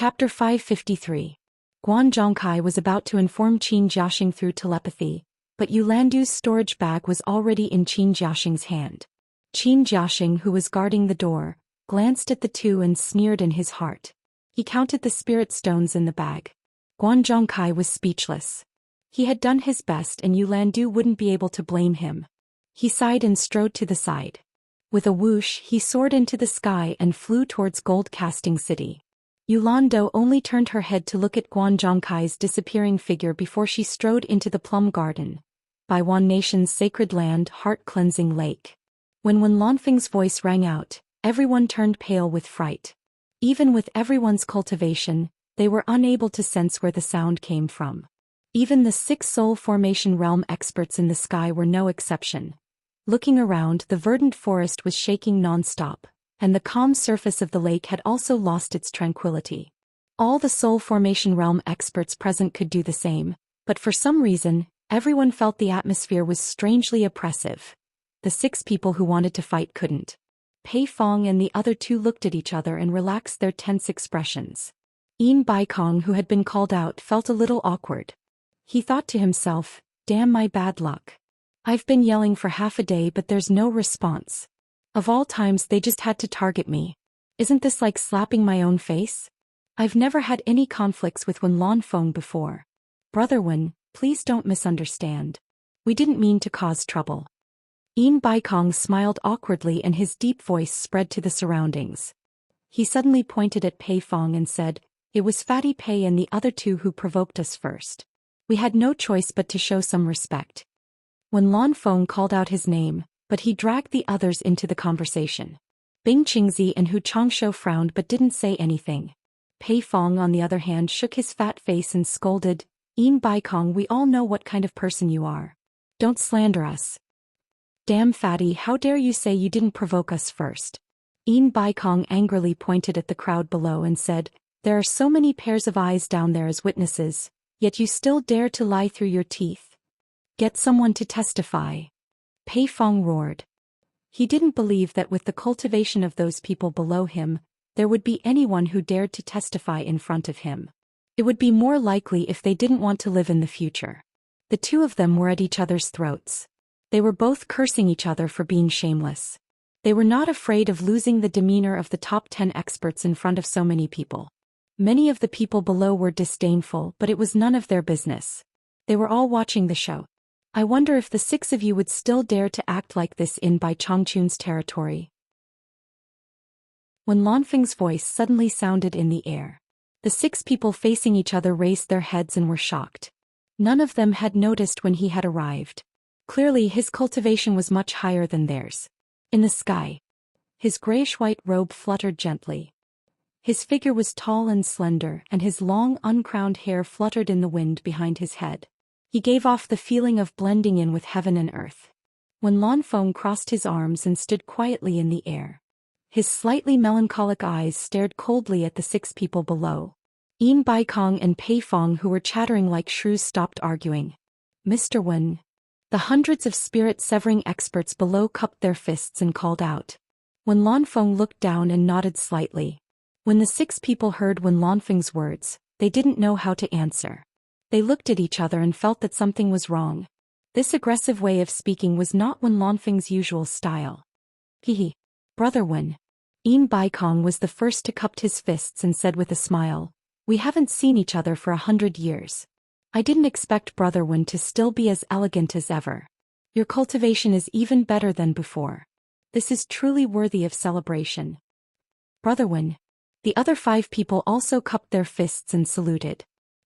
Chapter 553. Guan Zhongkai was about to inform Qin Jiaxing through telepathy, but Yulandu's storage bag was already in Qin Jiaxing's hand. Qin Jiaxing, who was guarding the door, glanced at the two and sneered in his heart. He counted the spirit stones in the bag. Guan Zhongkai was speechless. He had done his best and Yulandu wouldn't be able to blame him. He sighed and strode to the side. With a whoosh, he soared into the sky and flew towards Gold Casting City. Yulando only turned her head to look at Guan Zhongkai's disappearing figure before she strode into the plum garden, by Wan Nation's sacred land, heart-cleansing lake. When Lanfeng's voice rang out, everyone turned pale with fright. Even with everyone's cultivation, they were unable to sense where the sound came from. Even the 6 soul formation realm experts in the sky were no exception. Looking around, the verdant forest was shaking non-stop, and the calm surface of the lake had also lost its tranquility. All the soul formation realm experts present could do the same, but for some reason, everyone felt the atmosphere was strangely oppressive. The 6 people who wanted to fight couldn't. Pei Fong and the other 2 looked at each other and relaxed their tense expressions. Yin Baikong, who had been called out, felt a little awkward. He thought to himself, damn my bad luck. I've been yelling for half a day but there's no response. Of all times they just had to target me. Isn't this like slapping my own face? I've never had any conflicts with Wen Lanfeng before. Brother Wen, please don't misunderstand. We didn't mean to cause trouble. Yin Baikong smiled awkwardly and his deep voice spread to the surroundings. He suddenly pointed at Pei Fong and said, it was Fatty Pei and the other 2 who provoked us first. We had no choice but to show some respect. Wen Lanfeng called out his name, but he dragged the others into the conversation. Bing Qingzi and Hu Changshou frowned but didn't say anything. Pei Fong, on the other hand, shook his fat face and scolded, Yin Baikong, we all know what kind of person you are. Don't slander us. Damn Fatty, how dare you say you didn't provoke us first? Yin Baikong angrily pointed at the crowd below and said, there are so many pairs of eyes down there as witnesses, yet you still dare to lie through your teeth. Get someone to testify. Pei Fong roared. He didn't believe that with the cultivation of those people below him, there would be anyone who dared to testify in front of him. It would be more likely if they didn't want to live in the future. The 2 of them were at each other's throats. They were both cursing each other for being shameless. They were not afraid of losing the demeanor of the top 10 experts in front of so many people. Many of the people below were disdainful, but it was none of their business. They were all watching the show. I wonder if the 6 of you would still dare to act like this in Bai Chongqun's territory. When Lanfeng's voice suddenly sounded in the air, the 6 people facing each other raised their heads and were shocked. None of them had noticed when he had arrived. Clearly his cultivation was much higher than theirs. In the sky, his grayish-white robe fluttered gently. His figure was tall and slender, and his long uncrowned hair fluttered in the wind behind his head. He gave off the feeling of blending in with heaven and earth. When Lanfeng crossed his arms and stood quietly in the air, his slightly melancholic eyes stared coldly at the 6 people below. Yin Baikong and Pei Fong, who were chattering like shrews, stopped arguing. Mr. Wen. The hundreds of spirit-severing experts below cupped their fists and called out. When Lanfeng looked down and nodded slightly. When the 6 people heard Wen Lanfeng's words, they didn't know how to answer. They looked at each other and felt that something was wrong. This aggressive way of speaking was not Wen Lanfeng's usual style. Hehe. Brother Wen. Yin Baikong was the first to cup his fists and said with a smile, we haven't seen each other for 100 years. I didn't expect Brother Wen to still be as elegant as ever. Your cultivation is even better than before. This is truly worthy of celebration. Brother Wen. The other 5 people also cupped their fists and saluted.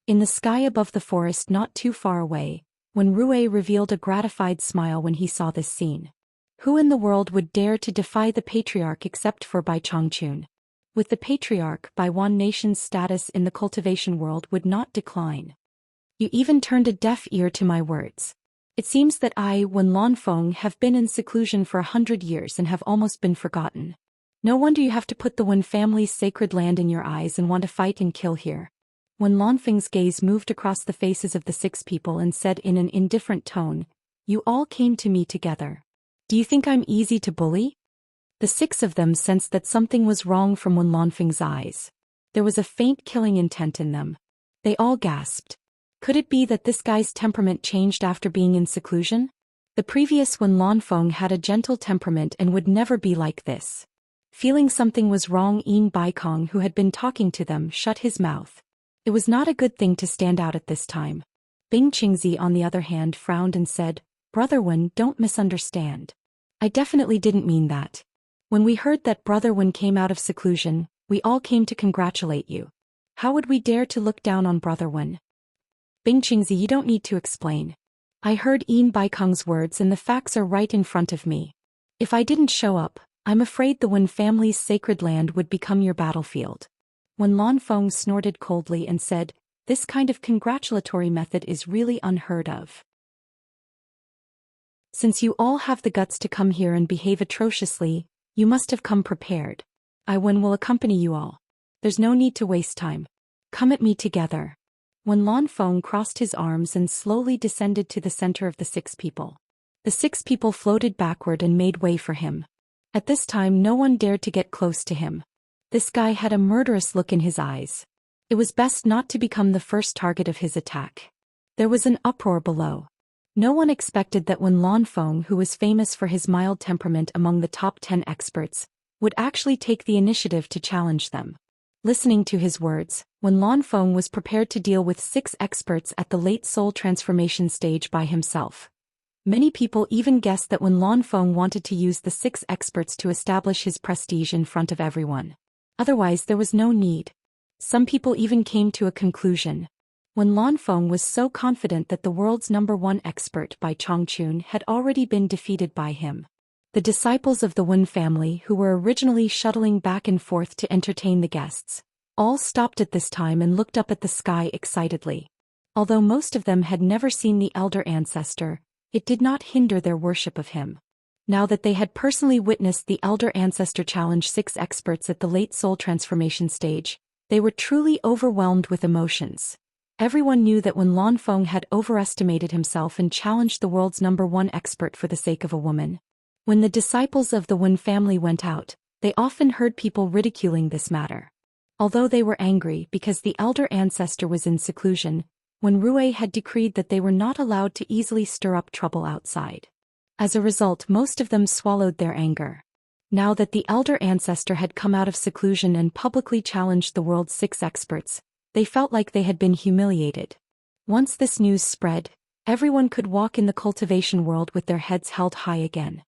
In the sky above the forest not too far away, Wen Rui revealed a gratified smile when he saw this scene. Who in the world would dare to defy the patriarch except for Bai Chongqun? With the patriarch, Bai Wan Nation's status in the cultivation world would not decline. You even turned a deaf ear to my words. It seems that I, Wen Lanfeng, have been in seclusion for 100 years and have almost been forgotten. No wonder you have to put the Wen family's sacred land in your eyes and want to fight and kill here. When Lanfeng's gaze moved across the faces of the 6 people and said in an indifferent tone, you all came to me together. Do you think I'm easy to bully? The 6 of them sensed that something was wrong from Wen Lanfeng's eyes. There was a faint killing intent in them. They all gasped. Could it be that this guy's temperament changed after being in seclusion? The previous Wen Lanfeng had a gentle temperament and would never be like this. Feeling something was wrong, Yin Baikong, who had been talking to them, shut his mouth. It was not a good thing to stand out at this time. Bing Qingzi, on the other hand, frowned and said, Brother Wen, don't misunderstand. I definitely didn't mean that. When we heard that Brother Wen came out of seclusion, we all came to congratulate you. How would we dare to look down on Brother Wen? Bing Qingzi, you don't need to explain. I heard Yin Baikong's words and the facts are right in front of me. If I didn't show up, I'm afraid the Wen family's sacred land would become your battlefield. Wen Lanfeng snorted coldly and said, this kind of congratulatory method is really unheard of. Since you all have the guts to come here and behave atrociously, you must have come prepared. I, Wen, will accompany you all. There's no need to waste time. Come at me together. Wen Lanfeng crossed his arms and slowly descended to the center of the 6 people. The 6 people floated backward and made way for him. At this time no one dared to get close to him. This guy had a murderous look in his eyes. It was best not to become the first target of his attack. There was an uproar below. No one expected that Wen Lanfeng, who was famous for his mild temperament among the top 10 experts, would actually take the initiative to challenge them. Listening to his words, Wen Lanfeng was prepared to deal with 6 experts at the late soul transformation stage by himself. Many people even guessed that Wen Lanfeng wanted to use the 6 experts to establish his prestige in front of everyone. Otherwise there was no need. Some people even came to a conclusion. Wen Lanfeng was so confident that the world's #1 expert Bai Chongqun had already been defeated by him. The disciples of the Wen family, who were originally shuttling back and forth to entertain the guests, all stopped at this time and looked up at the sky excitedly. Although most of them had never seen the elder ancestor, it did not hinder their worship of him. Now that they had personally witnessed the elder ancestor challenge 6 experts at the late soul transformation stage, they were truly overwhelmed with emotions. Everyone knew that Wen Lanfeng had overestimated himself and challenged the world's #1 expert for the sake of a woman. When the disciples of the Wen family went out, they often heard people ridiculing this matter. Although they were angry because the elder ancestor was in seclusion, Wen Rui had decreed that they were not allowed to easily stir up trouble outside. As a result, most of them swallowed their anger. Now that the elder ancestor had come out of seclusion and publicly challenged the world's 6 experts, they felt like they had been humiliated. Once this news spread, everyone could walk in the cultivation world with their heads held high again.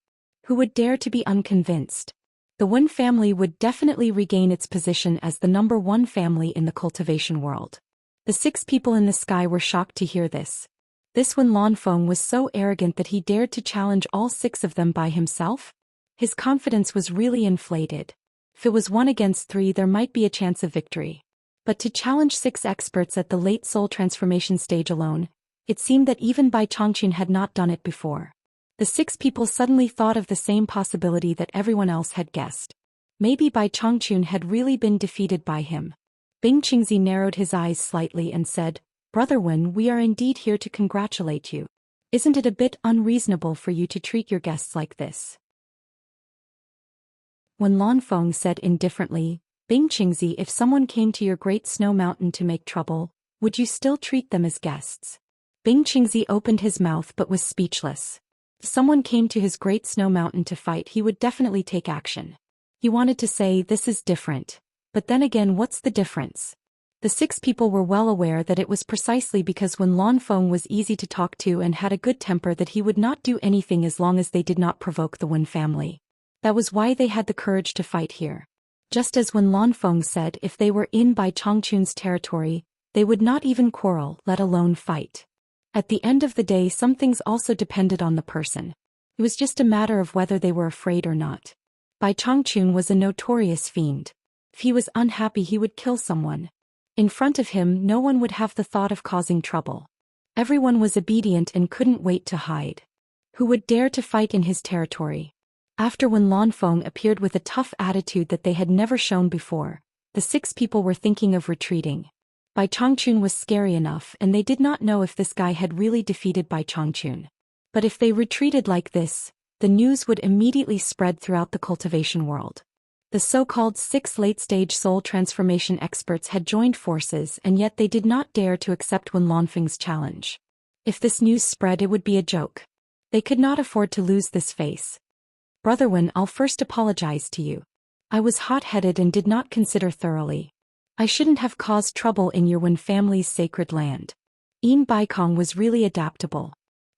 Who would dare to be unconvinced? The Wen family would definitely regain its position as the #1 family in the cultivation world. The 6 people in the sky were shocked to hear this. This Wen Lanfeng was so arrogant that he dared to challenge all 6 of them by himself? His confidence was really inflated. If it was 1 against 3, there might be a chance of victory. But to challenge 6 experts at the late soul transformation stage alone, it seemed that even Bai Chongqun had not done it before. The 6 people suddenly thought of the same possibility that everyone else had guessed. Maybe Bai Chongqun had really been defeated by him. Bing Qingzi narrowed his eyes slightly and said, Brother Wen, we are indeed here to congratulate you. Isn't it a bit unreasonable for you to treat your guests like this? Wen Lanfeng said indifferently, Bing Qingzi, if someone came to your great snow mountain to make trouble, would you still treat them as guests? Bing Qingzi opened his mouth but was speechless. If someone came to his great snow mountain to fight, he would definitely take action. He wanted to say, this is different. But then again, what's the difference? The 6 people were well aware that it was precisely because Wen Lanfeng was easy to talk to and had a good temper that he would not do anything as long as they did not provoke the Wen family. That was why they had the courage to fight here. Just as Wen Lanfeng said, if they were in Bai Chongqun's territory, they would not even quarrel, let alone fight. At the end of the day, some things also depended on the person. It was just a matter of whether they were afraid or not. Bai Chongqun was a notorious fiend. If he was unhappy, he would kill someone. In front of him, no one would have the thought of causing trouble. Everyone was obedient and couldn't wait to hide. Who would dare to fight in his territory? After Wen Lanfeng appeared with a tough attitude that they had never shown before, the 6 people were thinking of retreating. Bai Chongqun was scary enough, and they did not know if this guy had really defeated Bai Chongqun. But if they retreated like this, the news would immediately spread throughout the cultivation world. The so-called 6 late-stage soul transformation experts had joined forces, and yet they did not dare to accept Wen Lanfeng's challenge. If this news spread, it would be a joke. They could not afford to lose this face. Brother Wen, I'll first apologize to you. I was hot-headed and did not consider thoroughly. I shouldn't have caused trouble in your Wen family's sacred land. Yin Baikong was really adaptable.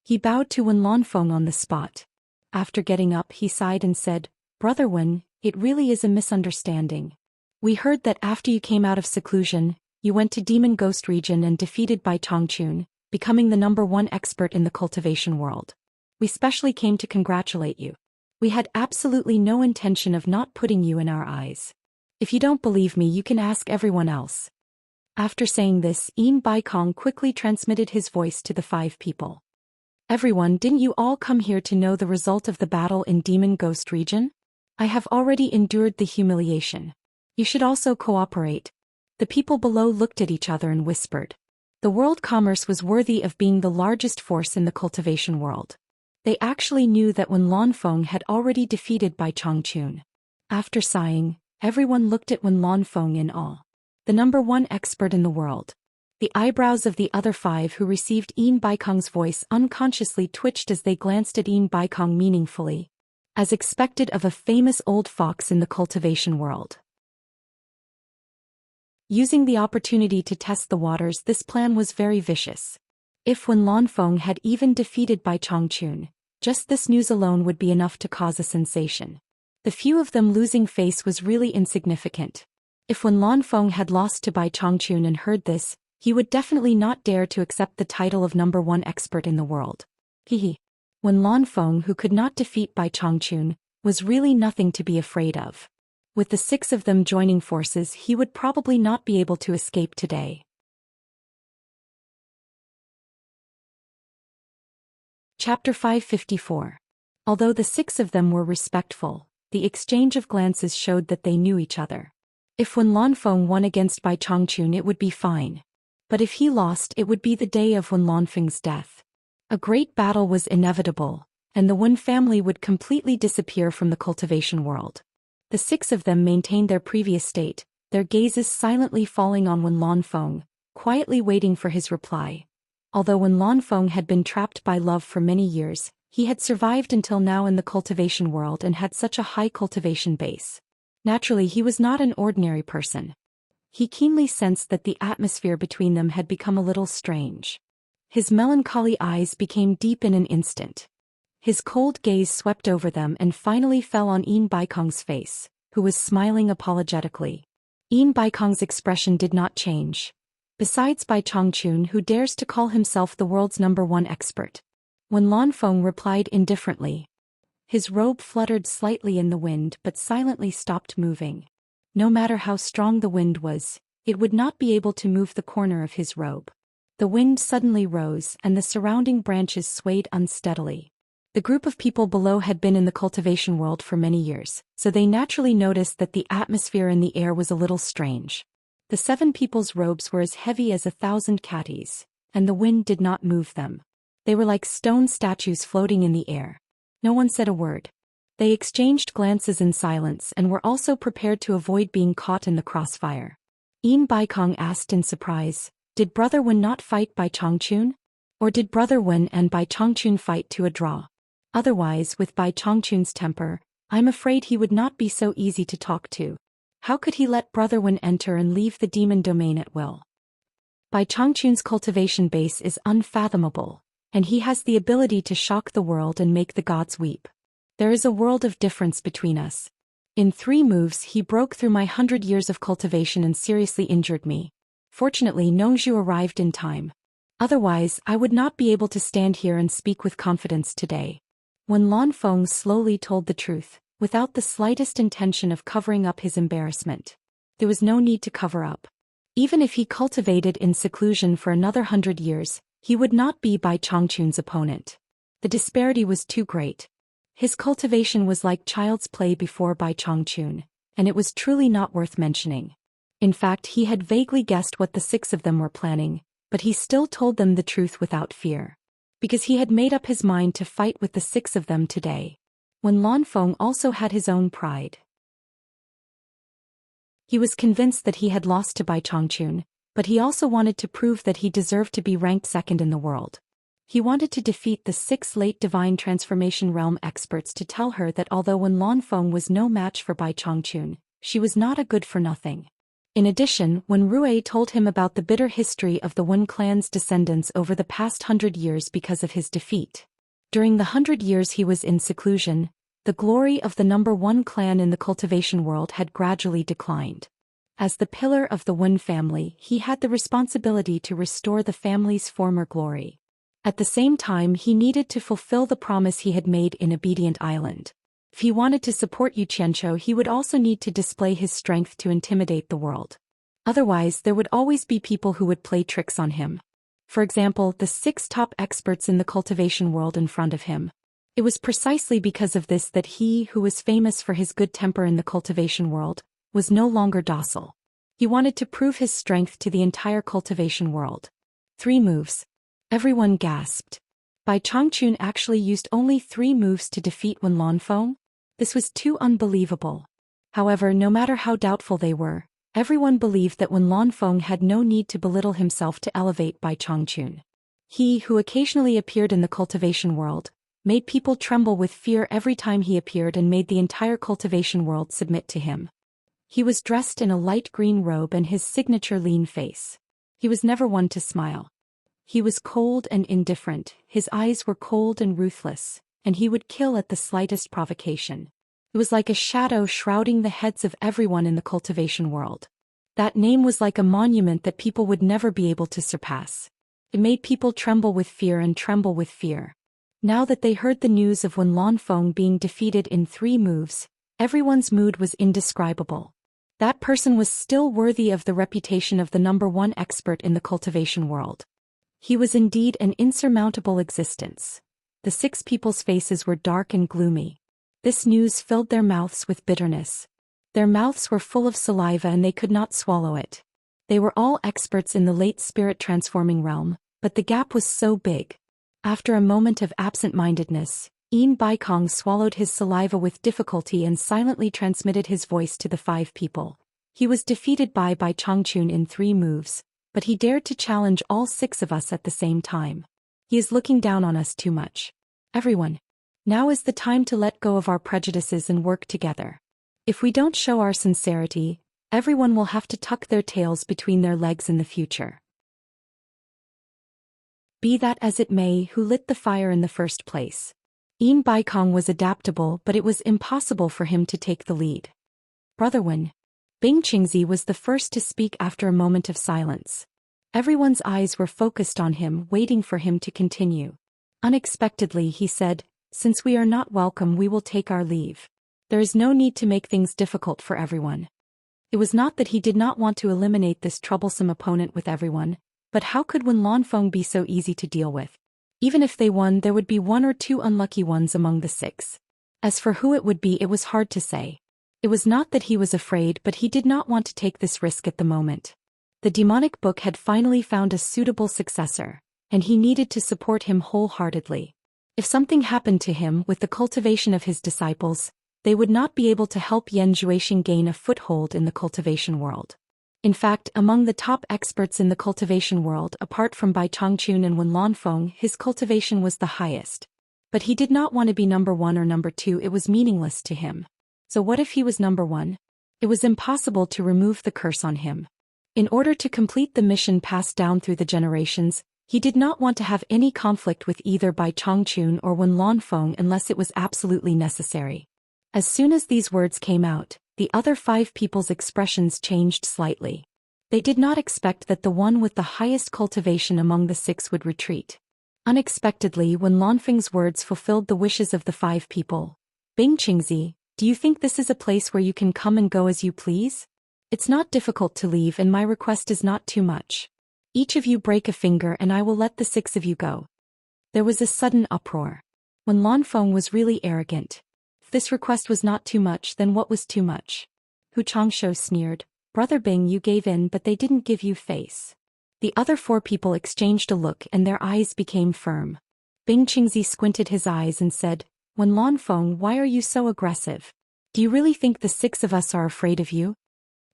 He bowed to Wen Lanfeng on the spot. After getting up, he sighed and said, Brother Wen, it really is a misunderstanding. We heard that after you came out of seclusion, you went to Demon Ghost region and defeated Bai Chongqun, becoming the #1 expert in the cultivation world. We specially came to congratulate you. We had absolutely no intention of not putting you in our eyes. If you don't believe me, you can ask everyone else. After saying this, Yin Baikong quickly transmitted his voice to the 5 people. Everyone, didn't you all come here to know the result of the battle in Demon Ghost region? I have already endured the humiliation. You should also cooperate. The people below looked at each other and whispered. The world commerce was worthy of being the largest force in the cultivation world. They actually knew that Wen Lanfeng had already defeated Bai Chongqun. After sighing, everyone looked at Wen Lanfeng in awe. The #1 expert in the world. The eyebrows of the other 5 who received Yin Baikong's voice unconsciously twitched as they glanced at Yin Baikong meaningfully. As expected of a famous old fox in the cultivation world. Using the opportunity to test the waters, this plan was very vicious. If Wen Lanfeng had even defeated Bai Chongqun, just this news alone would be enough to cause a sensation. The few of them losing face was really insignificant. If Wen Lanfeng had lost to Bai Chongqun and heard this, he would definitely not dare to accept the title of #1 expert in the world. Hehe. Wen Lanfeng, who could not defeat Bai Chongqun, was really nothing to be afraid of. With the 6 of them joining forces, he would probably not be able to escape today. Chapter 554. Although the 6 of them were respectful, the exchange of glances showed that they knew each other. If Wen Lanfeng won against Bai Chongqun, it would be fine. But if he lost, it would be the day of Wen Lanfeng's death. A great battle was inevitable, and the Wen family would completely disappear from the cultivation world. The 6 of them maintained their previous state, their gazes silently falling on Wen Lanfeng, quietly waiting for his reply. Although Wen Lanfeng had been trapped by love for many years, he had survived until now in the cultivation world and had such a high cultivation base. Naturally, he was not an ordinary person. He keenly sensed that the atmosphere between them had become a little strange. His melancholy eyes became deep in an instant. His cold gaze swept over them and finally fell on Yin Baikong's face, who was smiling apologetically. Yin Baikong's expression did not change. Besides Bai Chongqun, who dares to call himself the world's #1 expert? Wen Lanfeng replied indifferently. His robe fluttered slightly in the wind but silently stopped moving. No matter how strong the wind was, it would not be able to move the corner of his robe. The wind suddenly rose and the surrounding branches swayed unsteadily. The group of people below had been in the cultivation world for many years, so they naturally noticed that the atmosphere in the air was a little strange. The 7 people's robes were as heavy as 1,000 catties, and the wind did not move them. They were like stone statues floating in the air. No one said a word. They exchanged glances in silence and were also prepared to avoid being caught in the crossfire. Yin Baikong asked in surprise, did Brother Wen not fight Bai Chongqun? Or did Brother Wen and Bai Chongqun fight to a draw? Otherwise, with Bai Chongqun's temper, I'm afraid he would not be so easy to talk to. How could he let Brother Wen enter and leave the demon domain at will? Bai Chongqun's cultivation base is unfathomable, and he has the ability to shock the world and make the gods weep. There is a world of difference between us. In 3 moves he broke through my 100 years of cultivation and seriously injured me. Fortunately, Nongzhu arrived in time. Otherwise, I would not be able to stand here and speak with confidence today. Wen Lanfeng slowly told the truth, without the slightest intention of covering up his embarrassment. There was no need to cover up. Even if he cultivated in seclusion for another 100 years, he would not be Bai Chongqun's opponent. The disparity was too great. His cultivation was like child's play before Bai Chongqun, and it was truly not worth mentioning. In fact, he had vaguely guessed what the 6 of them were planning, but he still told them the truth without fear. Because he had made up his mind to fight with the 6 of them today. Wen Lanfeng also had his own pride. He was convinced that he had lost to Bai Chongqun, but he also wanted to prove that he deserved to be ranked second in the world. He wanted to defeat the 6 late divine transformation realm experts to tell her that although Wen Lanfeng was no match for Bai Chongqun, she was not a good-for-nothing. In addition, when Rui told him about the bitter history of the Wen clan's descendants over the past 100 years because of his defeat. During the 100 years he was in seclusion, the glory of the number 1 clan in the cultivation world had gradually declined. As the pillar of the Wen family, he had the responsibility to restore the family's former glory. At the same time, he needed to fulfill the promise he had made in Obedient Island. If he wanted to support Yu Qianzhou, he would also need to display his strength to intimidate the world. Otherwise, there would always be people who would play tricks on him. For example, the 6 top experts in the cultivation world in front of him. It was precisely because of this that he, who was famous for his good temper in the cultivation world, was no longer docile. He wanted to prove his strength to the entire cultivation world. 3 moves. Everyone gasped. Bai Chongqun actually used only 3 moves to defeat Wen Lanfeng? This was too unbelievable. However, no matter how doubtful they were, everyone believed that Wen Lanfeng had no need to belittle himself to elevate Bai Chongqun. He, who occasionally appeared in the cultivation world, made people tremble with fear every time he appeared and made the entire cultivation world submit to him. He was dressed in a light green robe and his signature lean face. He was never one to smile. He was cold and indifferent, his eyes were cold and ruthless, and he would kill at the slightest provocation. It was like a shadow shrouding the heads of everyone in the cultivation world. That name was like a monument that people would never be able to surpass. It made people tremble with fear and tremble with fear. Now that they heard the news of Wen Lanfeng being defeated in 3 moves, everyone's mood was indescribable. That person was still worthy of the reputation of the number 1 expert in the cultivation world. He was indeed an insurmountable existence. The 6 people's faces were dark and gloomy. This news filled their mouths with bitterness. Their mouths were full of saliva and they could not swallow it. They were all experts in the late spirit transforming realm, but the gap was so big. After a moment of absent-mindedness, Yin Baikong swallowed his saliva with difficulty and silently transmitted his voice to the 5 people. He was defeated by Bai Chongqun in 3 moves, but he dared to challenge all 6 of us at the same time. He is looking down on us too much. Everyone. Now is the time to let go of our prejudices and work together. If we don't show our sincerity, everyone will have to tuck their tails between their legs in the future. Be that as it may, who lit the fire in the first place? Yin Baikong was adaptable, but it was impossible for him to take the lead. Brother Wen. Bing Qingzi was the first to speak after a moment of silence. Everyone's eyes were focused on him, waiting for him to continue. Unexpectedly, he said, "Since we are not welcome, we will take our leave. There is no need to make things difficult for everyone." It was not that he did not want to eliminate this troublesome opponent with everyone, but how could Wen Lanfeng be so easy to deal with? Even if they won, there would be 1 or 2 unlucky ones among the 6. As for who it would be, it was hard to say. It was not that he was afraid, but he did not want to take this risk at the moment. The demonic book had finally found a suitable successor, and he needed to support him wholeheartedly. If something happened to him with the cultivation of his disciples, they would not be able to help Yan Zhuixing gain a foothold in the cultivation world. In fact, among the top experts in the cultivation world, apart from Bai Chongqun and Wen Lanfeng, his cultivation was the highest. But he did not want to be number 1 or number 2, it was meaningless to him. So what if he was number 1? It was impossible to remove the curse on him. In order to complete the mission passed down through the generations, he did not want to have any conflict with either Bai Chongqun or Wen Lanfeng unless it was absolutely necessary. As soon as these words came out, the other 5 people's expressions changed slightly. They did not expect that the one with the highest cultivation among the 6 would retreat. Unexpectedly, Wen Lanfeng's words fulfilled the wishes of the 5 people. Bing Qingzi, do you think this is a place where you can come and go as you please? It's not difficult to leave and my request is not too much. Each of you break a finger and I will let the 6 of you go. There was a sudden uproar. Wen Lanfeng was really arrogant. If this request was not too much, then what was too much? Hu Changshou sneered, "Brother Bing, you gave in but they didn't give you face." The other 4 people exchanged a look and their eyes became firm. Bing Qingzi squinted his eyes and said, "Wen Lanfeng, why are you so aggressive? Do you really think the 6 of us are afraid of you?"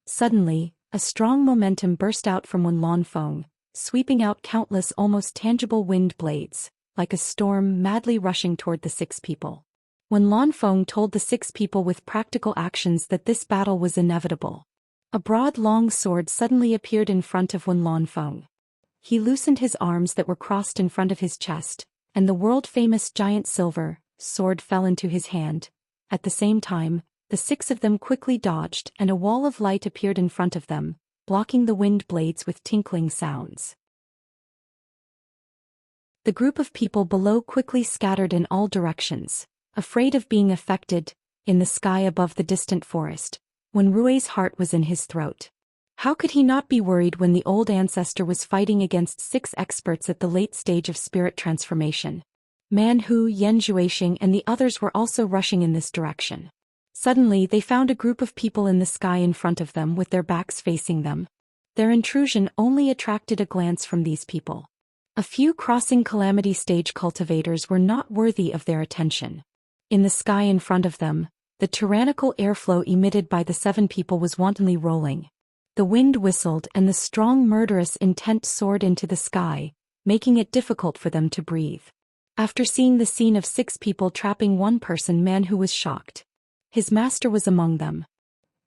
Suddenly, a strong momentum burst out from Wenlan Feng, sweeping out countless almost tangible wind blades, like a storm madly rushing toward the 6 people. Wenlan Feng told the 6 people with practical actions that this battle was inevitable. A broad long sword suddenly appeared in front of Wenlan Feng. He loosened his arms that were crossed in front of his chest, and the world-famous giant silver sword fell into his hand. At the same time, the 6 of them quickly dodged and a wall of light appeared in front of them, blocking the wind blades with tinkling sounds. The group of people below quickly scattered in all directions, afraid of being affected. In the sky above the distant forest, when Rui's heart was in his throat. How could he not be worried when the old ancestor was fighting against 6 experts at the late stage of spirit transformation? Man Hu, Yan Zhuixing and the others were also rushing in this direction. Suddenly they found a group of people in the sky in front of them with their backs facing them. Their intrusion only attracted a glance from these people. A few crossing calamity stage cultivators were not worthy of their attention. In the sky in front of them, the tyrannical airflow emitted by the 7 people was wantonly rolling. The wind whistled and the strong murderous intent soared into the sky, making it difficult for them to breathe. After seeing the scene of 6 people trapping one person, Man Hu was shocked. His master was among them.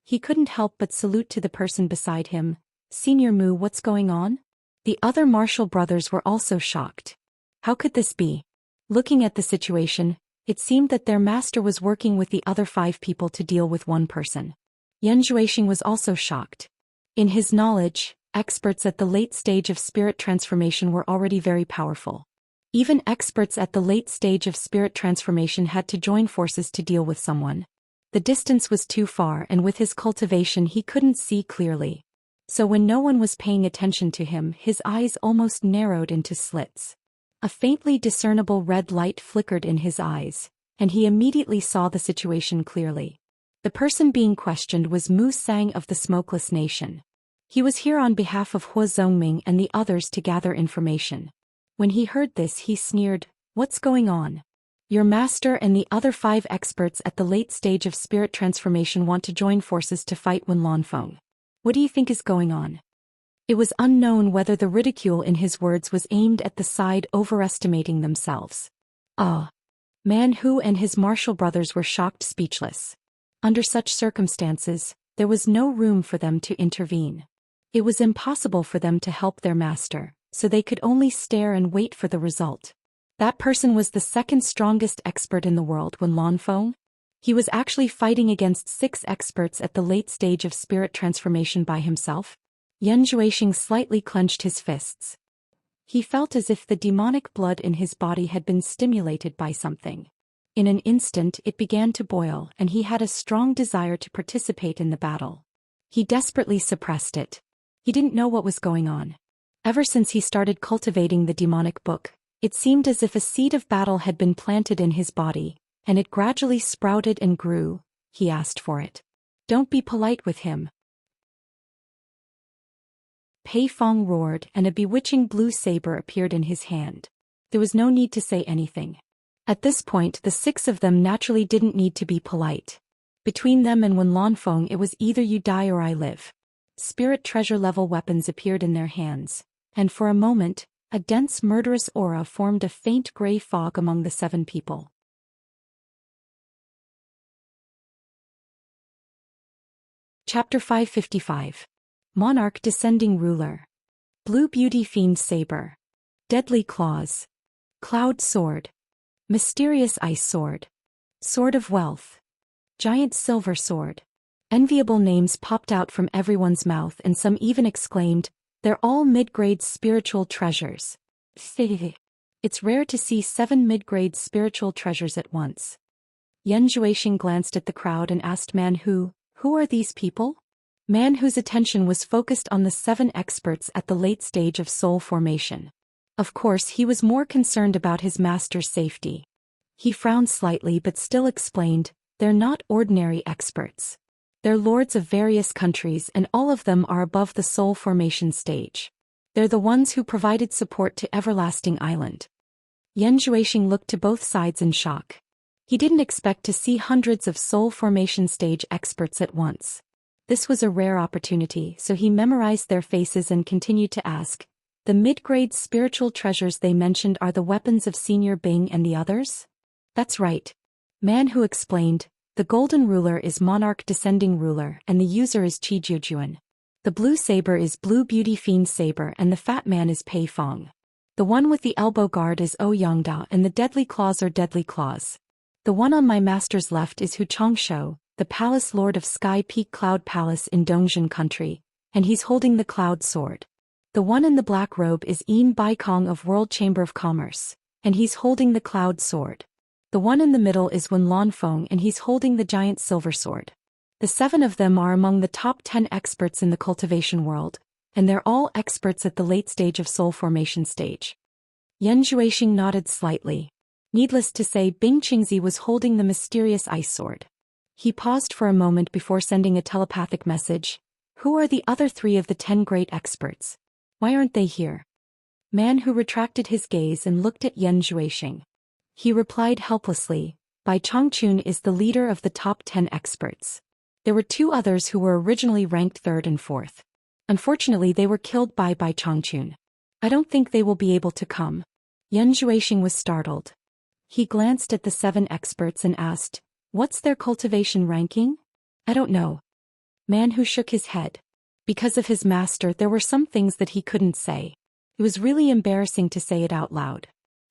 He couldn't help but salute to the person beside him. Senior Mu, what's going on? The other martial brothers were also shocked. How could this be? Looking at the situation, it seemed that their master was working with the other 5 people to deal with one person. Yan Zhuixing was also shocked. In his knowledge, experts at the late stage of spirit transformation were already very powerful. Even experts at the late stage of spirit transformation had to join forces to deal with someone. The distance was too far and with his cultivation he couldn't see clearly. So when no one was paying attention to him, his eyes almost narrowed into slits. A faintly discernible red light flickered in his eyes, and he immediately saw the situation clearly. The person being questioned was Mu Sang of the Smokeless Nation. He was here on behalf of Hua Zongming and the others to gather information. When he heard this, he sneered, "What's going on? Your master and the other 5 experts at the late stage of spirit transformation want to join forces to fight Wenlan Feng. What do you think is going on?" It was unknown whether the ridicule in his words was aimed at the side overestimating themselves. Man Hu and his martial brothers were shocked speechless. Under such circumstances, there was no room for them to intervene. It was impossible for them to help their master, so they could only stare and wait for the result. That person was the 2nd strongest expert in the world, Wenlan Feng. He was actually fighting against 6 experts at the late stage of spirit transformation by himself. Yan Zhuixing slightly clenched his fists. He felt as if the demonic blood in his body had been stimulated by something. In an instant it began to boil and he had a strong desire to participate in the battle. He desperately suppressed it. He didn't know what was going on. Ever since he started cultivating the demonic book, it seemed as if a seed of battle had been planted in his body, and it gradually sprouted and grew. He asked for it. "Don't be polite with him." Pei Fong roared and a bewitching blue saber appeared in his hand. There was no need to say anything. At this point the 6 of them naturally didn't need to be polite. Between them and Wenlan Feng it was either you die or I live. Spirit treasure level weapons appeared in their hands, and for a moment, a dense murderous aura formed a faint gray fog among the 7 people. Chapter 555. Monarch Descending Ruler. Blue Beauty Fiend Saber. Deadly Claws. Cloud Sword. Mysterious Ice Sword. Sword of Wealth. Giant Silver Sword. Enviable names popped out from everyone's mouth and some even exclaimed, "They're all mid-grade spiritual treasures." It's rare to see 7 mid-grade spiritual treasures at once. Yan Zhuixing glanced at the crowd and asked Man Hu, "Who are these people?" Man Hu's attention was focused on the 7 experts at the late stage of soul formation. Of course he was more concerned about his master's safety. He frowned slightly but still explained, "They're not ordinary experts. They're lords of various countries and all of them are above the soul formation stage. They're the ones who provided support to Everlasting Island." Yan Zhuixing looked to both sides in shock. He didn't expect to see hundreds of soul formation stage experts at once. This was a rare opportunity, so he memorized their faces and continued to ask, "The mid-grade spiritual treasures they mentioned are the weapons of Senior Bing and the others?" "That's right." Man Hu explained, "The golden ruler is monarch descending ruler and the user is Qi Jiujuan. The blue saber is Blue Beauty Fiend saber and the fat man is Pei Fong. The one with the elbow guard is O Yangda and the deadly claws are deadly claws. The one on my master's left is Hu Chongshou, the palace lord of Sky Peak Cloud Palace in Dongzhen country, and he's holding the cloud sword. The one in the black robe is Yin Baikong of World Chamber of Commerce, and he's holding the cloud sword. The one in the middle is Wen Lanfeng and he's holding the giant silver sword. The 7 of them are among the top 10 experts in the cultivation world, and they're all experts at the late stage of soul formation stage." Yan Zhuixing nodded slightly. Needless to say, Bing Qingzi was holding the mysterious ice sword. He paused for a moment before sending a telepathic message. "Who are the other 3 of the 10 great experts? Why aren't they here?" Man Hu retracted his gaze and looked at Yan Zhuixing. He replied helplessly, "Bai Chongqun is the leader of the top 10 experts. There were 2 others who were originally ranked 3rd and 4th. Unfortunately, they were killed by Bai Chongqun. I don't think they will be able to come." Yan Zhuixing was startled. He glanced at the 7 experts and asked, "What's their cultivation ranking?" "I don't know." Man Hu shook his head. Because of his master, there were some things that he couldn't say. It was really embarrassing to say it out loud.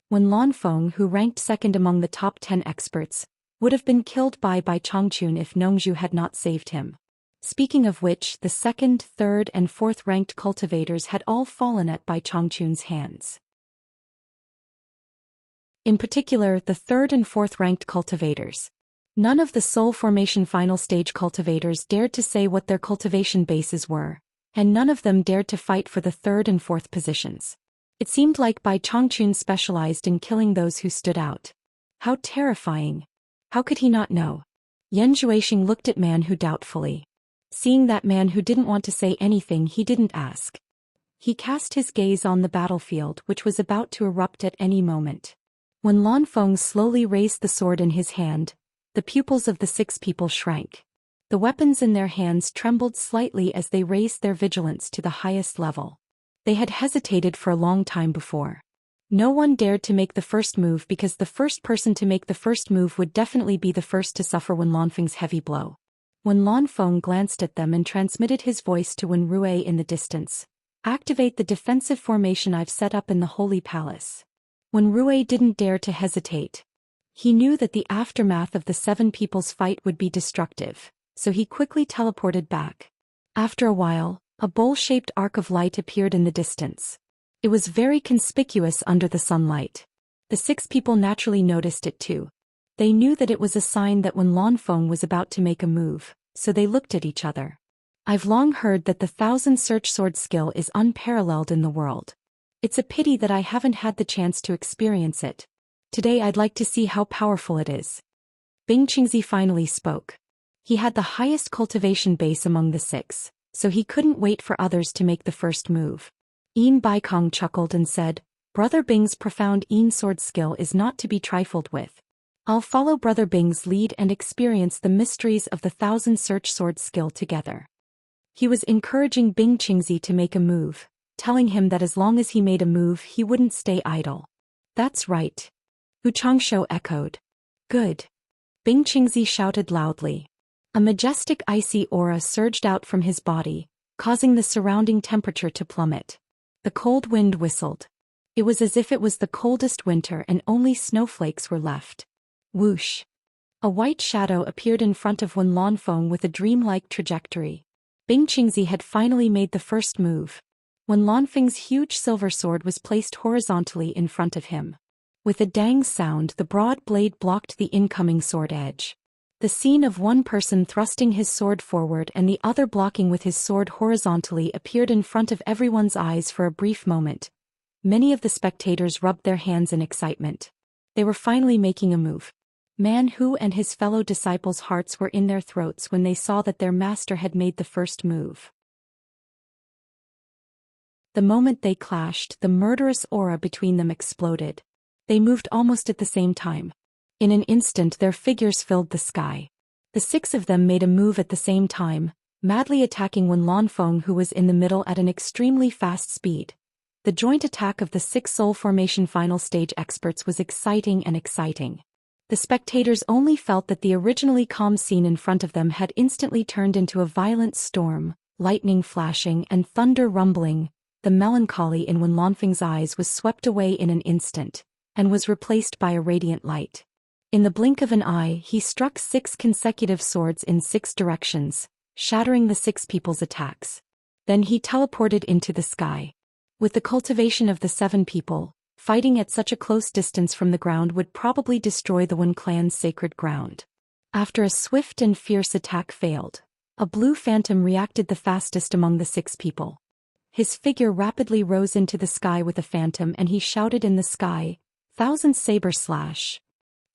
When Lanfeng, who ranked 2nd among the top 10 experts, would have been killed by Bai Chongqun if Nongzhu had not saved him. Speaking of which, the 2nd, 3rd and 4th ranked cultivators had all fallen at Bai Chongqun's hands. In particular, the 3rd and 4th ranked cultivators. None of the soul formation final stage cultivators dared to say what their cultivation bases were, and none of them dared to fight for the 3rd and 4th positions. It seemed like Bai Chongqun specialized in killing those who stood out. How terrifying! How could he not know? Yan Zhuixing looked at Man Hu doubtfully. Seeing that Man Hu didn't want to say anything, he didn't ask. He cast his gaze on the battlefield, which was about to erupt at any moment. When Lanfeng slowly raised the sword in his hand, the pupils of the 6 people shrank. The weapons in their hands trembled slightly as they raised their vigilance to the highest level. They had hesitated for a long time before. No one dared to make the first move because the first person to make the first move would definitely be the first to suffer Wen Lanfeng's heavy blow. When Lanfeng glanced at them and transmitted his voice to Wen Rui in the distance, "Activate the defensive formation I've set up in the Holy Palace." Wen Rui didn't dare to hesitate. He knew that the aftermath of the 7 people's fight would be destructive, so he quickly teleported back. After a while, a bowl-shaped arc of light appeared in the distance. It was very conspicuous under the sunlight. The 6 people naturally noticed it too. They knew that it was a sign that Wen Lanfeng was about to make a move, so they looked at each other. "I've long heard that the 1000 search sword skill is unparalleled in the world. It's a pity that I haven't had the chance to experience it. Today I'd like to see how powerful it is." Bing Qingzi finally spoke. He had the highest cultivation base among the 6, so he couldn't wait for others to make the first move. Yin Baikong chuckled and said, "Brother Bing's profound Yin sword skill is not to be trifled with. I'll follow Brother Bing's lead and experience the mysteries of the 1000 search sword skill together." He was encouraging Bing Qingzi to make a move, telling him that as long as he made a move he wouldn't stay idle. "That's right." Hu Chongshou echoed. "Good." Bing Qingzi shouted loudly. A majestic icy aura surged out from his body, causing the surrounding temperature to plummet. The cold wind whistled. It was as if it was the coldest winter and only snowflakes were left. Whoosh! A white shadow appeared in front of Wen Lanfeng with a dreamlike trajectory. Bing Qingzi had finally made the first move. Wen Lanfeng's huge silver sword was placed horizontally in front of him. With a dang sound, the broad blade blocked the incoming sword edge. The scene of one person thrusting his sword forward and the other blocking with his sword horizontally appeared in front of everyone's eyes for a brief moment. Many of the spectators rubbed their hands in excitement. They were finally making a move. Man Hu and his fellow disciples' hearts were in their throats when they saw that their master had made the first move. The moment they clashed, the murderous aura between them exploded. They moved almost at the same time. In an instant their figures filled the sky. The 6 of them made a move at the same time, madly attacking Wen Lanfeng, who was in the middle at an extremely fast speed. The joint attack of the 6 soul formation final stage experts was exciting. The spectators only felt that the originally calm scene in front of them had instantly turned into a violent storm, lightning flashing and thunder rumbling. The melancholy in Wen Lanfeng's eyes was swept away in an instant, and was replaced by a radiant light. In the blink of an eye, he struck 6 consecutive swords in 6 directions, shattering the 6 people's attacks. Then he teleported into the sky. With the cultivation of the 7 people, fighting at such a close distance from the ground would probably destroy the Wen clan's sacred ground. After a swift and fierce attack failed, a blue phantom reacted the fastest among the 6 people. His figure rapidly rose into the sky with a phantom, and he shouted in the sky, "Thousand saber slash!"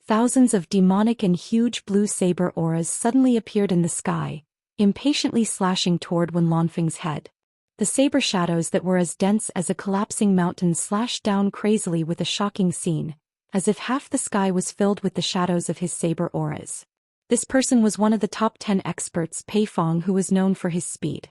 Thousands of demonic and huge blue saber auras suddenly appeared in the sky, impatiently slashing toward Wen Lanfeng's head. The saber shadows that were as dense as a collapsing mountain slashed down crazily with a shocking scene, as if half the sky was filled with the shadows of his saber auras. This person was one of the top 10 experts, Pei Fong, who was known for his speed.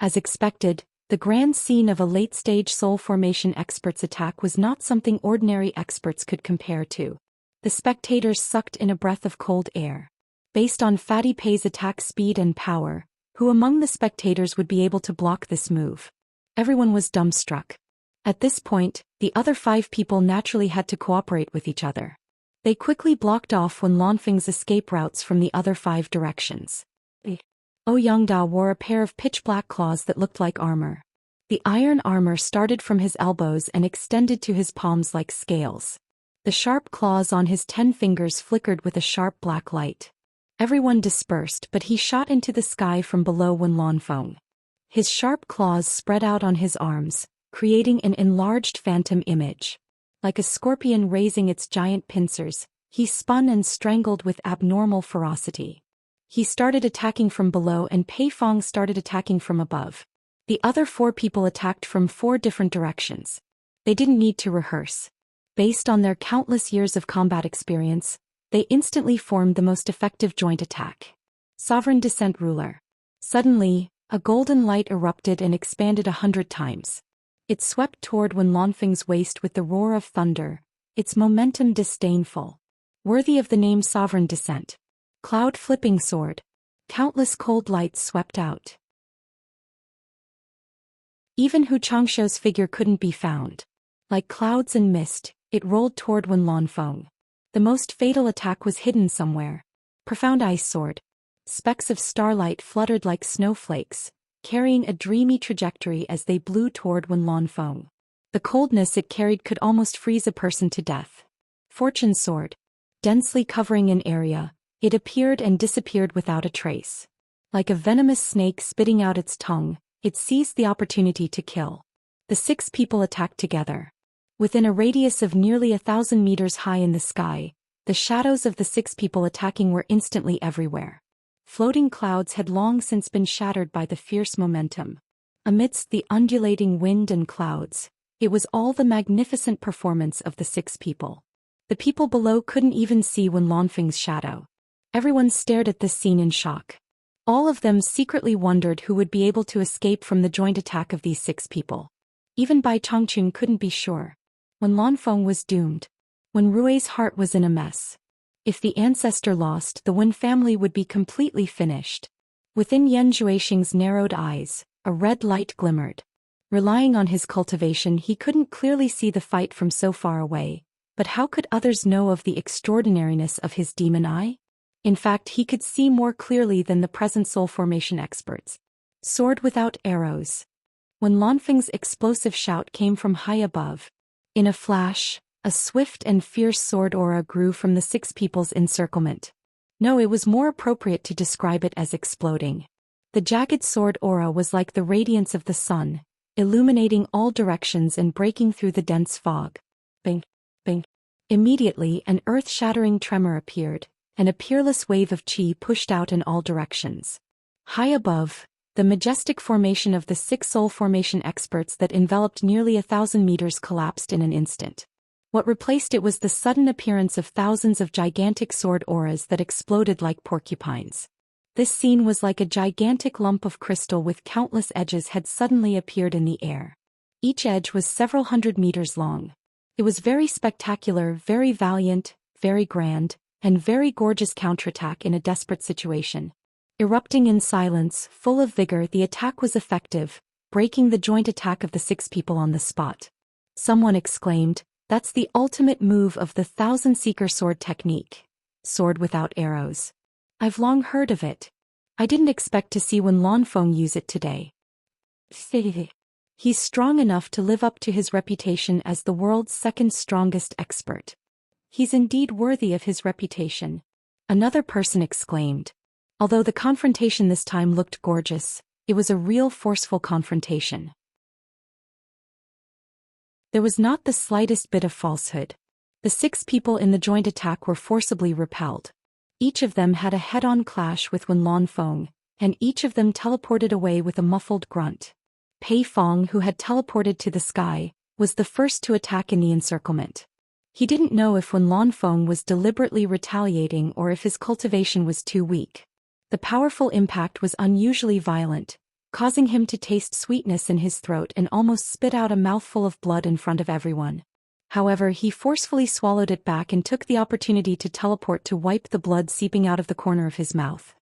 As expected, the grand scene of a late-stage soul formation expert's attack was not something ordinary experts could compare to. The spectators sucked in a breath of cold air. Based on Fatty Pei's attack speed and power, who among the spectators would be able to block this move? Everyone was dumbstruck. At this point, the other 5 people naturally had to cooperate with each other. They quickly blocked off Wen Lanfeng's escape routes from the other 5 directions. Ouyangda wore a pair of pitch-black claws that looked like armor. The iron armor started from his elbows and extended to his palms like scales. The sharp claws on his 10 fingers flickered with a sharp black light. Everyone dispersed, but he shot into the sky from below Wen Lanfeng. His sharp claws spread out on his arms, creating an enlarged phantom image. Like a scorpion raising its giant pincers, he spun and strangled with abnormal ferocity. He started attacking from below, and Pei Fong started attacking from above. The other 4 people attacked from 4 different directions. They didn't need to rehearse. Based on their countless years of combat experience, they instantly formed the most effective joint attack. Sovereign Descent Ruler. Suddenly, a golden light erupted and expanded 100 times. It swept toward Wen Lanfeng's waist with the roar of thunder, its momentum disdainful. Worthy of the name Sovereign Descent. Cloud flipping sword. Countless cold lights swept out. Even Hu Changshou's figure couldn't be found. Like clouds and mist, it rolled toward Wen Lanfeng. The most fatal attack was hidden somewhere. Profound Ice Sword. Specks of starlight fluttered like snowflakes, carrying a dreamy trajectory as they blew toward Wen Lanfeng. The coldness it carried could almost freeze a person to death. Fortune Sword. Densely covering an area, it appeared and disappeared without a trace. Like a venomous snake spitting out its tongue, it seized the opportunity to kill. The 6 people attacked together. Within a radius of nearly 1,000 meters high in the sky, the shadows of the 6 people attacking were instantly everywhere. Floating clouds had long since been shattered by the fierce momentum. Amidst the undulating wind and clouds, it was all the magnificent performance of the 6 people. The people below couldn't even see Wen Lanfeng's shadow. Everyone stared at this scene in shock. All of them secretly wondered who would be able to escape from the joint attack of these 6 people. Even Bai Changchun couldn't be sure. Wen Lanfeng was doomed. Wen Rui's heart was in a mess. If the ancestor lost, the Wen family would be completely finished. Within Yan Zhuixing's narrowed eyes, a red light glimmered. Relying on his cultivation, he couldn't clearly see the fight from so far away, but how could others know of the extraordinariness of his demon eye? In fact, he could see more clearly than the present soul formation experts. Sword without arrows. Wen Lanfeng's explosive shout came from high above. In a flash, a swift and fierce sword aura grew from the 6 people's encirclement. No, it was more appropriate to describe it as exploding. The jagged sword aura was like the radiance of the sun, illuminating all directions and breaking through the dense fog. Bang, bang. Immediately, an earth-shattering tremor appeared, and a peerless wave of qi pushed out in all directions. High above, the majestic formation of the 6 soul formation experts that enveloped nearly 1,000 meters collapsed in an instant. What replaced it was the sudden appearance of thousands of gigantic sword auras that exploded like porcupines. This scene was like a gigantic lump of crystal with countless edges had suddenly appeared in the air. Each edge was several hundred meters long. It was very spectacular, very valiant, very grand, and very gorgeous counterattack in a desperate situation. Erupting in silence, full of vigor, the attack was effective, breaking the joint attack of the 6 people on the spot. Someone exclaimed, "That's the ultimate move of the Thousand Seeker sword technique. Sword without arrows. I've long heard of it. I didn't expect to see Wen Lanfeng use it today. He's strong enough to live up to his reputation as the world's second strongest expert. He's indeed worthy of his reputation," another person exclaimed. Although the confrontation this time looked gorgeous, it was a real forceful confrontation. There was not the slightest bit of falsehood. The 6 people in the joint attack were forcibly repelled. Each of them had a head-on clash with Wen Lanfeng, and each of them teleported away with a muffled grunt. Pei Fong, who had teleported to the sky, was the first to attack in the encirclement. He didn't know if Wen Lanfeng was deliberately retaliating or if his cultivation was too weak. The powerful impact was unusually violent, causing him to taste sweetness in his throat and almost spit out a mouthful of blood in front of everyone. However, he forcefully swallowed it back and took the opportunity to teleport to wipe the blood seeping out of the corner of his mouth.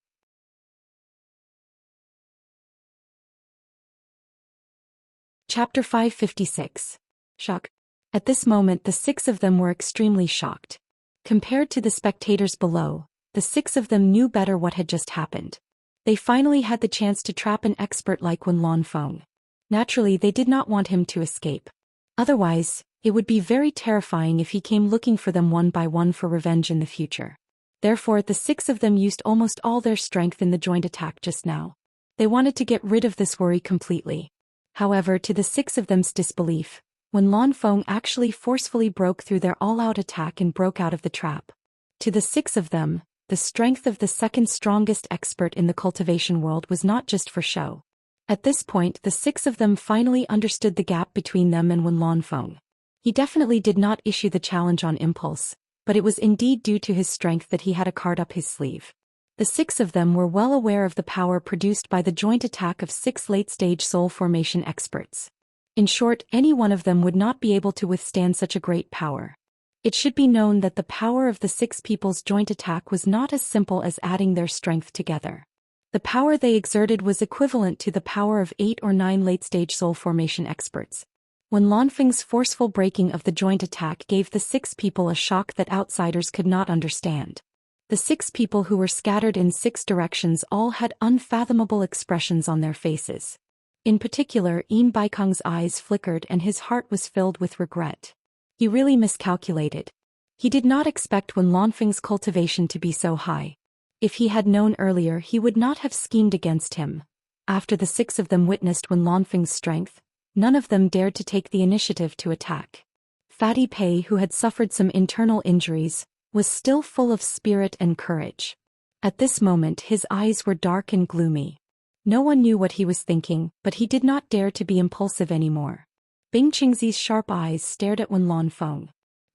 Chapter 556. Shock. At this moment the 6 of them were extremely shocked. Compared to the spectators below, the 6 of them knew better what had just happened. They finally had the chance to trap an expert like Wen Lanfeng. Naturally, they did not want him to escape. Otherwise, it would be very terrifying if he came looking for them one by one for revenge in the future. Therefore, the 6 of them used almost all their strength in the joint attack just now. They wanted to get rid of this worry completely. However, to the 6 of them's disbelief, Wen Lanfeng actually forcefully broke through their all-out attack and broke out of the trap. To the 6 of them, the strength of the second strongest expert in the cultivation world was not just for show. At this point, the 6 of them finally understood the gap between them and Wen Lanfeng. He definitely did not issue the challenge on impulse, but it was indeed due to his strength that he had a card up his sleeve. The 6 of them were well aware of the power produced by the joint attack of 6 late-stage soul formation experts. In short, any one of them would not be able to withstand such a great power. It should be known that the power of the 6 people's joint attack was not as simple as adding their strength together. The power they exerted was equivalent to the power of 8 or 9 late-stage soul formation experts. Wen Lanfeng's forceful breaking of the joint attack gave the 6 people a shock that outsiders could not understand. The 6 people who were scattered in 6 directions all had unfathomable expressions on their faces. In particular, Yin Baikong's eyes flickered and his heart was filled with regret. He really miscalculated. He did not expect Wen Lanfeng's cultivation to be so high. If he had known earlier, he would not have schemed against him. After the 6 of them witnessed Wen Lanfeng's strength, none of them dared to take the initiative to attack. Fatty Pei, who had suffered some internal injuries, was still full of spirit and courage. At this moment his eyes were dark and gloomy. No one knew what he was thinking, but he did not dare to be impulsive anymore. Bing Qingzi's sharp eyes stared at Wen Lanfeng.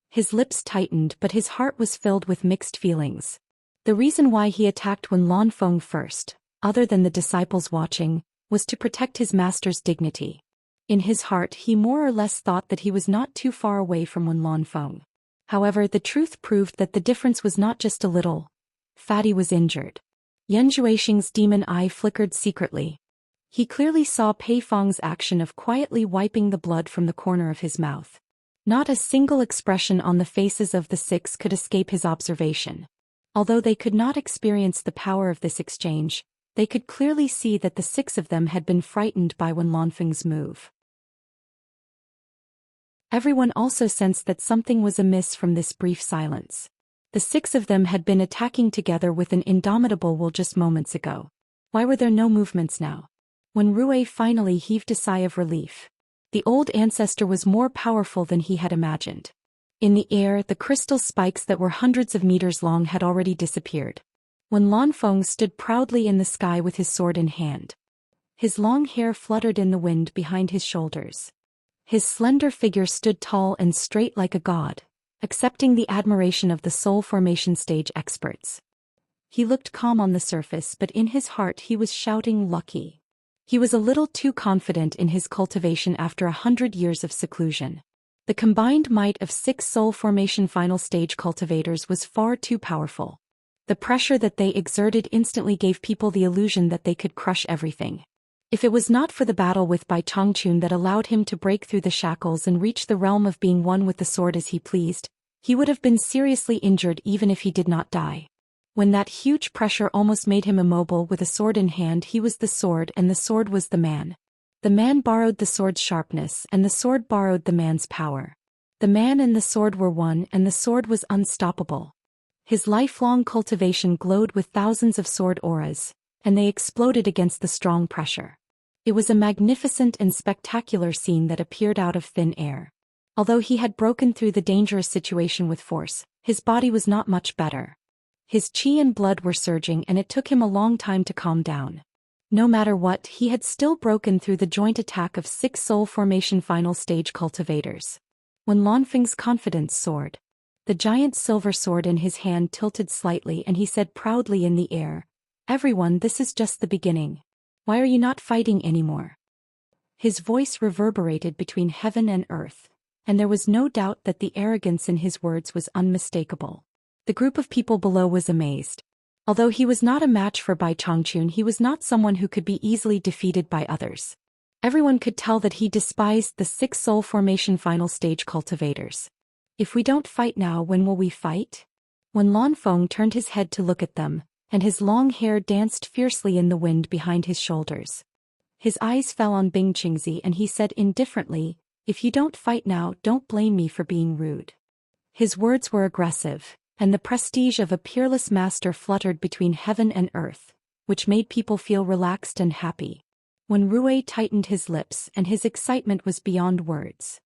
His lips tightened, but his heart was filled with mixed feelings. The reason why he attacked Wen Lanfeng first, other than the disciples watching, was to protect his master's dignity. In his heart he more or less thought that he was not too far away from Wen Lanfeng. However, the truth proved that the difference was not just a little. Fatty was injured. Yan Zhuixing's demon eye flickered secretly. He clearly saw Pei Fong's action of quietly wiping the blood from the corner of his mouth. Not a single expression on the faces of the 6 could escape his observation. Although they could not experience the power of this exchange, they could clearly see that the 6 of them had been frightened by Wen Lanfeng's move. Everyone also sensed that something was amiss from this brief silence. The 6 of them had been attacking together with an indomitable will just moments ago. Why were there no movements now? When Rui finally heaved a sigh of relief. The old ancestor was more powerful than he had imagined. In the air, the crystal spikes that were hundreds of meters long had already disappeared. Wen Lanfeng stood proudly in the sky with his sword in hand. His long hair fluttered in the wind behind his shoulders. His slender figure stood tall and straight like a god, accepting the admiration of the soul formation stage experts. He looked calm on the surface, but in his heart he was shouting lucky. He was a little too confident in his cultivation after 100 years of seclusion. The combined might of 6 soul formation final stage cultivators was far too powerful. The pressure that they exerted instantly gave people the illusion that they could crush everything. If it was not for the battle with Bai Changchun that allowed him to break through the shackles and reach the realm of being one with the sword as he pleased, he would have been seriously injured even if he did not die. When that huge pressure almost made him immobile with a sword in hand, he was the sword and the sword was the man. The man borrowed the sword's sharpness and the sword borrowed the man's power. The man and the sword were one and the sword was unstoppable. His lifelong cultivation glowed with thousands of sword auras, and they exploded against the strong pressure. It was a magnificent and spectacular scene that appeared out of thin air. Although he had broken through the dangerous situation with force, his body was not much better. His qi and blood were surging and it took him a long time to calm down. No matter what, he had still broken through the joint attack of 6 soul formation final stage cultivators. When Lanfeng's confidence soared, the giant silver sword in his hand tilted slightly and he said proudly in the air, "Everyone, this is just the beginning. Why are you not fighting anymore?" His voice reverberated between heaven and earth, and there was no doubt that the arrogance in his words was unmistakable. The group of people below was amazed. Although he was not a match for Bai Changchun, he was not someone who could be easily defeated by others. Everyone could tell that he despised the 6 soul formation final stage cultivators. "If we don't fight now, when will we fight?" When Lanfeng turned his head to look at them, and his long hair danced fiercely in the wind behind his shoulders. His eyes fell on Bing Qingzi and he said indifferently, "If you don't fight now, don't blame me for being rude." His words were aggressive, and the prestige of a peerless master fluttered between heaven and earth, which made people feel relaxed and happy. When Rui tightened his lips and his excitement was beyond words.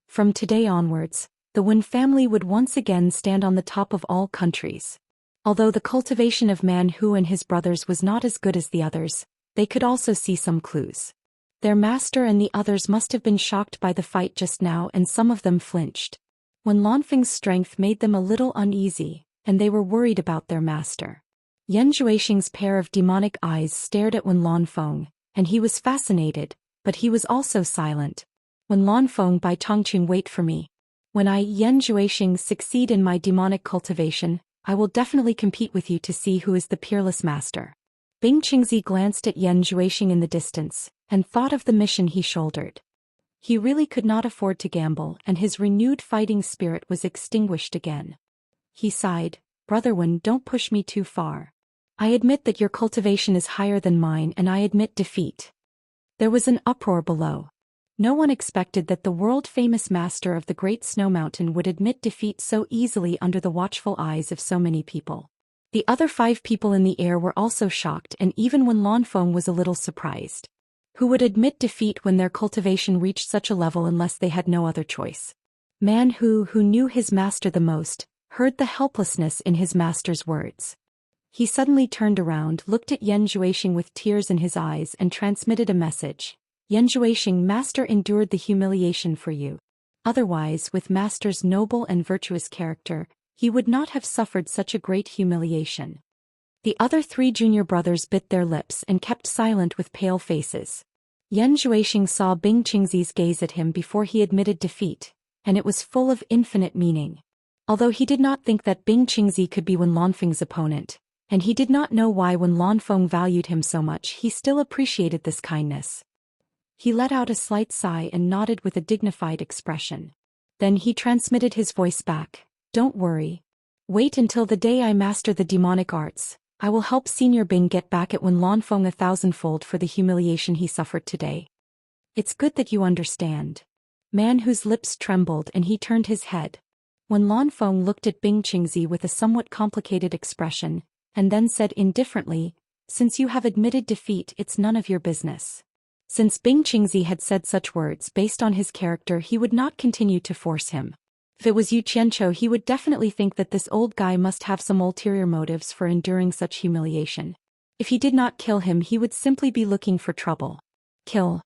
From today onwards, the Wen family would once again stand on the top of all countries. Although the cultivation of Man Hu and his brothers was not as good as the others, they could also see some clues. Their master and the others must have been shocked by the fight just now and some of them flinched. When Lanfeng's strength made them a little uneasy, and they were worried about their master. Yan Zhuixing's pair of demonic eyes stared at Wen Lanfeng, and he was fascinated, but he was also silent. When Lanfeng Bai Changchun, wait for me. When I, Yan Zhuixing, succeed in my demonic cultivation, I will definitely compete with you to see who is the peerless master. Bing Qingzi glanced at Yan Zhuixing in the distance, and thought of the mission he shouldered. He really could not afford to gamble, and his renewed fighting spirit was extinguished again. He sighed, "Brother Wen, don't push me too far. I admit that your cultivation is higher than mine and I admit defeat." There was an uproar below. No one expected that the world-famous master of the Great Snow Mountain would admit defeat so easily under the watchful eyes of so many people. The other 5 people in the air were also shocked, and even when Lanfeng was a little surprised. Who would admit defeat when their cultivation reached such a level unless they had no other choice? Man who knew his master the most, heard the helplessness in his master's words. He suddenly turned around, looked at Yan Zhuixing with tears in his eyes and transmitted a message. "Yan Zhuixing, master endured the humiliation for you. Otherwise, with master's noble and virtuous character, he would not have suffered such a great humiliation." The other 3 junior brothers bit their lips and kept silent with pale faces. Yan Zhuixing saw Bing Qingzi's gaze at him before he admitted defeat, and it was full of infinite meaning. Although he did not think that Bing Qingzi could be Wen Lanfeng's opponent, and he did not know why Wen Lanfeng valued him so much, he still appreciated this kindness. He let out a slight sigh and nodded with a dignified expression. Then he transmitted his voice back, "Don't worry. Wait until the day I master the demonic arts. I will help Senior Bing get back at Wen Lanfeng 1,000-fold for the humiliation he suffered today." "It's good that you understand." Man whose lips trembled and he turned his head. Wen Lanfeng looked at Bing Qingzi with a somewhat complicated expression, and then said indifferently, "Since you have admitted defeat, it's none of your business." Since Bing Qingzi had said such words based on his character, he would not continue to force him. If it was Yu Qianqiu, he would definitely think that this old guy must have some ulterior motives for enduring such humiliation. If he did not kill him, he would simply be looking for trouble. Kill.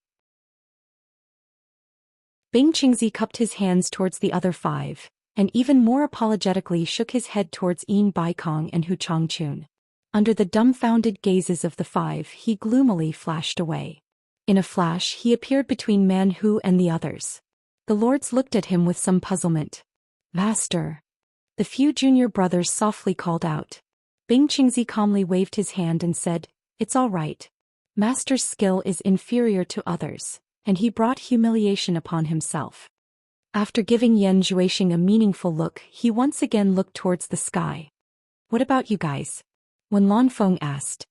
Bing Qingzi cupped his hands towards the other 5, and even more apologetically shook his head towards Yin Baikong and Hu Changchun. Under the dumbfounded gazes of the five, he gloomily flashed away. In a flash, he appeared between Man Hu and the others. The lords looked at him with some puzzlement. "Master." The few junior brothers softly called out. Bing Qingzi calmly waved his hand and said, "It's all right. Master's skill is inferior to others, and he brought humiliation upon himself." After giving Yan Zhuixing a meaningful look, he once again looked towards the sky. "What about you guys?" When Lanfeng asked.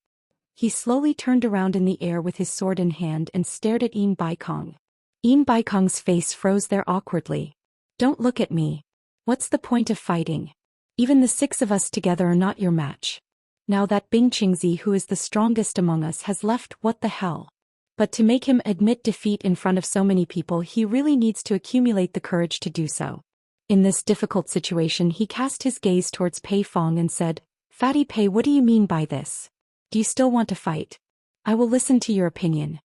He slowly turned around in the air with his sword in hand and stared at Yin Baikong. Yin Baikong's face froze there awkwardly. "Don't look at me. What's the point of fighting? Even the 6 of us together are not your match. Now that Bing Qingzi, who is the strongest among us, has left, what the hell?" But to make him admit defeat in front of so many people, he really needs to accumulate the courage to do so. In this difficult situation, he cast his gaze towards Pei Fong and said, "Fatty Pei, what do you mean by this? Do you still want to fight? I will listen to your opinion."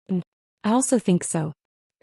"I also think so."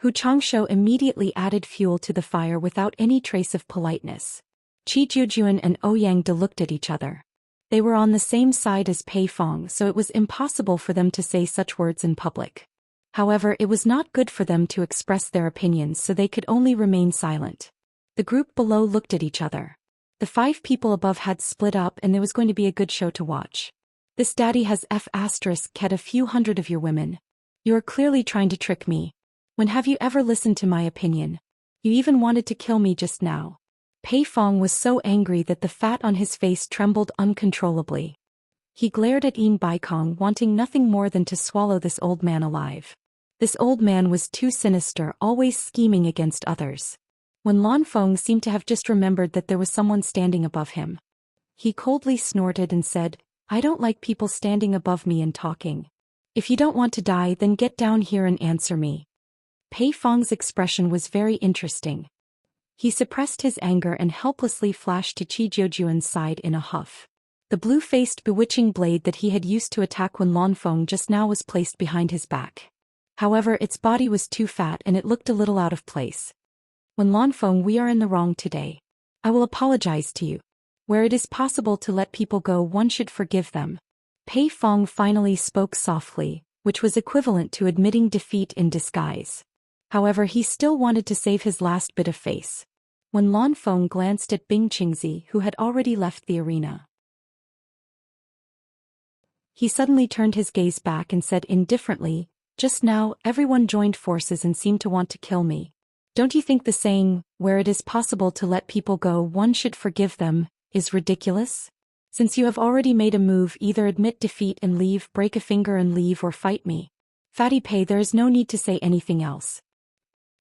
Hu Changshu immediately added fuel to the fire without any trace of politeness. Qi Jujuan and Ouyang De looked at each other. They were on the same side as Pei Fong, so it was impossible for them to say such words in public. However, it was not good for them to express their opinions, so they could only remain silent. The group below looked at each other. The 5 people above had split up and there was going to be a good show to watch. "This daddy has had a few hundred of your women. You are clearly trying to trick me. When have you ever listened to my opinion? You even wanted to kill me just now." Pei Fong was so angry that the fat on his face trembled uncontrollably. He glared at Yin Baikong, wanting nothing more than to swallow this old man alive. This old man was too sinister, always scheming against others. When Lanfeng seemed to have just remembered that there was someone standing above him. He coldly snorted and said, "I don't like people standing above me and talking. If you don't want to die, then get down here and answer me." Pei Fong's expression was very interesting. He suppressed his anger and helplessly flashed to Qi Jujuan's side in a huff. The blue-faced bewitching blade that he had used to attack when Lanfeng just now was placed behind his back. However, its body was too fat and it looked a little out of place. "When Lanfeng, we are in the wrong today. I will apologize to you. Where it is possible to let people go, one should forgive them." Pei Fong finally spoke softly, which was equivalent to admitting defeat in disguise. However, he still wanted to save his last bit of face. When Lanfeng glanced at Bing Qingzi, who had already left the arena, he suddenly turned his gaze back and said indifferently, "Just now, everyone joined forces and seemed to want to kill me. Don't you think the saying, 'Where it is possible to let people go, one should forgive them,' is ridiculous? Since you have already made a move, either admit defeat and leave, break a finger and leave, or fight me. Fatty Pei, there is no need to say anything else."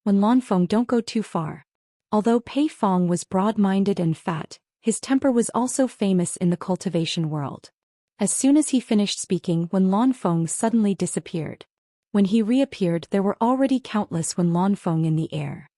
When Lanfeng, don't go too far. Although Pei Fong was broad-minded and fat, his temper was also famous in the cultivation world. As soon as he finished speaking, When Lanfeng suddenly disappeared. When he reappeared, there were already countless When Lanfeng in the air.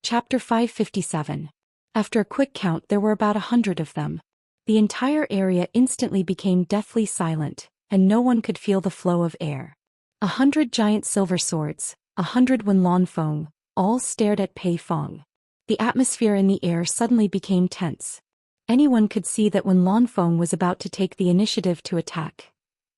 Chapter 557. After a quick count, there were about 100 of them. The entire area instantly became deathly silent, and no one could feel the flow of air. 100 giant silver swords, 100 When Lanfeng, all stared at Pei Fong. The atmosphere in the air suddenly became tense. Anyone could see that When Lanfeng was about to take the initiative to attack.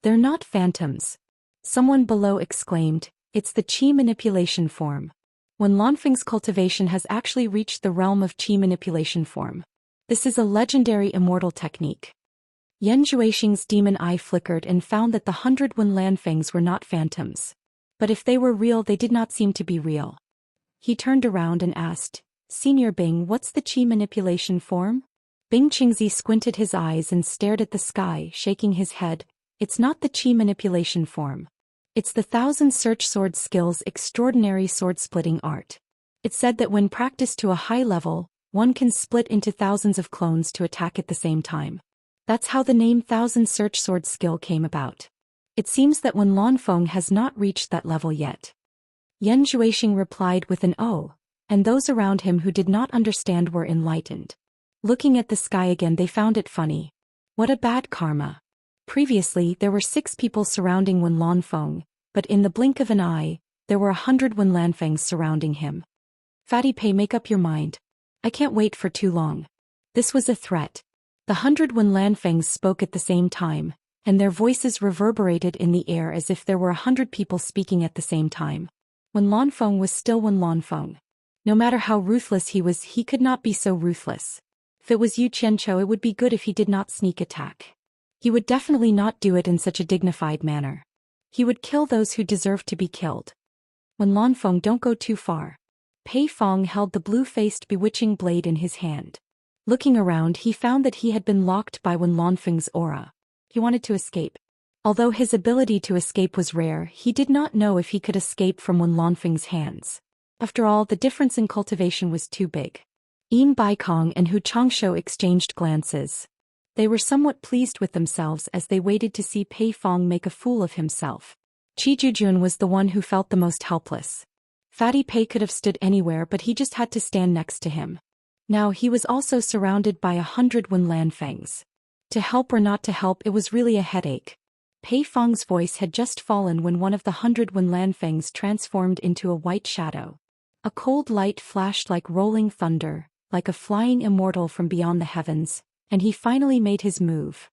"They're not phantoms." Someone below exclaimed, "It's the Qi manipulation form." When Lanfeng's cultivation has actually reached the realm of Qi manipulation form. This is a legendary immortal technique. Yan Zhuixing's demon eye flickered and found that the 100 When Lanfengs were not phantoms. But if they were real, they did not seem to be real. He turned around and asked, "Senior Bing, what's the Qi manipulation form?" Bing Qingzi squinted his eyes and stared at the sky, shaking his head. "It's not the Qi manipulation form. It's the 1,000 search sword skills extraordinary sword-splitting art. It's said that when practiced to a high level, one can split into thousands of clones to attack at the same time. That's how the name 1,000 search sword skill came about. It seems that When Lanfeng has not reached that level yet." Yan Zhuixing replied with an "oh," and those around him who did not understand were enlightened. Looking at the sky again, they found it funny. What a bad karma. Previously, there were 6 people surrounding When Lanfeng, but in the blink of an eye, there were 100 Wenlanfangs surrounding him. Fatty Pei, make up your mind. I can't wait for too long. This was a threat. The 100 Wenlanfangs spoke at the same time, and their voices reverberated in the air as if there were 100 people speaking at the same time. Wenlanfeng was still Wenlanfeng. No matter how ruthless he was, he could not be so ruthless. If it was Yu Qianqiu, it would be good if he did not sneak attack. He would definitely not do it in such a dignified manner. He would kill those who deserved to be killed. Wenlanfeng, don't go too far. Pei Fong held the blue-faced bewitching blade in his hand. Looking around, he found that he had been locked by Wenlanfeng's aura. He wanted to escape. Although his ability to escape was rare, he did not know if he could escape from Wenlanfeng's hands. After all, the difference in cultivation was too big. Yin Baikong and Hu Changshou exchanged glances. They were somewhat pleased with themselves as they waited to see Pei Fong make a fool of himself. Qi Jujun was the one who felt the most helpless. Fatty Pei could have stood anywhere, but he just had to stand next to him. Now he was also surrounded by 100 Wenlanfangs. To help or not to help, it was really a headache. Pei Fong's voice had just fallen when one of the 100 Wenlanfangs transformed into a white shadow. A cold light flashed like rolling thunder, like a flying immortal from beyond the heavens, and he finally made his move.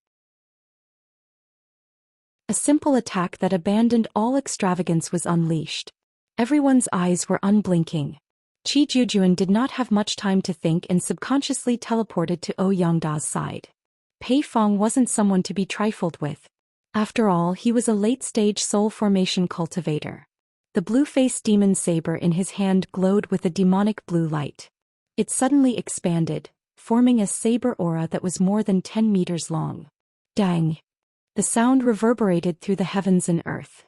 A simple attack that abandoned all extravagance was unleashed. Everyone's eyes were unblinking. Qi Jujun did not have much time to think and subconsciously teleported to Ouyangda's side. Pei Fong wasn't someone to be trifled with. After all, he was a late-stage soul formation cultivator. The blue-faced demon saber in his hand glowed with a demonic blue light. It suddenly expanded, forming a saber aura that was more than 10 meters long. Dang! The sound reverberated through the heavens and earth.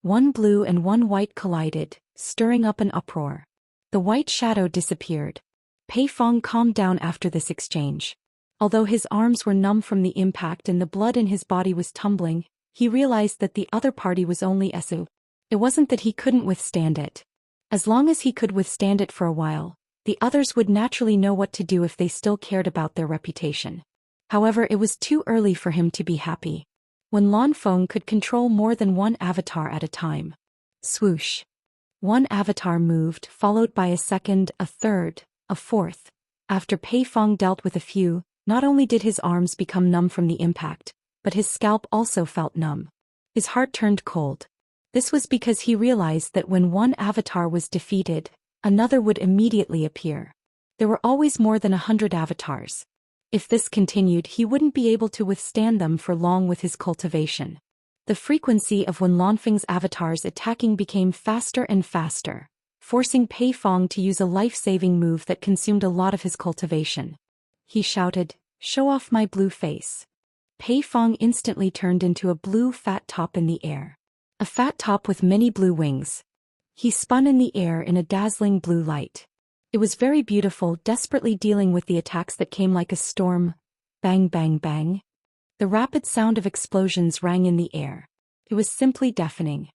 One blue and one white collided, stirring up an uproar. The white shadow disappeared. Pei Fong calmed down after this exchange. Although his arms were numb from the impact and the blood in his body was tumbling, he realized that the other party was only Esu. It wasn't that he couldn't withstand it. As long as he could withstand it for a while, the others would naturally know what to do if they still cared about their reputation. However, it was too early for him to be happy. Wenlanfeng could control more than one avatar at a time. Swoosh. One avatar moved, followed by a second, a third, a fourth. After Pei Fong dealt with a few, not only did his arms become numb from the impact, but his scalp also felt numb. His heart turned cold. This was because he realized that when one avatar was defeated, another would immediately appear. There were always more than 100 avatars. If this continued, he wouldn't be able to withstand them for long with his cultivation. The frequency of Wenlanfeng's avatars attacking became faster and faster, forcing Pei Fong to use a life-saving move that consumed a lot of his cultivation. He shouted, "Show off my blue face." Pei Fong instantly turned into a blue fat top in the air. A fat top with many blue wings. He spun in the air in a dazzling blue light. It was very beautiful, desperately dealing with the attacks that came like a storm. Bang, bang, bang. The rapid sound of explosions rang in the air. It was simply deafening.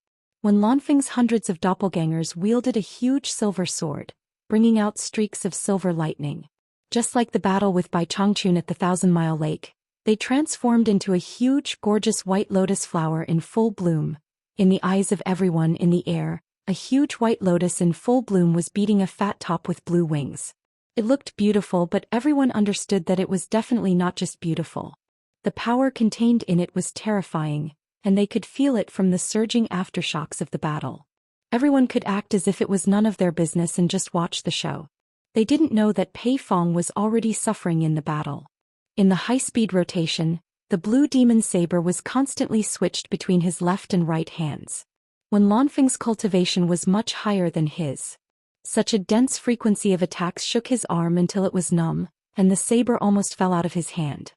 Wenlanfeng's hundreds of doppelgangers wielded a huge silver sword, bringing out streaks of silver lightning. Just like the battle with Bai Changchun at the 1,000-mile lake, they transformed into a huge, gorgeous white lotus flower in full bloom. In the eyes of everyone in the air, a huge white lotus in full bloom was beating a fat top with blue wings. It looked beautiful, but everyone understood that it was definitely not just beautiful. The power contained in it was terrifying, and they could feel it from the surging aftershocks of the battle. Everyone could act as if it was none of their business and just watch the show. They didn't know that Pei Fong was already suffering in the battle. In the high-speed rotation, the blue demon saber was constantly switched between his left and right hands. Wenlanfeng's cultivation was much higher than his. Such a dense frequency of attacks shook his arm until it was numb, and the saber almost fell out of his hand.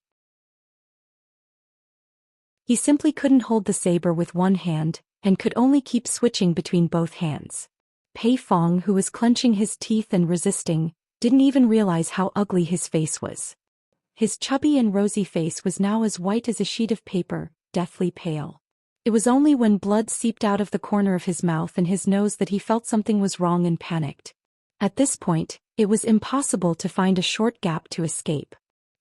He simply couldn't hold the saber with one hand, and could only keep switching between both hands. Pei Fong, who was clenching his teeth and resisting, didn't even realize how ugly his face was. His chubby and rosy face was now as white as a sheet of paper, deathly pale. It was only when blood seeped out of the corner of his mouth and his nose that he felt something was wrong and panicked. At this point, it was impossible to find a short gap to escape.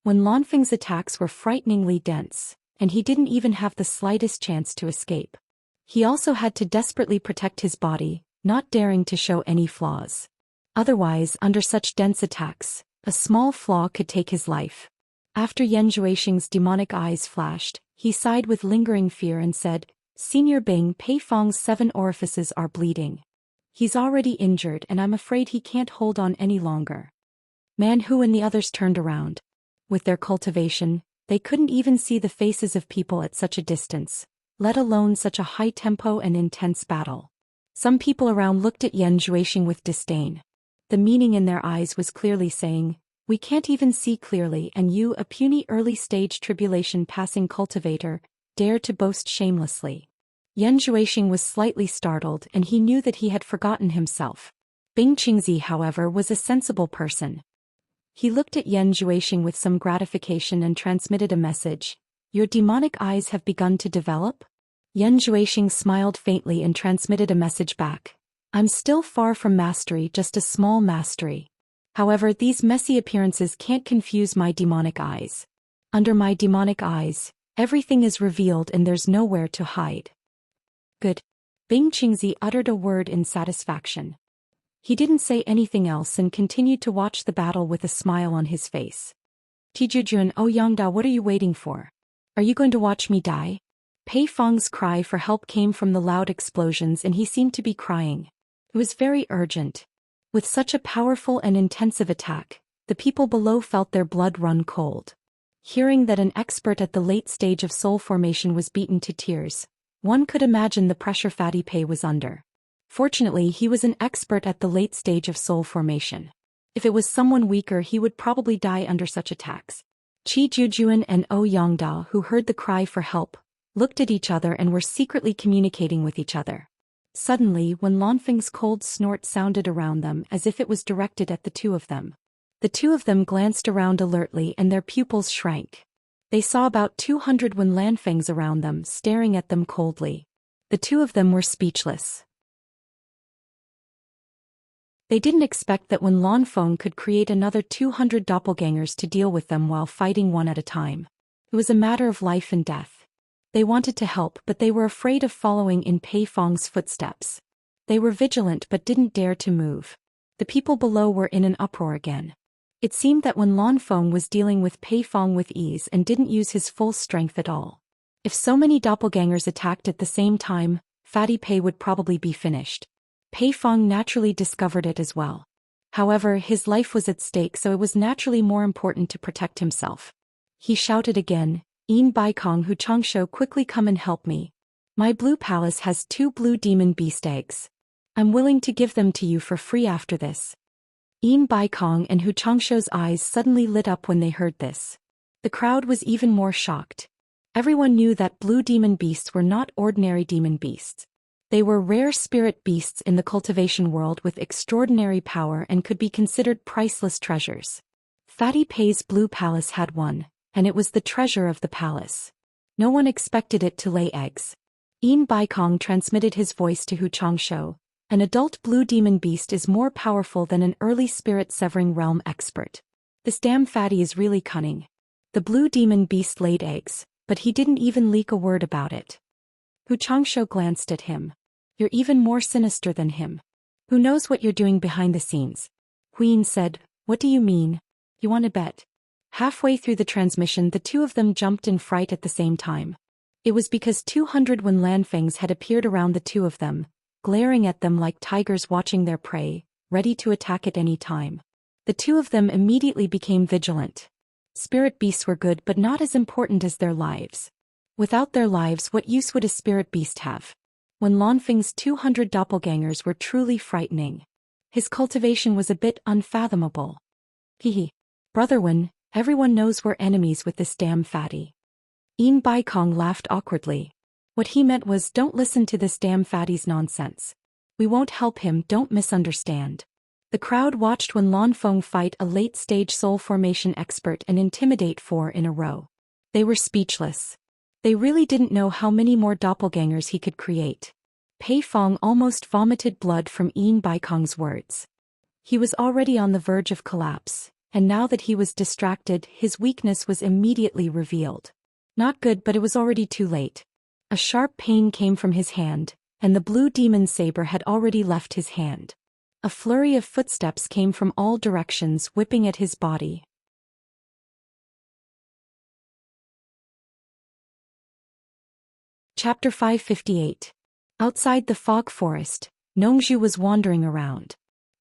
Wenlanfeng's attacks were frighteningly dense, and he didn't even have the slightest chance to escape. He also had to desperately protect his body, not daring to show any flaws. Otherwise, under such dense attacks, a small flaw could take his life. After Yan Zhuixing's demonic eyes flashed, he sighed with lingering fear and said, "Senior Bing, Pei Fong's 7 orifices are bleeding. He's already injured and I'm afraid he can't hold on any longer." Man Hu and the others turned around. With their cultivation, they couldn't even see the faces of people at such a distance, let alone such a high tempo and intense battle. Some people around looked at Yan Zhuixing with disdain. The meaning in their eyes was clearly saying, "We can't even see clearly, and you, a puny early-stage tribulation-passing cultivator, dare to boast shamelessly." Yan Zhuixing was slightly startled and he knew that he had forgotten himself. Bing Qingzi, however, was a sensible person. He looked at Yan Zhuixing with some gratification and transmitted a message. "Your demonic eyes have begun to develop?" Yan Zhuixing smiled faintly and transmitted a message back. "I'm still far from mastery, just a small mastery. However, these messy appearances can't confuse my demonic eyes. Under my demonic eyes, everything is revealed and there's nowhere to hide." "Good." Bing Qingzi uttered a word in satisfaction. He didn't say anything else and continued to watch the battle with a smile on his face. "Tijujun, oh Yangda, what are you waiting for? Are you going to watch me die?" Pei Fong's cry for help came from the loud explosions and he seemed to be crying. It was very urgent. With such a powerful and intensive attack, the people below felt their blood run cold. Hearing that an expert at the late stage of soul formation was beaten to tears, one could imagine the pressure Fatty Pei was under. Fortunately, he was an expert at the late stage of soul formation. If it was someone weaker, he would probably die under such attacks. Qi Jujuan and O Yangda, who heard the cry for help, looked at each other and were secretly communicating with each other. Suddenly, when Lanfeng's cold snort sounded around them as if it was directed at the two of them. The two of them glanced around alertly and their pupils shrank. They saw about 200 Wen Lanfengs around them, staring at them coldly. The two of them were speechless. They didn't expect that Wen Lanfeng could create another 200 doppelgangers to deal with them while fighting one at a time. It was a matter of life and death. They wanted to help, but they were afraid of following in Pei Fong's footsteps. They were vigilant but didn't dare to move. The people below were in an uproar again. It seemed that Wen Lanfeng was dealing with Pei Fong with ease and didn't use his full strength at all. If so many doppelgangers attacked at the same time, Fatty Pei would probably be finished. Pei Fong naturally discovered it as well. However, his life was at stake, so it was naturally more important to protect himself. He shouted again, "Yin Baikong Hu Changsho, quickly come and help me. My blue palace has 2 blue demon beast eggs. I'm willing to give them to you for free after this." Yin Baikong and Hu Changsho's eyes suddenly lit up when they heard this. The crowd was even more shocked. Everyone knew that blue demon beasts were not ordinary demon beasts. They were rare spirit beasts in the cultivation world with extraordinary power and could be considered priceless treasures. Fatty Pei's blue palace had one, and it was the treasure of the palace. No one expected it to lay eggs. Yin Baikong transmitted his voice to Hu Changsho. "An adult blue demon beast is more powerful than an early spirit severing realm expert. This damn Fatty is really cunning." The blue demon beast laid eggs, but he didn't even leak a word about it. Hu Changsho glanced at him. "You're even more sinister than him. Who knows what you're doing behind the scenes?" Huyin said, "What do you mean? You want to bet?" Halfway through the transmission, the two of them jumped in fright at the same time. It was because 200 Wen Lanfengs had appeared around the two of them, glaring at them like tigers watching their prey, ready to attack at any time. The two of them immediately became vigilant. Spirit beasts were good but not as important as their lives. Without their lives, what use would a spirit beast have? When Lanfeng's 200 doppelgangers were truly frightening. His cultivation was a bit unfathomable. Hehe. Brother Wen, everyone knows we're enemies with this damn Fatty. Yin Baikong laughed awkwardly. What he meant was, don't listen to this damn Fatty's nonsense. We won't help him, don't misunderstand. The crowd watched Wen Lanfeng fight a late-stage soul formation expert and intimidate 4 in a row. They were speechless. They really didn't know how many more doppelgangers he could create. Pei Fong almost vomited blood from Yin Baikong's words. He was already on the verge of collapse, and now that he was distracted, his weakness was immediately revealed. Not good, but it was already too late. A sharp pain came from his hand, and the blue demon saber had already left his hand. A flurry of footsteps came from all directions, whipping at his body. Chapter 558. Outside the fog forest, Nongzhu was wandering around.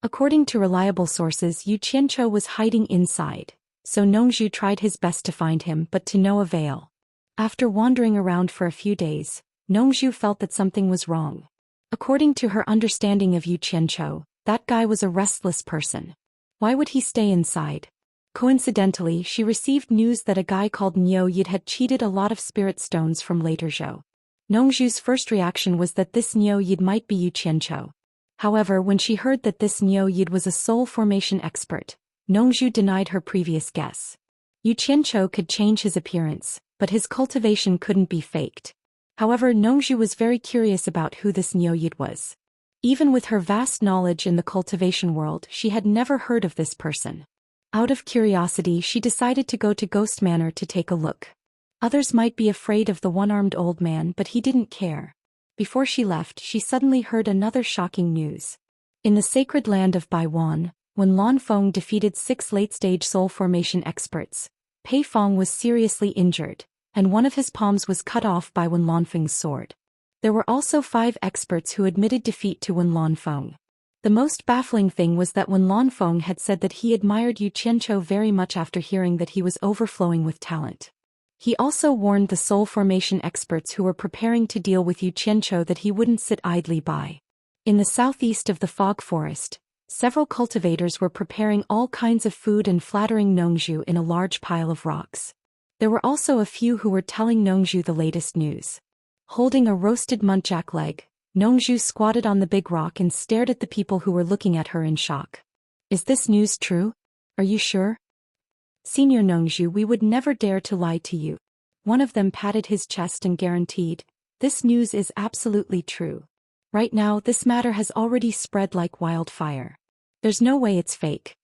According to reliable sources, Yu Qianqiu was hiding inside, so Nongzhu tried his best to find him, but to no avail. After wandering around for a few days, Nongzhu felt that something was wrong. According to her understanding of Yu Qianqiu, that guy was a restless person. Why would he stay inside? Coincidentally, she received news that a guy called Niu Yid had cheated a lot of spirit stones from later Zhou. Nongzhu's first reaction was that this Niu Yid might be Yu Qianqiu. However, when she heard that this Niu Yid was a soul formation expert, Nongzhu denied her previous guess. Yu Qianqiu could change his appearance, but his cultivation couldn't be faked. However, Nongzhu was very curious about who this Niu Yid was. Even with her vast knowledge in the cultivation world, she had never heard of this person. Out of curiosity, she decided to go to Ghost Manor to take a look. Others might be afraid of the one-armed old man, but he didn't care. Before she left, she suddenly heard another shocking news. In the sacred land of Baiwan, when Lan Feng defeated 6 late-stage soul formation experts, Pei Feng was seriously injured, and one of his palms was cut off by Wen Lanfeng's sword. There were also 5 experts who admitted defeat to Wen Lanfeng. The most baffling thing was that Wen Lanfeng had said that he admired Yu Qianqiu very much after hearing that he was overflowing with talent. He also warned the soul formation experts who were preparing to deal with Yu Qianqiu that he wouldn't sit idly by. In the southeast of the fog forest, several cultivators were preparing all kinds of food and flattering Nongzhu in a large pile of rocks. There were also a few who were telling Nongzhu the latest news. Holding a roasted muntjac leg, Nongzhu squatted on the big rock and stared at the people who were looking at her in shock. Is this news true? Are you sure? Senior Nongzhu, we would never dare to lie to you. One of them patted his chest and guaranteed, this news is absolutely true. Right now, this matter has already spread like wildfire. There's no way it's fake.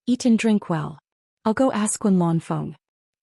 Eat and drink well. I'll go ask Wen Lanfeng.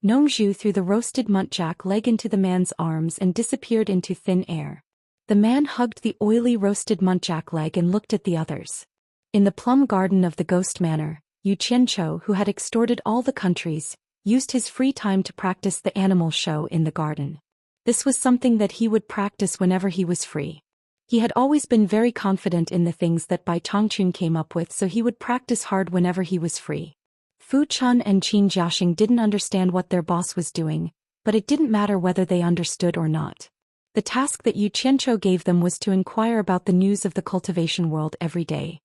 Nongzhu threw the roasted muntjac leg into the man's arms and disappeared into thin air. The man hugged the oily roasted muntjac leg and looked at the others. In the plum garden of the Ghost Manor, Yu Qianqiu, who had extorted all the countries, used his free time to practice the animal show in the garden. This was something that he would practice whenever he was free. He had always been very confident in the things that Bai Changchun came up with, so he would practice hard whenever he was free. Fu Chun and Qin Jiaxing didn't understand what their boss was doing, but it didn't matter whether they understood or not. The task that Yu Qianqiu gave them was to inquire about the news of the cultivation world every day.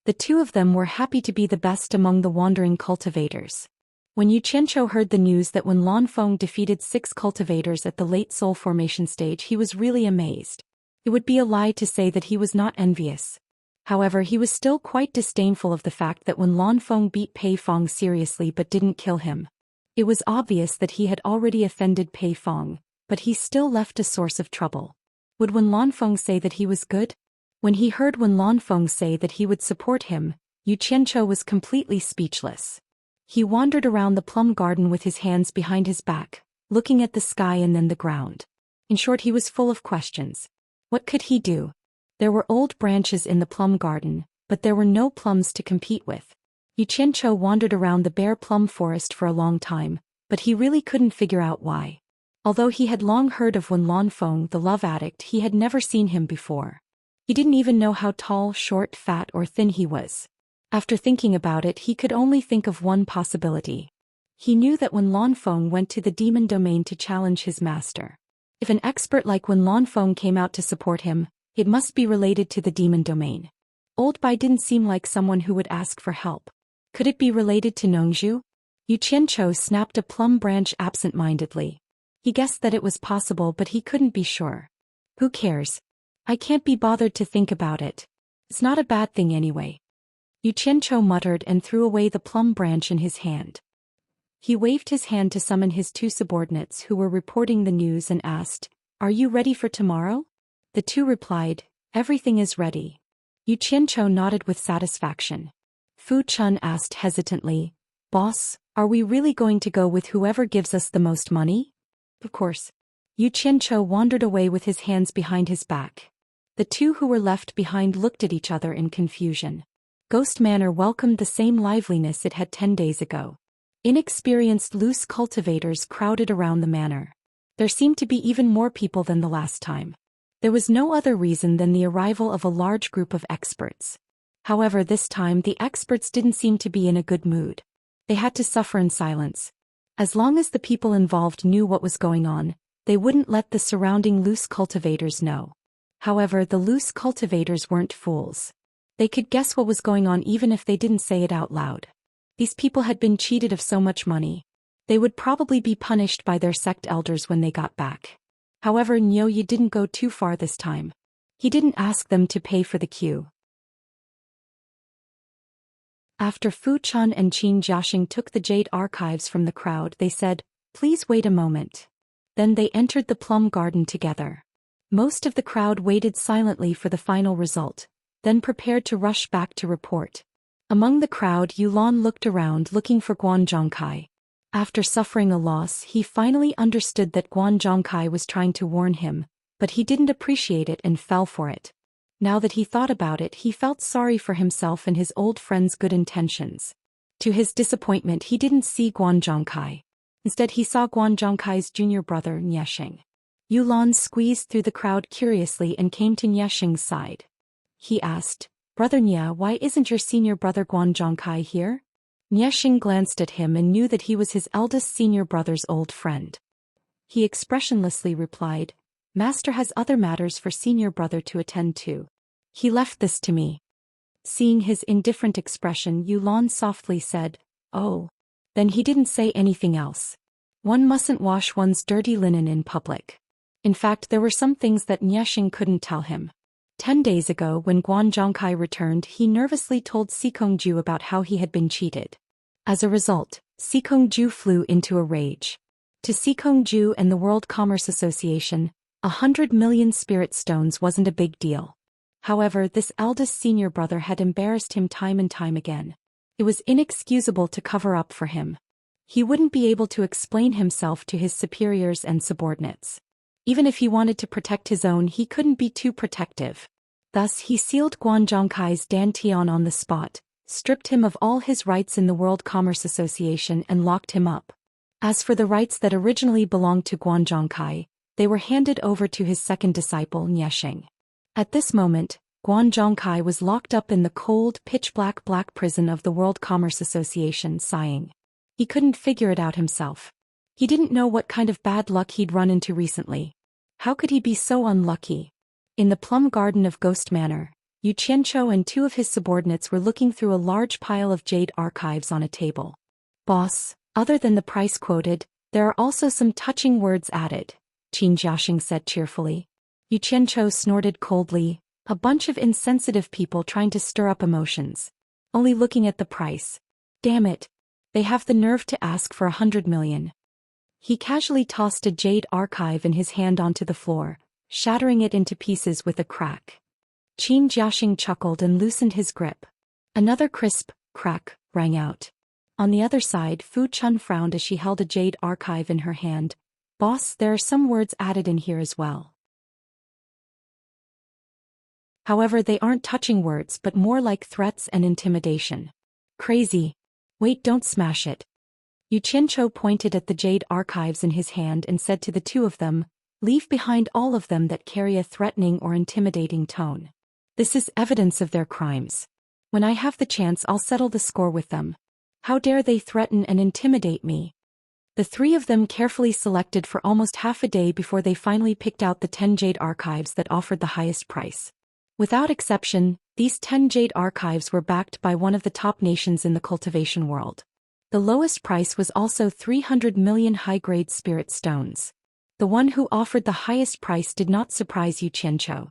The two of them were happy to be the best among the wandering cultivators. When Yu Qianqiu heard the news that Wen Lanfeng defeated 6 cultivators at the late soul formation stage, he was really amazed. It would be a lie to say that he was not envious. However, he was still quite disdainful of the fact that Wen Lanfeng beat Pei Feng seriously but didn't kill him. It was obvious that he had already offended Pei Feng, but he still left a source of trouble. Would Wen Lanfeng say that he was good? When he heard Wen Lanfeng say that he would support him, Yu Qianqiu was completely speechless. He wandered around the plum garden with his hands behind his back, looking at the sky and then the ground. In short, he was full of questions. What could he do? There were old branches in the plum garden, but there were no plums to compete with. Yu Qianqiu wandered around the bare plum forest for a long time, but he really couldn't figure out why. Although he had long heard of Wen Lanfeng, the love addict, he had never seen him before. He didn't even know how tall, short, fat, or thin he was. After thinking about it, he could only think of one possibility. He knew that Wen Lanfeng went to the demon domain to challenge his master. If an expert like Wen Lanfeng came out to support him, it must be related to the demon domain. Old Bai didn't seem like someone who would ask for help. Could it be related to Nongzhu? Yu Qianqiu snapped a plum branch absent-mindedly. He guessed that it was possible, but he couldn't be sure. Who cares? I can't be bothered to think about it. It's not a bad thing anyway. Yu Qianqiu muttered and threw away the plum branch in his hand. He waved his hand to summon his 2 subordinates who were reporting the news and asked, "Are you ready for tomorrow?" The 2 replied, "Everything is ready." Yu Qianqiu nodded with satisfaction. Fu Chun asked hesitantly, "Boss, are we really going to go with whoever gives us the most money?" "Of course. Yu Qianzhou wandered away with his hands behind his back. The two who were left behind looked at each other in confusion. Ghost Manor welcomed the same liveliness it had 10 days ago. Inexperienced loose cultivators crowded around the manor. There seemed to be even more people than the last time. There was no other reason than the arrival of a large group of experts. However, this time the experts didn't seem to be in a good mood. They had to suffer in silence. As long as the people involved knew what was going on, they wouldn't let the surrounding loose cultivators know. However, the loose cultivators weren't fools. They could guess what was going on even if they didn't say it out loud. These people had been cheated of so much money. They would probably be punished by their sect elders when they got back. However, Nyoye didn't go too far this time. He didn't ask them to pay for the queue. After Fu Chun and Qin Jiaxing took the jade archives from the crowd, they said, "Please wait a moment." Then they entered the plum garden together. Most of the crowd waited silently for the final result, then prepared to rush back to report. Among the crowd, Yulan looked around looking for Guan Zhongkai. After suffering a loss, he finally understood that Guan Zhongkai was trying to warn him, but he didn't appreciate it and fell for it. Now that he thought about it, he felt sorry for himself and his old friend's good intentions. To his disappointment, he didn't see Guan Zhongkai. Instead, he saw Guan Zhongkai's junior brother, Niesheng. Yulan squeezed through the crowd curiously and came to Niesheng's side. He asked, "Brother Nia, why isn't your senior brother Guan Zhongkai here?" Niesheng glanced at him and knew that he was his eldest senior brother's old friend. He expressionlessly replied, "Master has other matters for senior brother to attend to. He left this to me." Seeing his indifferent expression, Yulan softly said, "Oh." Then he didn't say anything else. One mustn't wash one's dirty linen in public. In fact, there were some things that Niesheng couldn't tell him. 10 days ago, when Guan Zhongkai returned, he nervously told Sikongju about how he had been cheated. As a result, Sikongju flew into a rage. To Sikongju and the World Commerce Association, 100 million spirit stones wasn't a big deal. However, this eldest senior brother had embarrassed him time and time again. It was inexcusable to cover up for him. He wouldn't be able to explain himself to his superiors and subordinates. Even if he wanted to protect his own, he couldn't be too protective. Thus, he sealed Guan Zhongkai's dantian on the spot, stripped him of all his rights in the World Commerce Association and locked him up. As for the rights that originally belonged to Guan Zhongkai, they were handed over to his second disciple, Niesheng. At this moment, Guan Zhongkai was locked up in the cold, pitch-black prison of the World Commerce Association, sighing. He couldn't figure it out himself. He didn't know what kind of bad luck he'd run into recently. How could he be so unlucky? In the plum garden of Ghost Manor, Yu Qianzhou and two of his subordinates were looking through a large pile of jade archives on a table. "Boss, other than the price quoted, there are also some touching words added," Qin Jiaxing said cheerfully. Yu Qianzhou snorted coldly. A bunch of insensitive people trying to stir up emotions. Only looking at the price. Damn it. They have the nerve to ask for 100 million. He casually tossed a jade archive in his hand onto the floor, shattering it into pieces with a crack. Qin Jiaxing chuckled and loosened his grip. Another crisp crack rang out. On the other side, Fu Chun frowned as she held a jade archive in her hand. "Boss, there are some words added in here as well. However, they aren't touching words but more like threats and intimidation." "Crazy. Wait, don't smash it." Yu Qianzhou pointed at the jade archives in his hand and said to the two of them, "Leave behind all of them that carry a threatening or intimidating tone. This is evidence of their crimes. When I have the chance, I'll settle the score with them. How dare they threaten and intimidate me?" The three of them carefully selected for almost half a day before they finally picked out the 10 jade archives that offered the highest price. Without exception, these 10 jade archives were backed by one of the top nations in the cultivation world. The lowest price was also 300 million high-grade spirit stones. The one who offered the highest price did not surprise Yu Qianzhou.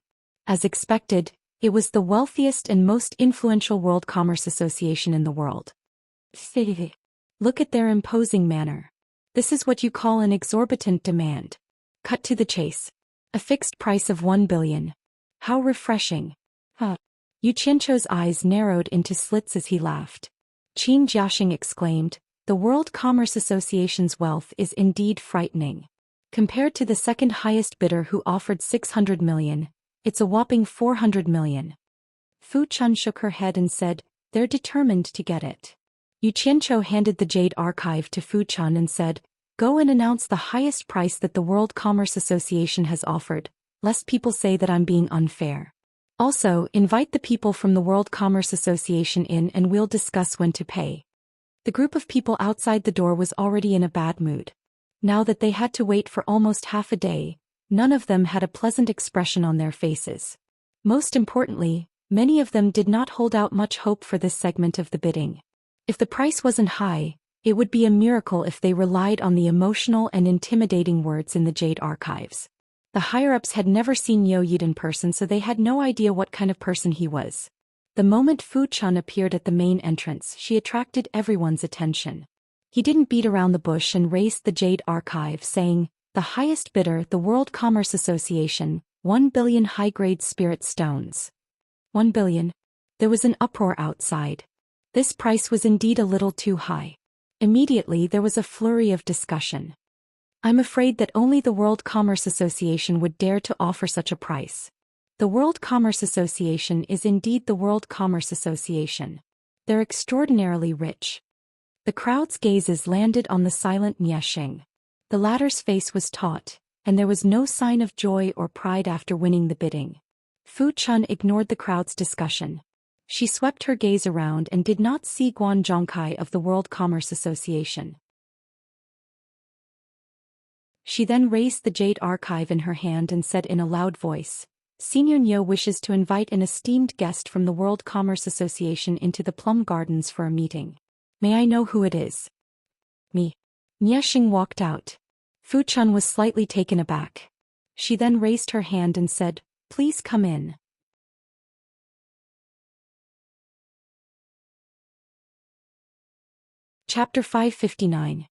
As expected, it was the wealthiest and most influential World Commerce Association in the world. Look at their imposing manner. This is what you call an exorbitant demand. Cut to the chase. A fixed price of 1 billion. How refreshing. Yu Qianzhou's eyes narrowed into slits as he laughed. Qin Jiaxing exclaimed, "The World Commerce Association's wealth is indeed frightening. Compared to the second highest bidder who offered 600 million, it's a whopping 400 million. Fu Chun shook her head and said, they're determined to get it. Yu Qianzhou handed the Jade Archive to Fu Chun and said, go and announce the highest price that the World Commerce Association has offered, lest people say that I'm being unfair. Also, invite the people from the World Commerce Association in and we'll discuss when to pay. The group of people outside the door was already in a bad mood. Now that they had to wait for almost half a day, none of them had a pleasant expression on their faces. Most importantly, many of them did not hold out much hope for this segment of the bidding. If the price wasn't high, it would be a miracle if they relied on the emotional and intimidating words in the Jade Archives. The higher-ups had never seen Yo Yid in person, so they had no idea what kind of person he was. The moment Fu Chun appeared at the main entrance, she attracted everyone's attention. He didn't beat around the bush and raised the Jade Archive, saying, the highest bidder, the World Commerce Association, 1 billion high-grade spirit stones. 1 billion? There was an uproar outside. This price was indeed a little too high. Immediately there was a flurry of discussion. I'm afraid that only the World Commerce Association would dare to offer such a price. The World Commerce Association is indeed the World Commerce Association. They're extraordinarily rich. The crowd's gazes landed on the silent Niexing. The latter's face was taut, and there was no sign of joy or pride after winning the bidding. Fu Chun ignored the crowd's discussion. She swept her gaze around and did not see Guan Zhongkai of the World Commerce Association. She then raised the Jade Archive in her hand and said in a loud voice, Senior Nyo wishes to invite an esteemed guest from the World Commerce Association into the Plum Gardens for a meeting. May I know who it is? Me. Niexing walked out. Fu Chun was slightly taken aback. She then raised her hand and said, please come in. Chapter 559.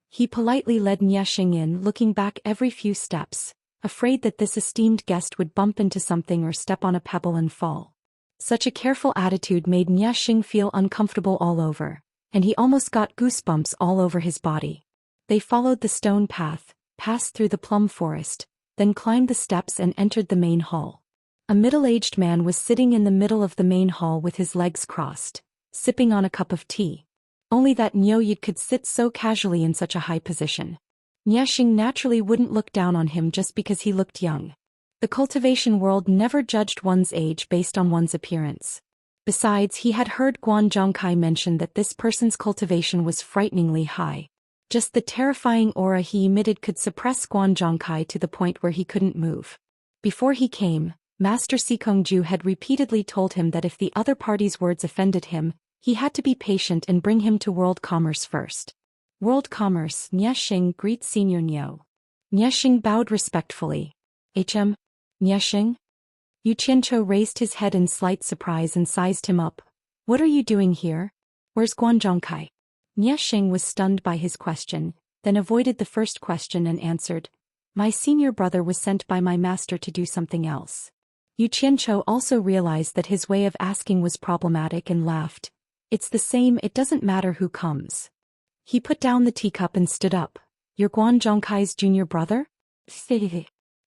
He politely led Niexing in, looking back every few steps, afraid that this esteemed guest would bump into something or step on a pebble and fall. Such a careful attitude made Niexing feel uncomfortable all over, and he almost got goosebumps all over his body. They followed the stone path, passed through the plum forest, then climbed the steps and entered the main hall. A middle-aged man was sitting in the middle of the main hall with his legs crossed, sipping on a cup of tea. Only that Nyo Yid could sit so casually in such a high position. Niexing naturally wouldn't look down on him just because he looked young. The cultivation world never judged one's age based on one's appearance. Besides, he had heard Guan Zhongkai mention that this person's cultivation was frighteningly high. Just the terrifying aura he emitted could suppress Guan Zhongkai to the point where he couldn't move. Before he came, Master Sikongju had repeatedly told him that if the other party's words offended him, he had to be patient and bring him to world commerce first. World commerce, Niexing greet Senior Nyo. Niexing bowed respectfully. HM? Niexing? Yu Qianzhou raised his head in slight surprise and sized him up. What are you doing here? Where's Guan Zhongkai? Niexing was stunned by his question, then avoided the first question and answered, my senior brother was sent by my master to do something else. Yu Qianzhou also realized that his way of asking was problematic and laughed. It's the same, it doesn't matter who comes. He put down the teacup and stood up. You're Guan Zhongkai's junior brother?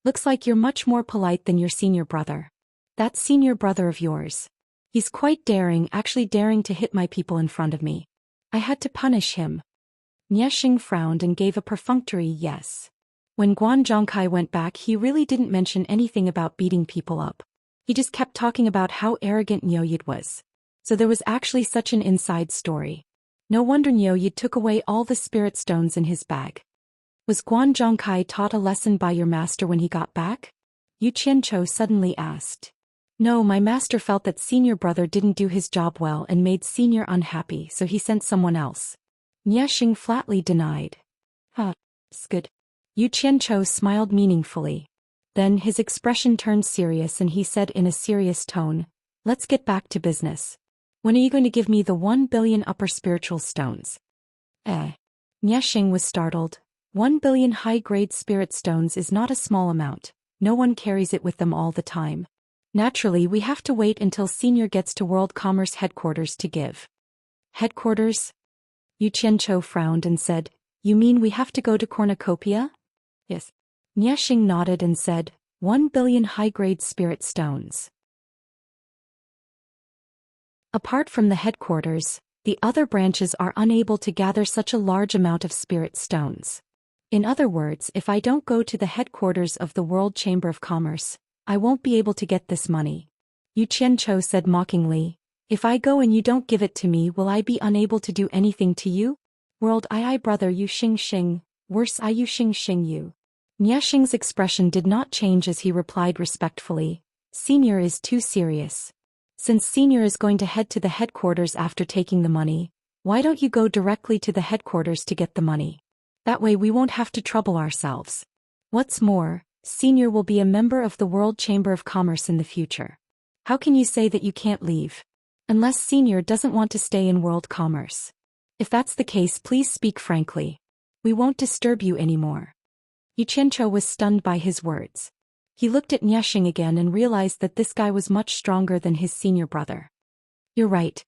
Looks like you're much more polite than your senior brother. That senior brother of yours. He's quite daring, actually daring to hit my people in front of me. I had to punish him. Niexing frowned and gave a perfunctory yes. When Guan Zhongkai went back, he really didn't mention anything about beating people up. He just kept talking about how arrogant Nyo Yid was. So there was actually such an inside story. No wonder Nyo Yid took away all the spirit stones in his bag. Was Guan Zhongkai taught a lesson by your master when he got back? Yu Qianzhou suddenly asked. No, my master felt that senior brother didn't do his job well and made senior unhappy, so he sent someone else. Niexing flatly denied. It's good. Yu Qianzhou smiled meaningfully. Then his expression turned serious and he said in a serious tone, let's get back to business. When are you going to give me the 1 billion upper spiritual stones? Niexing was startled. 1 billion high-grade spirit stones is not a small amount. No one carries it with them all the time. Naturally, we have to wait until Senior gets to World Commerce Headquarters to give. Headquarters? Yu Qianzhou frowned and said, you mean we have to go to Cornucopia? Yes. Nieshing nodded and said, 1 billion high-grade spirit stones. Apart from the headquarters, the other branches are unable to gather such a large amount of spirit stones. In other words, if I don't go to the headquarters of the World Chamber of Commerce, I won't be able to get this money. Yu Qianchou said mockingly, if I go and you don't give it to me, will I be unable to do anything to you? World I brother Yu Xing, worse I Yu Xing you. Nieshing's expression did not change as he replied respectfully, Senior is too serious. Since Senior is going to head to the headquarters after taking the money, why don't you go directly to the headquarters to get the money? That way we won't have to trouble ourselves. What's more, Senior will be a member of the World Chamber of Commerce in the future. How can you say that you can't leave? Unless Senior doesn't want to stay in world commerce. If that's the case, please speak frankly. We won't disturb you anymore. Yu Qianchou was stunned by his words. He looked at Nieshing again and realized that this guy was much stronger than his senior brother. You're right.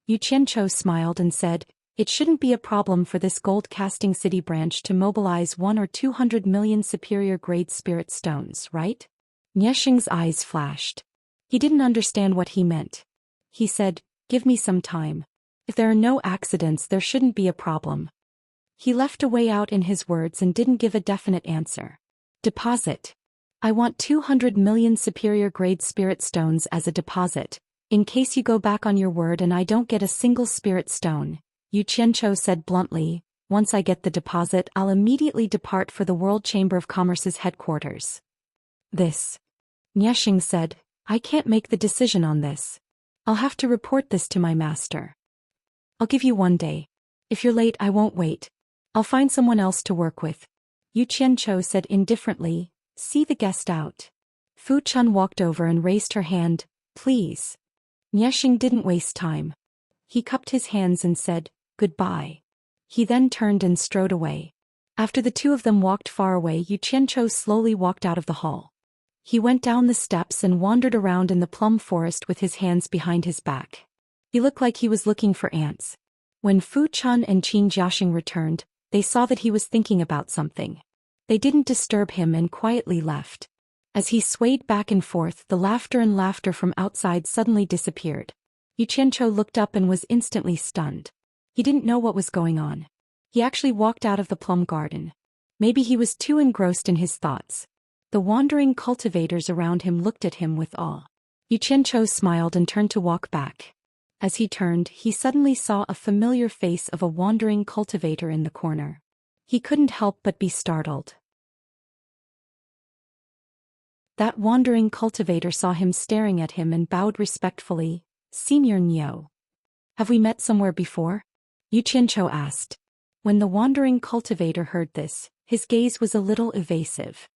Yu Qianchou smiled and said, it shouldn't be a problem for this gold casting city branch to mobilize 1 or 200 million superior grade spirit stones, right? Nieshing's eyes flashed. He didn't understand what he meant. He said, give me some time. If there are no accidents, there shouldn't be a problem. He left a way out in his words and didn't give a definite answer. Deposit. I want 200 million superior grade spirit stones as a deposit, in case you go back on your word and I don't get a single spirit stone, Yu Qianchou said bluntly. Once I get the deposit, I'll immediately depart for the World Chamber of Commerce's headquarters. This. Nieshing said, I can't make the decision on this. I'll have to report this to my master. I'll give you 1 day. If you're late, I won't wait. I'll find someone else to work with. Yu Qianchou said indifferently, see the guest out. Fu Chun walked over and raised her hand, please. Nieshing didn't waste time. He cupped his hands and said, goodbye. He then turned and strode away. After the two of them walked far away, Yu Qianchou slowly walked out of the hall. He went down the steps and wandered around in the plum forest with his hands behind his back. He looked like he was looking for ants. When Fu Chun and Qin Jiaxing returned, they saw that he was thinking about something. They didn't disturb him and quietly left. As he swayed back and forth, the laughter from outside suddenly disappeared. Yu Qianchou looked up and was instantly stunned. He didn't know what was going on. He actually walked out of the plum garden. Maybe he was too engrossed in his thoughts. The wandering cultivators around him looked at him with awe. Yu Qianchou smiled and turned to walk back. As he turned, he suddenly saw a familiar face of a wandering cultivator in the corner. He couldn't help but be startled. That wandering cultivator saw him staring at him and bowed respectfully. Senior Niu. Have we met somewhere before? Yu Qianchou asked. When the wandering cultivator heard this, his gaze was a little evasive.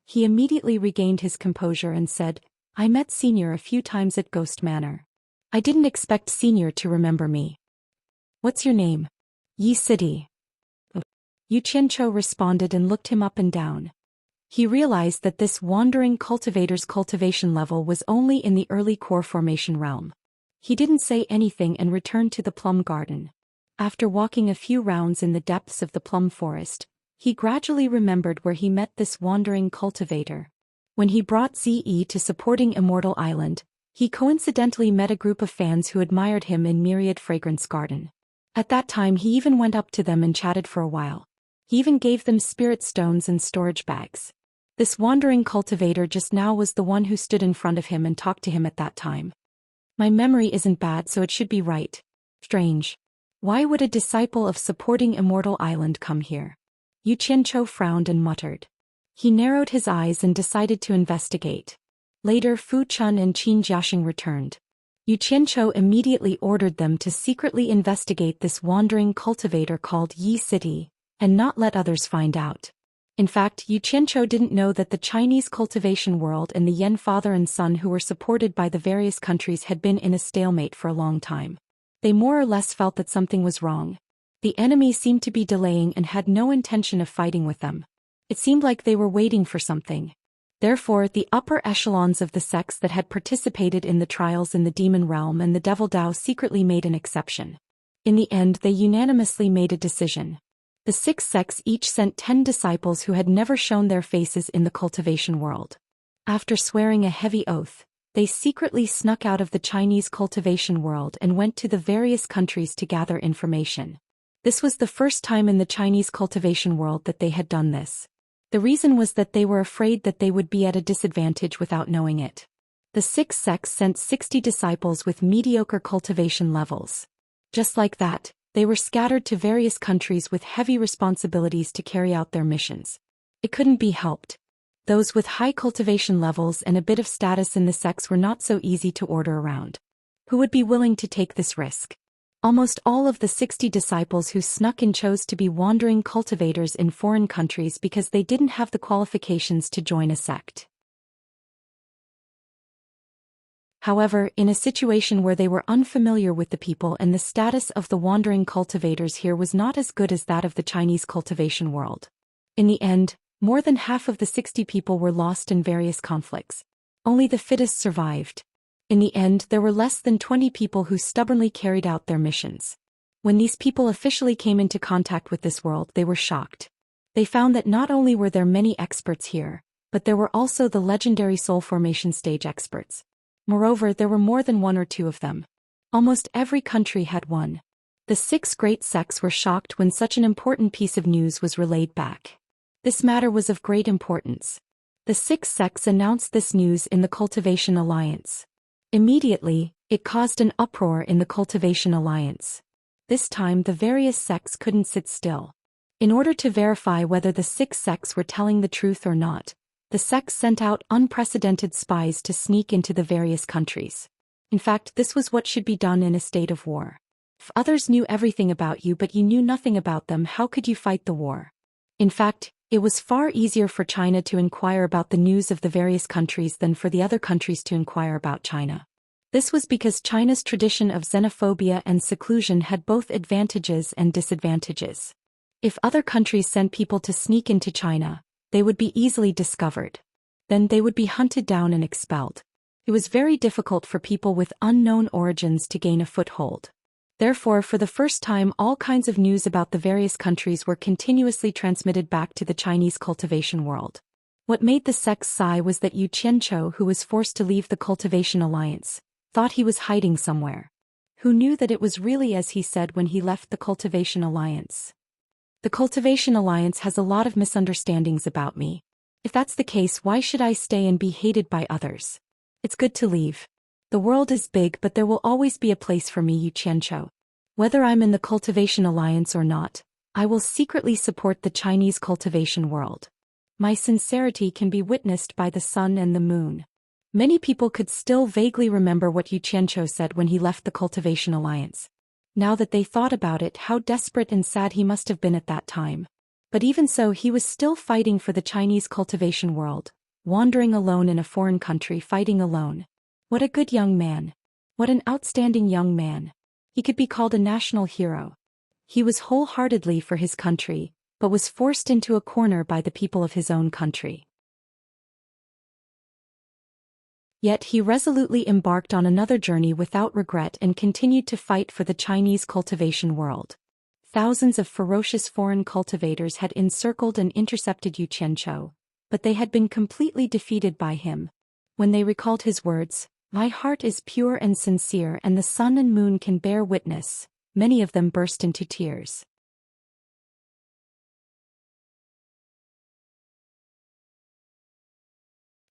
He immediately regained his composure and said, I met Senior a few times at Ghost Manor. I didn't expect Senior to remember me. What's your name? Yi City. Yu Qianchou responded and looked him up and down. He realized that this wandering cultivator's cultivation level was only in the early core formation realm. He didn't say anything and returned to the plum garden. After walking a few rounds in the depths of the plum forest, he gradually remembered where he met this wandering cultivator. When he brought Ze to supporting Immortal Island, he coincidentally met a group of fans who admired him in Myriad Fragrance Garden. At that time he even went up to them and chatted for a while. He even gave them spirit stones and storage bags. This wandering cultivator just now was the one who stood in front of him and talked to him at that time. My memory isn't bad, so it should be right. Strange. Why would a disciple of supporting Immortal Island come here? Yu Qianchou frowned and muttered. He narrowed his eyes and decided to investigate. Later Fu Chun and Qin Jiaxing returned. Yu Qianchou immediately ordered them to secretly investigate this wandering cultivator called Yi City, and not let others find out. In fact, Yu Qianchou didn't know that the Chinese cultivation world and the Yan father and son who were supported by the various countries had been in a stalemate for a long time. They more or less felt that something was wrong. The enemy seemed to be delaying and had no intention of fighting with them. It seemed like they were waiting for something. Therefore, the upper echelons of the sects that had participated in the trials in the demon realm and the devil Dao secretly made an exception. In the end, they unanimously made a decision. The 6 sects each sent 10 disciples who had never shown their faces in the cultivation world. After swearing a heavy oath, they secretly snuck out of the Chinese cultivation world and went to the various countries to gather information. This was the first time in the Chinese cultivation world that they had done this. The reason was that they were afraid that they would be at a disadvantage without knowing it. The 6 sects sent 60 disciples with mediocre cultivation levels. Just like that, they were scattered to various countries with heavy responsibilities to carry out their missions. It couldn't be helped. Those with high cultivation levels and a bit of status in the sects were not so easy to order around. Who would be willing to take this risk? Almost all of the 60 disciples who snuck in chose to be wandering cultivators in foreign countries because they didn't have the qualifications to join a sect. However, in a situation where they were unfamiliar with the people and the status of the wandering cultivators here was not as good as that of the Chinese cultivation world. In the end, more than half of the 60 people were lost in various conflicts. Only the fittest survived. In the end, there were less than 20 people who stubbornly carried out their missions. When these people officially came into contact with this world, they were shocked. They found that not only were there many experts here, but there were also the legendary soul formation stage experts. Moreover, there were more than one or two of them. Almost every country had one. The 6 great sects were shocked when such an important piece of news was relayed back. This matter was of great importance. The 6 sects announced this news in the Cultivation Alliance. Immediately, it caused an uproar in the Cultivation Alliance. This time the various sects couldn't sit still. In order to verify whether the 6 sects were telling the truth or not, the sects sent out unprecedented spies to sneak into the various countries. In fact, this was what should be done in a state of war. If others knew everything about you but you knew nothing about them, how could you fight the war? In fact, it was far easier for China to inquire about the news of the various countries than for the other countries to inquire about China. This was because China's tradition of xenophobia and seclusion had both advantages and disadvantages. If other countries sent people to sneak into China, they would be easily discovered. Then they would be hunted down and expelled. It was very difficult for people with unknown origins to gain a foothold. Therefore, for the first time, all kinds of news about the various countries were continuously transmitted back to the Chinese cultivation world. What made the sects sigh was that Xianxia, who was forced to leave the Cultivation Alliance, thought he was hiding somewhere. Who knew that it was really as he said when he left the Cultivation Alliance? The Cultivation Alliance has a lot of misunderstandings about me. If that's the case, why should I stay and be hated by others? It's good to leave. The world is big, but there will always be a place for me, Xianxia. Whether I'm in the Cultivation Alliance or not, I will secretly support the Chinese cultivation world. My sincerity can be witnessed by the sun and the moon. Many people could still vaguely remember what Xianxia said when he left the Cultivation Alliance. Now that they thought about it, how desperate and sad he must have been at that time. But even so, he was still fighting for the Chinese cultivation world, wandering alone in a foreign country, fighting alone. What a good young man. What an outstanding young man. He could be called a national hero. He was wholeheartedly for his country, but was forced into a corner by the people of his own country. Yet he resolutely embarked on another journey without regret and continued to fight for the Chinese cultivation world. Thousands of ferocious foreign cultivators had encircled and intercepted Xianxia, but they had been completely defeated by him. When they recalled his words, "My heart is pure and sincere and the sun and moon can bear witness," many of them burst into tears.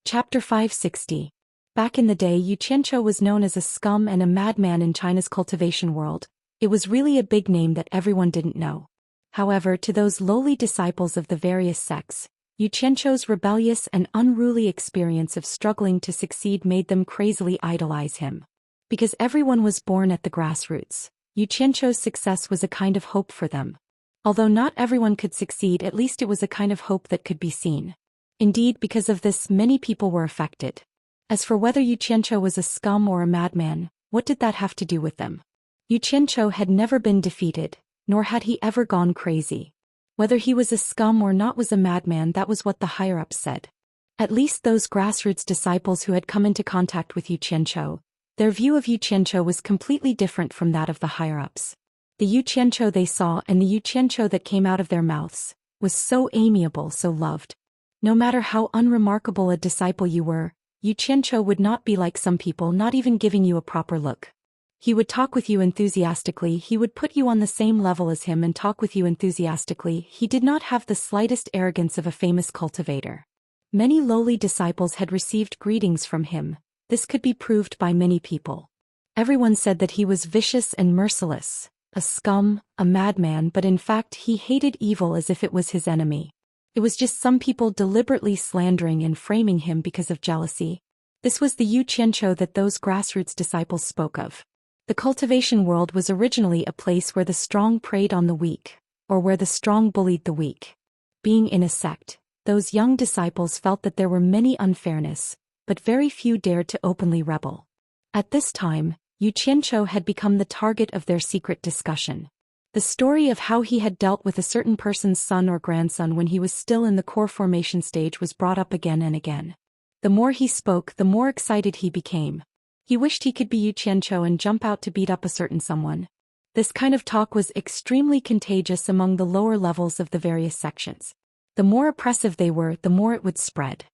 Chapter 560. Back in the day, Xianxia was known as a scum and a madman in China's cultivation world. It was really a big name that everyone didn't know. However, to those lowly disciples of the various sects, Xianxia's rebellious and unruly experience of struggling to succeed made them crazily idolize him. Because everyone was born at the grassroots, Xianxia's success was a kind of hope for them. Although not everyone could succeed, at least it was a kind of hope that could be seen. Indeed, because of this, many people were affected. As for whether Xianxia was a scum or a madman, what did that have to do with them? Xianxia had never been defeated, nor had he ever gone crazy. Whether he was a scum or not was a madman, that was what the higher-ups said. At least those grassroots disciples who had come into contact with Xianxia, their view of Xianxia was completely different from that of the higher-ups. The Xianxia they saw and the Xianxia that came out of their mouths was so amiable, so loved. No matter how unremarkable a disciple you were, Xianxia would not be like some people, not even giving you a proper look. He would talk with you enthusiastically, he would put you on the same level as him and talk with you enthusiastically. He did not have the slightest arrogance of a famous cultivator. Many lowly disciples had received greetings from him. This could be proved by many people. Everyone said that he was vicious and merciless, a scum, a madman, but in fact he hated evil as if it was his enemy. It was just some people deliberately slandering and framing him because of jealousy. This was the Xianxia that those grassroots disciples spoke of. The cultivation world was originally a place where the strong preyed on the weak, or where the strong bullied the weak. Being in a sect, those young disciples felt that there were many unfairness, but very few dared to openly rebel. At this time, Xianxia had become the target of their secret discussion. The story of how he had dealt with a certain person's son or grandson when he was still in the core formation stage was brought up again and again. The more he spoke, the more excited he became. He wished he could be Xianxia and jump out to beat up a certain someone. This kind of talk was extremely contagious among the lower levels of the various sections. The more oppressive they were, the more it would spread.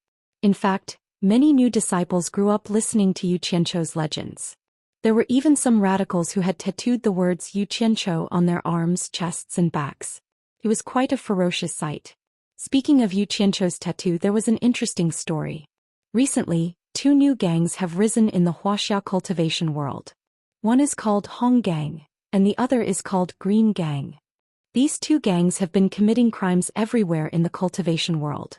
In fact, many new disciples grew up listening to Xianxia's legends. There were even some radicals who had tattooed the words Xianxia on their arms, chests and backs. It was quite a ferocious sight. Speaking of Xianxia's tattoo, there was an interesting story. Recently, 2 new gangs have risen in the Wuxia cultivation world. One is called Hong Gang, and the other is called Green Gang. These 2 gangs have been committing crimes everywhere in the cultivation world.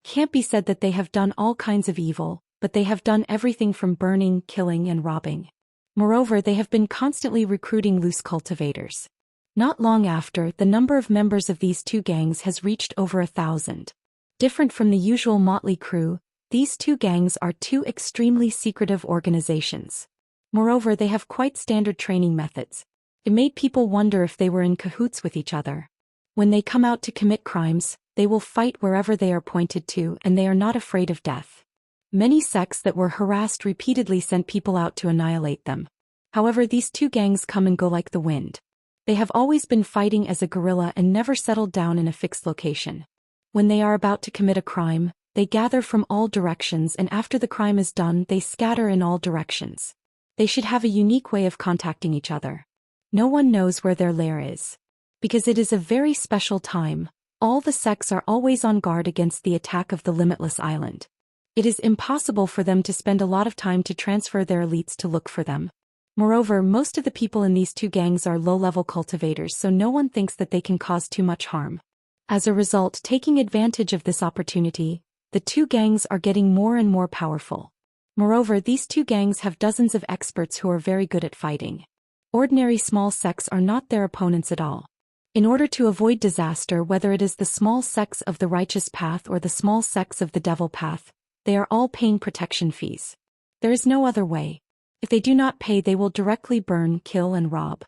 Can't be said that they have done all kinds of evil, but they have done everything from burning, killing and robbing. Moreover, they have been constantly recruiting loose cultivators. Not long after, the number of members of these 2 gangs has reached over 1,000. Different from the usual motley crew, these 2 gangs are 2 extremely secretive organizations. Moreover, they have quite standard training methods. It made people wonder if they were in cahoots with each other. When they come out to commit crimes, they will fight wherever they are pointed to, and they are not afraid of death. Many sects that were harassed repeatedly sent people out to annihilate them. However, these 2 gangs come and go like the wind. They have always been fighting as a guerrilla and never settled down in a fixed location. When they are about to commit a crime, they gather from all directions, and after the crime is done, they scatter in all directions. They should have a unique way of contacting each other. No one knows where their lair is. Because it is a very special time, all the sects are always on guard against the attack of the limitless island. It is impossible for them to spend a lot of time to transfer their elites to look for them. Moreover, most of the people in these 2 gangs are low-level cultivators, so no one thinks that they can cause too much harm. As a result, taking advantage of this opportunity, the 2 gangs are getting more and more powerful. Moreover, these 2 gangs have dozens of experts who are very good at fighting. Ordinary small sects are not their opponents at all. In order to avoid disaster, whether it is the small sects of the righteous path or the small sects of the devil path, they are all paying protection fees. There is no other way. If they do not pay, they will directly burn, kill and rob.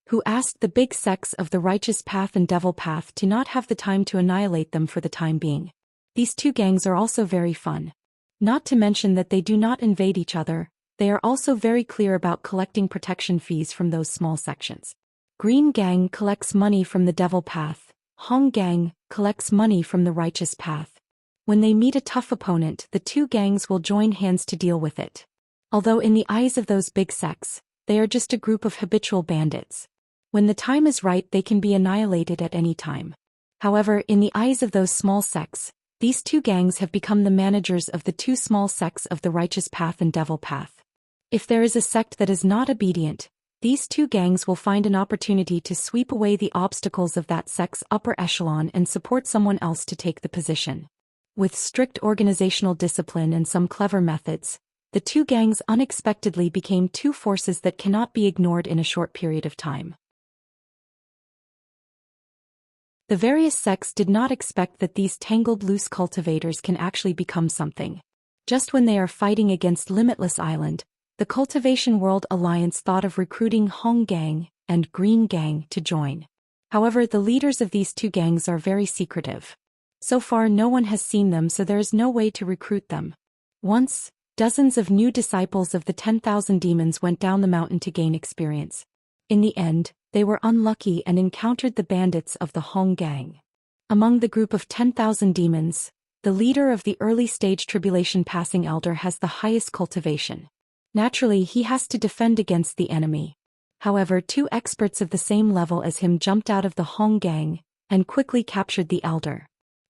Who asked the big sects of the righteous path and devil path to not have the time to annihilate them for the time being. These 2 gangs are also very fun. Not to mention that they do not invade each other, they are also very clear about collecting protection fees from those small sections. Green Gang collects money from the devil path, Hong Gang collects money from the righteous path. When they meet a tough opponent, the 2 gangs will join hands to deal with it. Although in the eyes of those big sects, they are just a group of habitual bandits. When the time is right, they can be annihilated at any time. However, in the eyes of those small sects, these 2 gangs have become the managers of the 2 small sects of the righteous path and devil path. If there is a sect that is not obedient, these 2 gangs will find an opportunity to sweep away the obstacles of that sect's upper echelon and support someone else to take the position. With strict organizational discipline and some clever methods, the 2 gangs unexpectedly became 2 forces that cannot be ignored in a short period of time. The various sects did not expect that these tangled loose cultivators can actually become something. Just when they are fighting against Limitless Island, the Cultivation World Alliance thought of recruiting Hong Gang and Green Gang to join. However, the leaders of these 2 gangs are very secretive. So far no one has seen them, so there is no way to recruit them. Once, Dozens of new disciples of the 10,000 demons went down the mountain to gain experience. In the end, they were unlucky and encountered the bandits of the Hong Gang. Among the group of 10,000 demons, the leader of the early-stage tribulation passing elder has the highest cultivation. Naturally, he has to defend against the enemy. However, two experts of the same level as him jumped out of the Hong Gang and quickly captured the elder.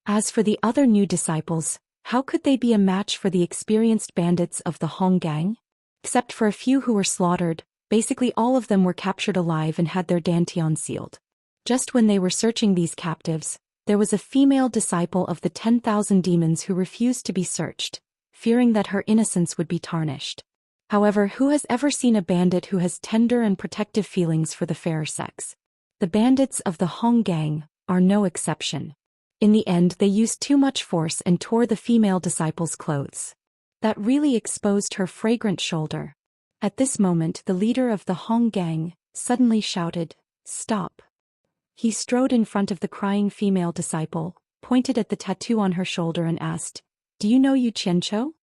As for the other new disciples, how could they be a match for the experienced bandits of the Hong Gang? Except for a few who were slaughtered, basically all of them were captured alive and had their dantian sealed. Just when they were searching these captives, there was a female disciple of the 10,000 demons who refused to be searched, fearing that her innocence would be tarnished. However, who has ever seen a bandit who has tender and protective feelings for the fairer sex? The bandits of the Hong Gang are no exception. In the end, they used too much force and tore the female disciple's clothes. That really exposed her fragrant shoulder. At this moment, the leader of the Hong Gang suddenly shouted, "Stop." He strode in front of the crying female disciple, pointed at the tattoo on her shoulder and asked, "Do you know Xianxia?"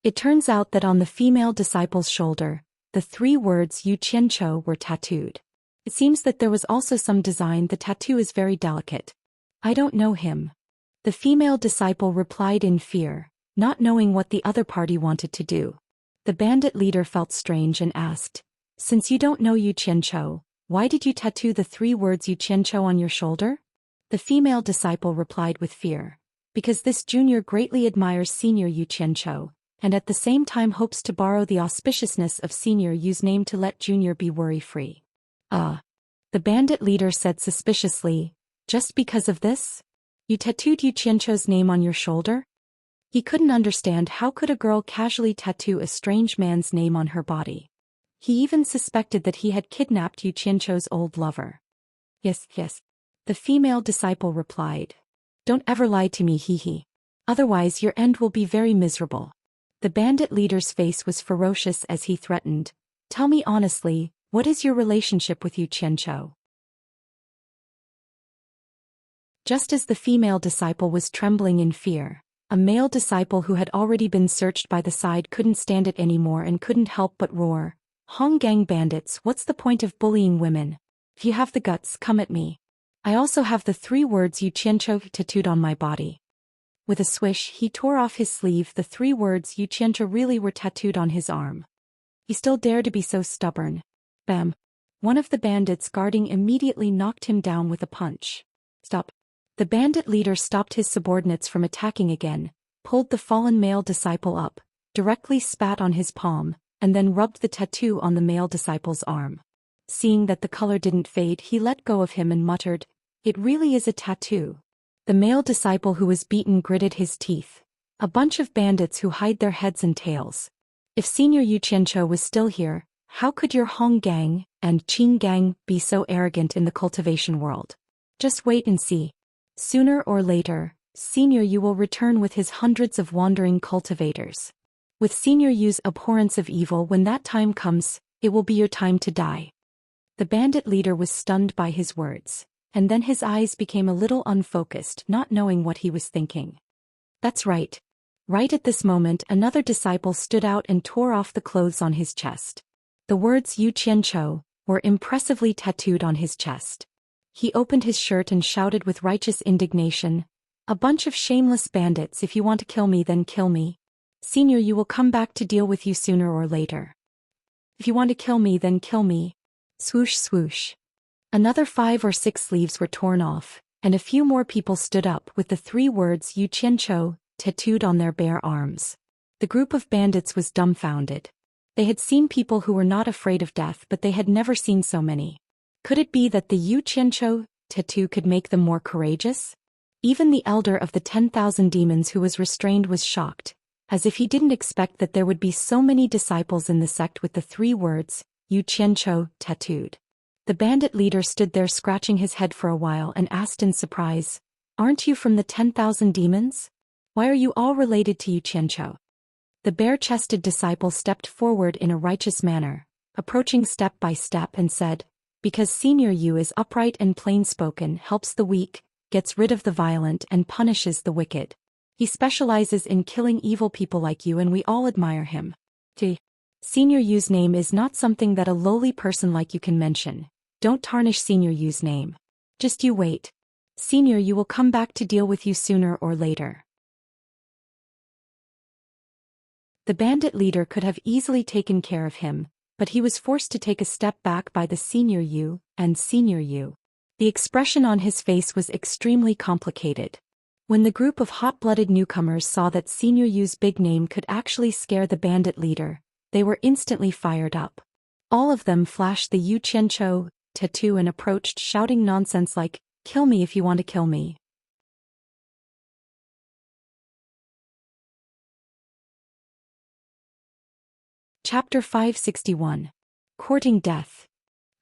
It turns out that on the female disciple's shoulder, the 3 words Xianxia were tattooed. It seems that there was also some design. The tattoo is very delicate. "I don't know him." The female disciple replied in fear, not knowing what the other party wanted to do. The bandit leader felt strange and asked, "Since you don't know Xianxia, why did you tattoo the 3 words Xianxia on your shoulder?" The female disciple replied with fear, "Because this junior greatly admires senior Xianxia, and at the same time hopes to borrow the auspiciousness of senior Yu's name to let junior be worry-free." The bandit leader said suspiciously, "Just because of this? You tattooed Xianxia's name on your shoulder?" He couldn't understand how could a girl casually tattoo a strange man's name on her body. He even suspected that he had kidnapped Xianxia's old lover. Yes. The female disciple replied. "Don't ever lie to me, hee. Otherwise your end will be very miserable." The bandit leader's face was ferocious as he threatened, "Tell me honestly, what is your relationship with Xianxia?" Just as the female disciple was trembling in fear, a male disciple who had already been searched by the side couldn't stand it anymore and couldn't help but roar, "Hong Gang bandits, what's the point of bullying women? If you have the guts, come at me. I also have the 3 words Xianxia tattooed on my body." With a swish, he tore off his sleeve. The 3 words Xianxia really were tattooed on his arm. He still dared to be so stubborn. Bam! One of the bandits guarding immediately knocked him down with a punch. "Stop." The bandit leader stopped his subordinates from attacking again, pulled the fallen male disciple up, directly spat on his palm, and then rubbed the tattoo on the male disciple's arm. Seeing that the color didn't fade, he let go of him and muttered, "It really is a tattoo." The male disciple who was beaten gritted his teeth. A bunch of bandits who hide their heads and tails. If Senior Xianxia was still here, how could your Hong Gang and Qing Gang be so arrogant in the cultivation world? Just wait and see. Sooner or later, Senior Yu will return with his hundreds of wandering cultivators. With Senior Yu's abhorrence of evil, when that time comes, it will be your time to die. The bandit leader was stunned by his words, and then his eyes became a little unfocused, not knowing what he was thinking. That's right. Right at this moment, another disciple stood out and tore off the clothes on his chest. The words Xianxia were impressively tattooed on his chest. He opened his shirt and shouted with righteous indignation, "A bunch of shameless bandits, if you want to kill me then kill me. Senior Yu will come back to deal with you sooner or later. If you want to kill me then kill me." Swoosh swoosh. Another 5 or 6 sleeves were torn off, and a few more people stood up with the 3 words Xianxia tattooed on their bare arms. The group of bandits was dumbfounded. They had seen people who were not afraid of death, but they had never seen so many. Could it be that the Xianxia tattoo could make them more courageous? Even the elder of the 10,000 demons who was restrained was shocked, as if he didn't expect that there would be so many disciples in the sect with the 3 words Xianxia tattooed. The bandit leader stood there scratching his head for a while and asked in surprise, "Aren't you from the 10,000 demons? Why are you all related to Xianxia?" The bare-chested disciple stepped forward in a righteous manner, approaching step by step and said, "Because Senior Yu is upright and plain-spoken, helps the weak, gets rid of the violent and punishes the wicked. He specializes in killing evil people like you and we all admire him." Senior Yu's name is not something that a lowly person like you can mention. Don't tarnish Senior Yu's name. Just you wait. Senior Yu will come back to deal with you sooner or later. The bandit leader could have easily taken care of him, but he was forced to take a step back by the Senior Yu and Senior Yu. The expression on his face was extremely complicated. When the group of hot-blooded newcomers saw that Senior Yu's big name could actually scare the bandit leader, they were instantly fired up. All of them flashed the Yu Qianchou tattoo and approached shouting nonsense like, "Kill me if you want to kill me." Chapter 561. Courting Death.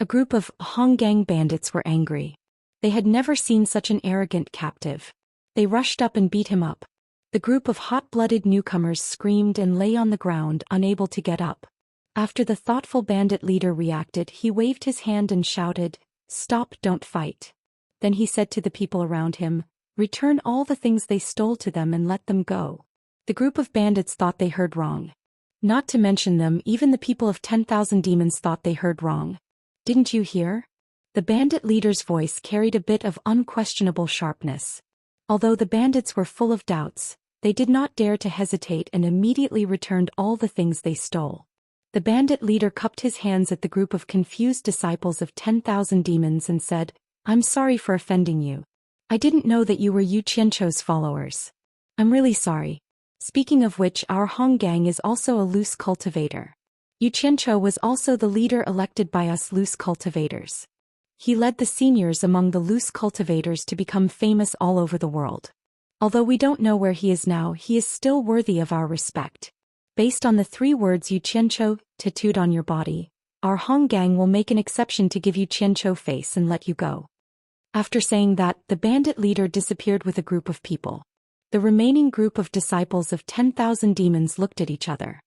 A group of Honggang bandits were angry. They had never seen such an arrogant captive. They rushed up and beat him up. The group of hot-blooded newcomers screamed and lay on the ground, unable to get up. After the thoughtful bandit leader reacted, he waved his hand and shouted, "Stop, don't fight." Then he said to the people around him, "Return all the things they stole to them and let them go." The group of bandits thought they heard wrong. Not to mention them, even the people of 10,000 demons thought they heard wrong. "Didn't you hear?" The bandit leader's voice carried a bit of unquestionable sharpness. Although the bandits were full of doubts, they did not dare to hesitate and immediately returned all the things they stole. The bandit leader cupped his hands at the group of confused disciples of 10,000 demons and said, "I'm sorry for offending you. I didn't know that you were Yu Qianchou's followers. I'm really sorry. Speaking of which, our Honggang is also a loose cultivator. Yu Qianchou was also the leader elected by us loose cultivators. He led the seniors among the loose cultivators to become famous all over the world. Although we don't know where he is now, he is still worthy of our respect. Based on the 3 words Yu Qianchou tattooed on your body, our Honggang will make an exception to give you Qianchou face and let you go." After saying that, the bandit leader disappeared with a group of people. The remaining group of disciples of 10,000 demons looked at each other.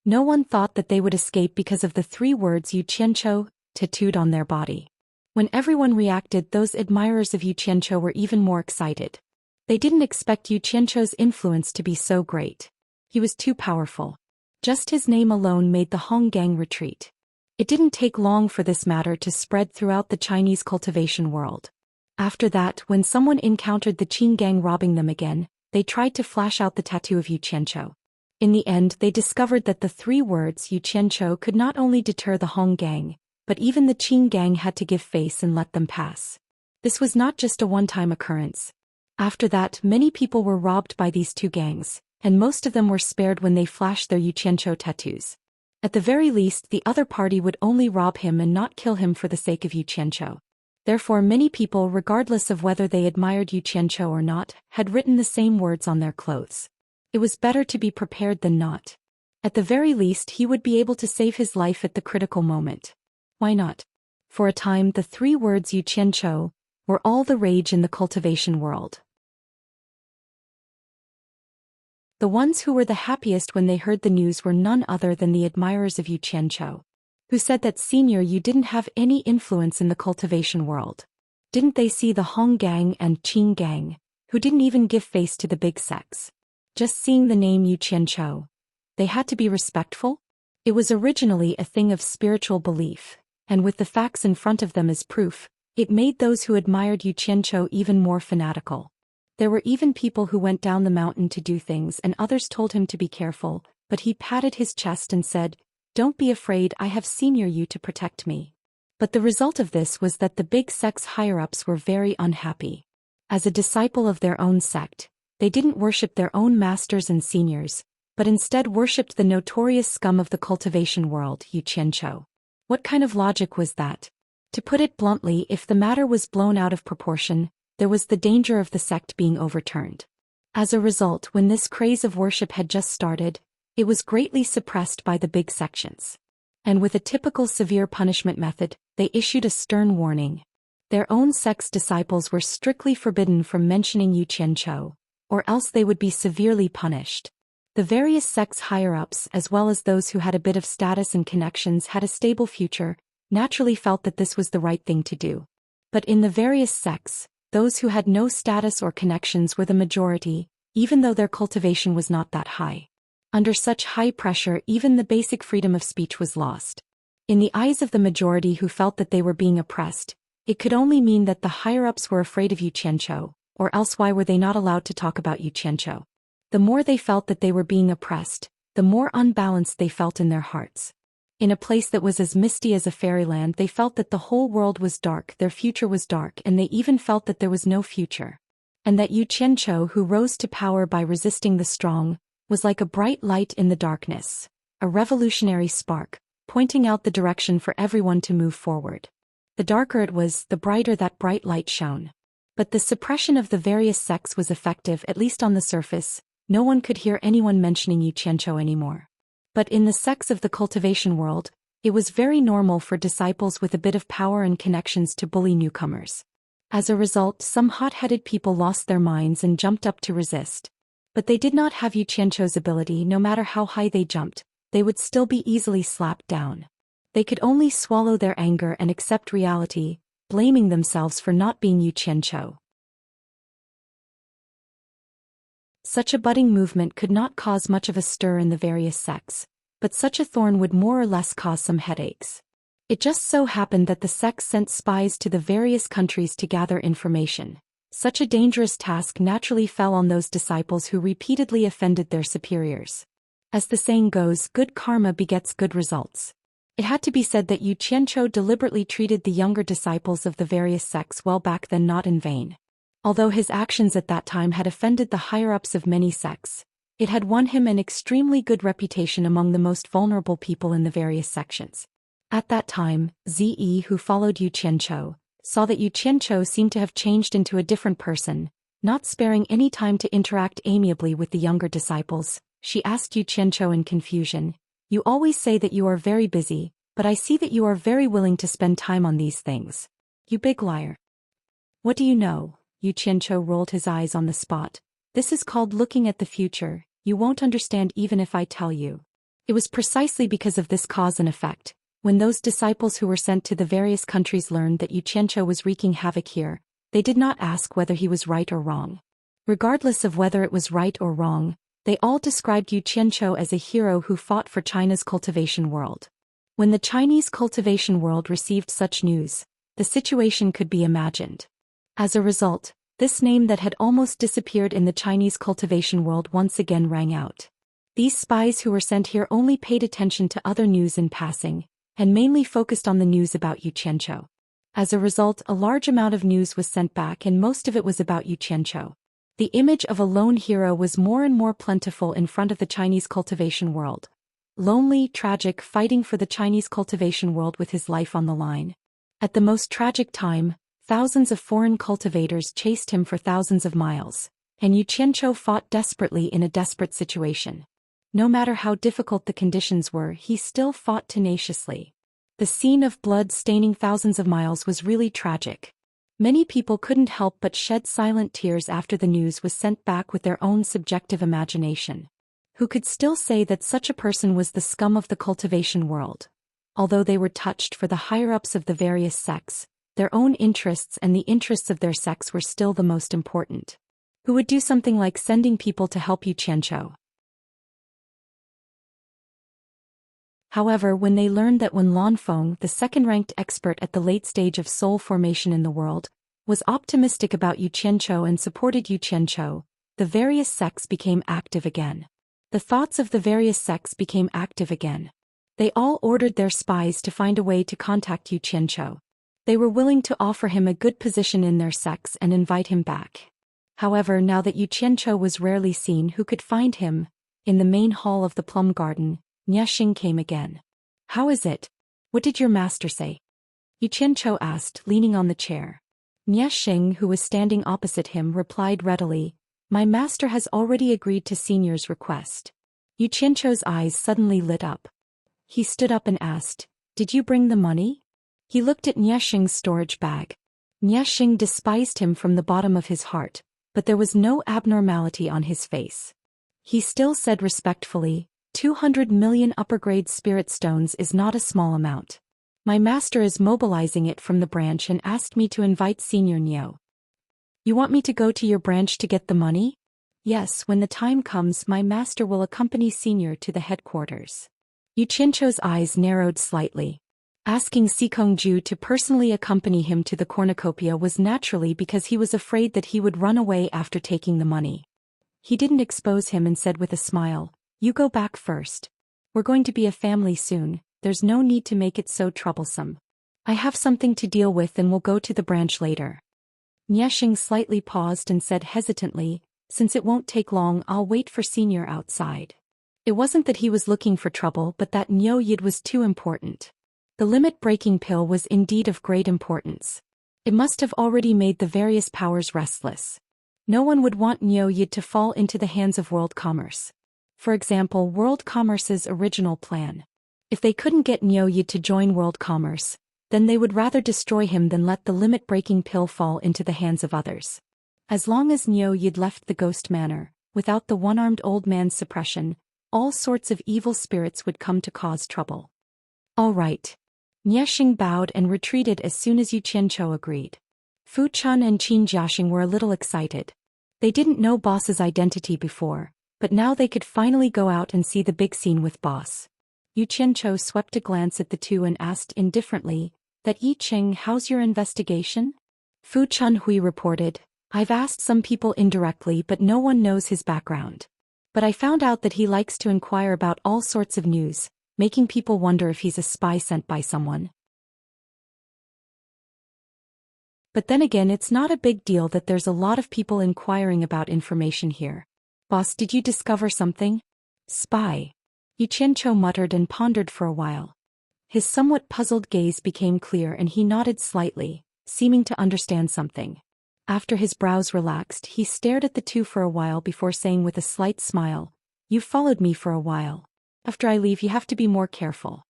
No one thought that they would escape because of the 3 words Yu Qianchou tattooed on their body. When everyone reacted, those admirers of Yu Qianchou were even more excited. They didn't expect Yu Qianchou's influence to be so great. He was too powerful. Just his name alone made the Honggang retreat. It didn't take long for this matter to spread throughout the Chinese cultivation world. After that, when someone encountered the Qin gang robbing them again, they tried to flash out the tattoo of Yu Qianchou. In the end, they discovered that the 3 words Yu Qianchou could not only deter the Honggang, but even the Qin gang had to give face and let them pass. This was not just a one-time occurrence. After that, many people were robbed by these 2 gangs, and most of them were spared when they flashed their Yu Qianchou tattoos. At the very least, the other party would only rob him and not kill him for the sake of Yu Qianchou. Therefore, many people, regardless of whether they admired Yu Qianchou or not, had written the same words on their clothes. It was better to be prepared than not. At the very least, he would be able to save his life at the critical moment. Why not? For a time, the 3 words Yu Qianchou were all the rage in the cultivation world. The ones who were the happiest when they heard the news were none other than the admirers of Yu Qianchou, who said that Senior Yu didn't have any influence in the cultivation world. Didn't they see the Honggang and Qin gang, who didn't even give face to the big sects? Just seeing the name Yu Qianchou, they had to be respectful? It was originally a thing of spiritual belief, and with the facts in front of them as proof, it made those who admired Yu Qianchou even more fanatical. There were even people who went down the mountain to do things and others told him to be careful, but he patted his chest and said, "Don't be afraid, I have Senior Yu to protect me." But the result of this was that the big sect's higher-ups were very unhappy. As a disciple of their own sect, they didn't worship their own masters and seniors, but instead worshipped the notorious scum of the cultivation world, Yu Qianchou. What kind of logic was that? To put it bluntly, if the matter was blown out of proportion, there was the danger of the sect being overturned. As a result, when this craze of worship had just started, it was greatly suppressed by the big sections. And with a typical severe punishment method, they issued a stern warning. Their own sect's disciples were strictly forbidden from mentioning Yu Qianchou, or else they would be severely punished. The various sects' higher-ups, as well as those who had a bit of status and connections had a stable future, naturally felt that this was the right thing to do. But in the various sects, those who had no status or connections were the majority, even though their cultivation was not that high. Under such high pressure, even the basic freedom of speech was lost. In the eyes of the majority who felt that they were being oppressed, it could only mean that the higher-ups were afraid of Xianxia, or else why were they not allowed to talk about Xianxia? The more they felt that they were being oppressed, the more unbalanced they felt in their hearts. In a place that was as misty as a fairyland, they felt that the whole world was dark, their future was dark, and they even felt that there was no future. And that Xianxia, who rose to power by resisting the strong, was like a bright light in the darkness, a revolutionary spark, pointing out the direction for everyone to move forward. The darker it was, the brighter that bright light shone. But the suppression of the various sects was effective, at least on the surface. No one could hear anyone mentioning Xianxia anymore. But in the sects of the cultivation world, it was very normal for disciples with a bit of power and connections to bully newcomers. As a result, some hot-headed people lost their minds and jumped up to resist. But they did not have Xianxia's ability. No matter how high they jumped, they would still be easily slapped down. They could only swallow their anger and accept reality, blaming themselves for not being Xianxia. Such a budding movement could not cause much of a stir in the various sects, but such a thorn would more or less cause some headaches. It just so happened that the sects sent spies to the various countries to gather information. Such a dangerous task naturally fell on those disciples who repeatedly offended their superiors. As the saying goes, good karma begets good results. It had to be said that Xianxia deliberately treated the younger disciples of the various sects well back then, not in vain. Although his actions at that time had offended the higher-ups of many sects, it had won him an extremely good reputation among the most vulnerable people in the various sections. At that time, Zi, who followed Xianxia, saw that Xianxia seemed to have changed into a different person, not sparing any time to interact amiably with the younger disciples. She asked Xianxia in confusion, "You always say that you are very busy, but I see that you are very willing to spend time on these things. You big liar." "What do you know?" Xianxia rolled his eyes on the spot. "This is called looking at the future. You won't understand even if I tell you." It was precisely because of this cause and effect. When those disciples who were sent to the various countries learned that Xianxia was wreaking havoc here, they did not ask whether he was right or wrong. Regardless of whether it was right or wrong, they all described Xianxia as a hero who fought for China's cultivation world. When the Chinese cultivation world received such news, the situation could be imagined. As a result, this name that had almost disappeared in the Chinese cultivation world once again rang out. These spies who were sent here only paid attention to other news in passing, and mainly focused on the news about Xianxia. As a result, a large amount of news was sent back, and most of it was about Xianxia. The image of a lone hero was more and more plentiful in front of the Chinese cultivation world. Lonely, tragic, fighting for the Chinese cultivation world with his life on the line. At the most tragic time, thousands of foreign cultivators chased him for thousands of miles, and Xianxia fought desperately in a desperate situation. No matter how difficult the conditions were, he still fought tenaciously. The scene of blood staining thousands of miles was really tragic. Many people couldn't help but shed silent tears after the news was sent back with their own subjective imagination. Who could still say that such a person was the scum of the cultivation world? Although they were touched for the higher-ups of the various sects, their own interests and the interests of their sects were still the most important. Who would do something like sending people to help Xianxia? However, when they learned that Wen Lanfeng, the second-ranked expert at the late stage of soul formation in the world, was optimistic about Xianxia and supported Xianxia, the various sects became active again. The thoughts of the various sects became active again. They all ordered their spies to find a way to contact Xianxia. They were willing to offer him a good position in their sects and invite him back. However, now that Xianxia was rarely seen, who could find him? In the main hall of the plum garden, Xianxia came again. "How is it? What did your master say?" Xianxia asked, leaning on the chair. Xianxia, who was standing opposite him, replied readily, "My master has already agreed to Senior's request." Xianxia's eyes suddenly lit up. He stood up and asked, "Did you bring the money?" He looked at Xianxia's storage bag. Xianxia despised him from the bottom of his heart, but there was no abnormality on his face. He still said respectfully, 200 million upper-grade spirit stones is not a small amount. My master is mobilizing it from the branch and asked me to invite Senior Niu. You want me to go to your branch to get the money? Yes, when the time comes, my master will accompany Senior to the headquarters. Yu Qianzhou's eyes narrowed slightly. Asking Sikongju to personally accompany him to the cornucopia was naturally because he was afraid that he would run away after taking the money. He didn't expose him and said with a smile, "You go back first. We're going to be a family soon, there's no need to make it so troublesome. I have something to deal with and will go to the branch later." Niexing slightly paused and said hesitantly, "Since it won't take long, I'll wait for Senior outside." It wasn't that he was looking for trouble but that Niu Yid was too important. The limit-breaking pill was indeed of great importance. It must have already made the various powers restless. No one would want Niu Yid to fall into the hands of world commerce. For example, world commerce's original plan. If they couldn't get Niu Yid to join world commerce, then they would rather destroy him than let the limit-breaking pill fall into the hands of others. As long as Niu Yid left the ghost manor, without the one-armed old man's suppression, all sorts of evil spirits would come to cause trouble. All right. Niexing bowed and retreated as soon as Yu Qianzhou agreed. Fu Chun and Qin Jiaxing were a little excited. They didn't know Boss's identity before, but now they could finally go out and see the big scene with Boss. Yu Qianzhou swept a glance at the two and asked indifferently, "That Yi Ching, how's your investigation?" Fu Chunhui reported, "I've asked some people indirectly but no one knows his background. But I found out that he likes to inquire about all sorts of news, making people wonder if he's a spy sent by someone. But then again, it's not a big deal that there's a lot of people inquiring about information here. Boss, did you discover something?" "Spy." Yu Qianzhou muttered and pondered for a while. His somewhat puzzled gaze became clear and he nodded slightly, seeming to understand something. After his brows relaxed, he stared at the two for a while before saying with a slight smile, "You've followed me for a while. After I leave, you have to be more careful."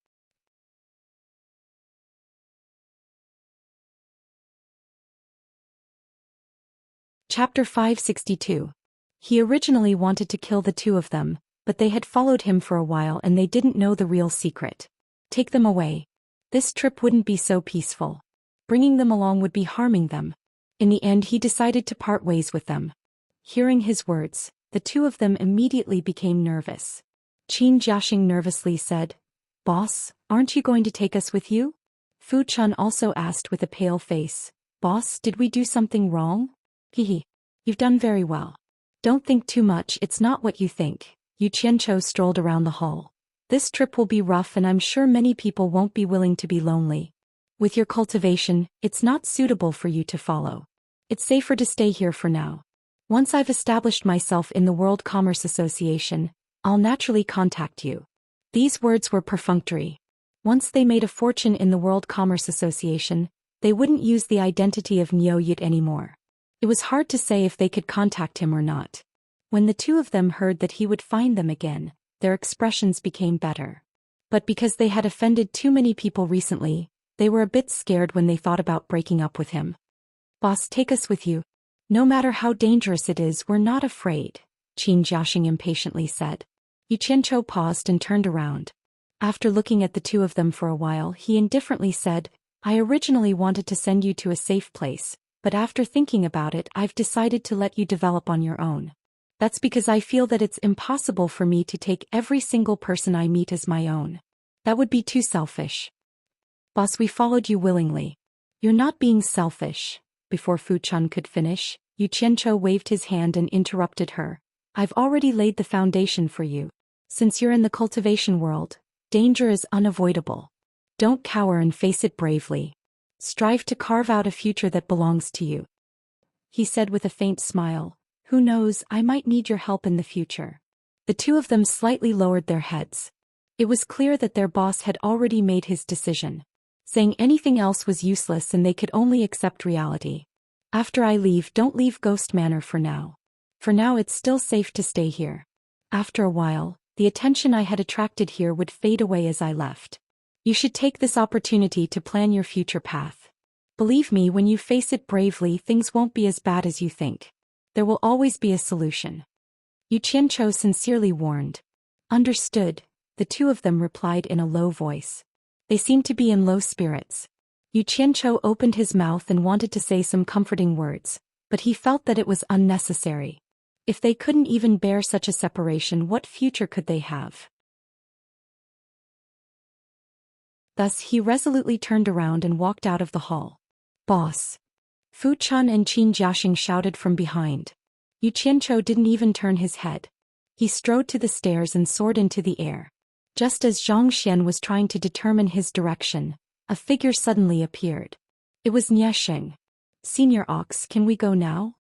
Chapter 562. He originally wanted to kill the two of them, but they had followed him for a while and they didn't know the real secret. Take them away. This trip wouldn't be so peaceful. Bringing them along would be harming them. In the end, he decided to part ways with them. Hearing his words, the two of them immediately became nervous. Qin Jiaxing nervously said, "Boss, aren't you going to take us with you?" Fu Chun also asked with a pale face, "Boss, did we do something wrong?" "Hehe. You've done very well. Don't think too much, it's not what you think." Yu Qianzhou strolled around the hall. "This trip will be rough and I'm sure many people won't be willing to be lonely. With your cultivation, it's not suitable for you to follow. It's safer to stay here for now. Once I've established myself in the World Commerce Association, I'll naturally contact you." These words were perfunctory. Once they made a fortune in the World Commerce Association, they wouldn't use the identity of Niu Yid anymore. It was hard to say if they could contact him or not. When the two of them heard that he would find them again, their expressions became better. But because they had offended too many people recently, they were a bit scared when they thought about breaking up with him. "Boss, take us with you. No matter how dangerous it is, we're not afraid," Qin Jiaxing impatiently said. Yu Qianzhou paused and turned around. After looking at the two of them for a while, he indifferently said, "I originally wanted to send you to a safe place, but after thinking about it, I've decided to let you develop on your own. That's because I feel that it's impossible for me to take every single person I meet as my own. That would be too selfish." "Boss, we followed you willingly." "You're not being selfish." Before Fu Chun could finish, Yu Qianzhou waved his hand and interrupted her. "I've already laid the foundation for you. Since you're in the cultivation world, danger is unavoidable. Don't cower and face it bravely. Strive to carve out a future that belongs to you." He said with a faint smile, "Who knows, I might need your help in the future." The two of them slightly lowered their heads. It was clear that their boss had already made his decision. Saying anything else was useless and they could only accept reality. "After I leave, don't leave Ghost Manor for now. For now it's still safe to stay here. After a while, the attention I had attracted here would fade away as I left. You should take this opportunity to plan your future path. Believe me, when you face it bravely, things won't be as bad as you think. There will always be a solution." Yu Qianzhou sincerely warned. "Understood," the two of them replied in a low voice. They seemed to be in low spirits. Yu Qianzhou opened his mouth and wanted to say some comforting words, but he felt that it was unnecessary. If they couldn't even bear such a separation, what future could they have? Thus he resolutely turned around and walked out of the hall. Boss! Fu Chun and Qin Jiaxing shouted from behind. Yu Qianzhou didn't even turn his head. He strode to the stairs and soared into the air. Just as Zhou Xian was trying to determine his direction, a figure suddenly appeared. It was Niesheng. Senior Ox, can we go now?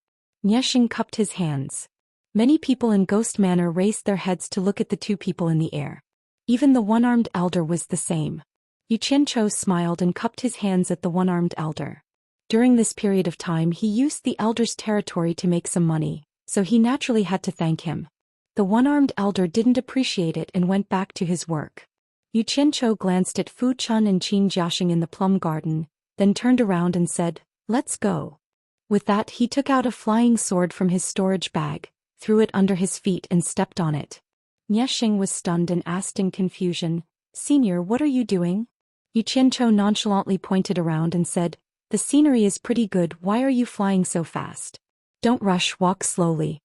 Niesheng cupped his hands. Many people in Ghost Manor raised their heads to look at the two people in the air. Even the one-armed elder was the same. Yu Qianzhou smiled and cupped his hands at the one-armed elder. During this period of time he used the elder's territory to make some money, so he naturally had to thank him. The one-armed elder didn't appreciate it and went back to his work. Yu Qianzhou glanced at Fu Chun and Qin Jiaxing in the plum garden, then turned around and said, "Let's go." With that he took out a flying sword from his storage bag, threw it under his feet and stepped on it. Niesheng was stunned and asked in confusion, "Senior, what are you doing?" Yu Qianzhou nonchalantly pointed around and said, "The scenery is pretty good, why are you flying so fast? Don't rush, walk slowly."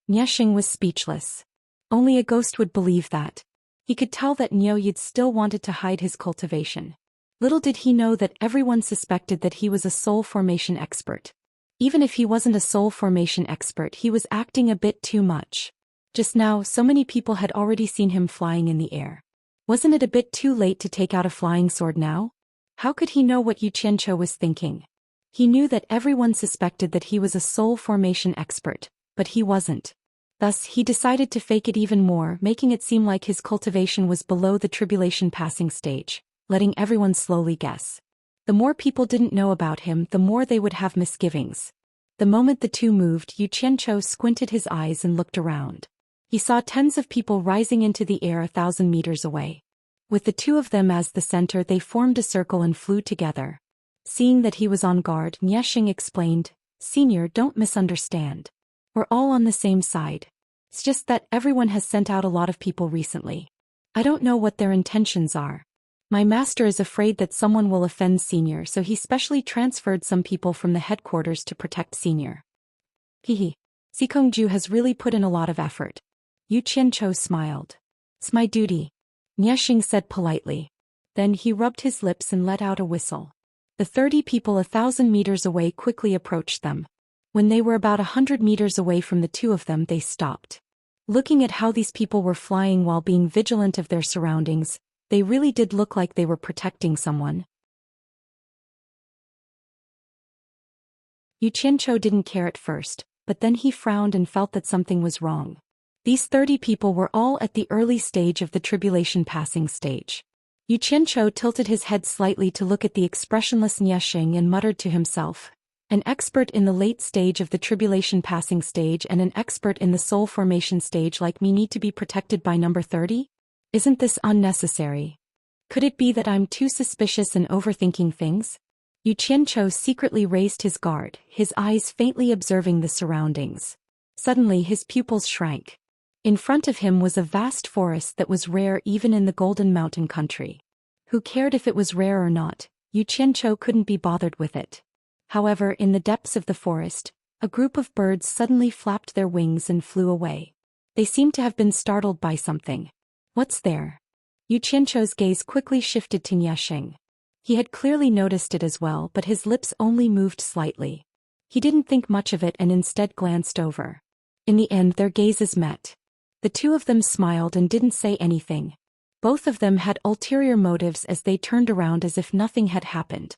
Niesheng was speechless. Only a ghost would believe that. He could tell that Niu Yid still wanted to hide his cultivation. Little did he know that everyone suspected that he was a soul formation expert. Even if he wasn't a soul formation expert, he was acting a bit too much. Just now, so many people had already seen him flying in the air. Wasn't it a bit too late to take out a flying sword now? How could he know what Yu Qianzhou was thinking? He knew that everyone suspected that he was a soul formation expert, but he wasn't. Thus, he decided to fake it even more, making it seem like his cultivation was below the tribulation passing stage, letting everyone slowly guess. The more people didn't know about him, the more they would have misgivings. The moment the two moved, Yu Qianzhou squinted his eyes and looked around. He saw tens of people rising into the air 1,000 meters away. With the two of them as the center, they formed a circle and flew together. Seeing that he was on guard, Niesheng explained, "Senior, don't misunderstand. We're all on the same side. It's just that everyone has sent out a lot of people recently. I don't know what their intentions are. My master is afraid that someone will offend Senior, so he specially transferred some people from the headquarters to protect Senior." Hehe. Sikongju has really put in a lot of effort. Yu Qianzhou smiled. "It's my duty," Niesheng said politely. Then he rubbed his lips and let out a whistle. The 30 people 1,000 meters away quickly approached them. When they were about 100 meters away from the two of them, they stopped. Looking at how these people were flying while being vigilant of their surroundings, they really did look like they were protecting someone. Yu Qianzhou didn't care at first, but then he frowned and felt that something was wrong. These 30 people were all at the early stage of the tribulation passing stage. Yu Qianzhou tilted his head slightly to look at the expressionless Niesheng and muttered to himself, "An expert in the late stage of the tribulation passing stage and an expert in the soul formation stage like me need to be protected by number 30? Isn't this unnecessary? Could it be that I'm too suspicious and overthinking things?" Yu Qianzhou secretly raised his guard, his eyes faintly observing the surroundings. Suddenly his pupils shrank. In front of him was a vast forest that was rare even in the Golden Mountain country. Who cared if it was rare or not? Yu Qianzhou couldn't be bothered with it. However, in the depths of the forest, a group of birds suddenly flapped their wings and flew away. They seemed to have been startled by something. "What's there?" Yu Qianzhou's gaze quickly shifted to Niesheng. He had clearly noticed it as well, but his lips only moved slightly. He didn't think much of it and instead glanced over. In the end, their gazes met. The two of them smiled and didn't say anything. Both of them had ulterior motives as they turned around as if nothing had happened.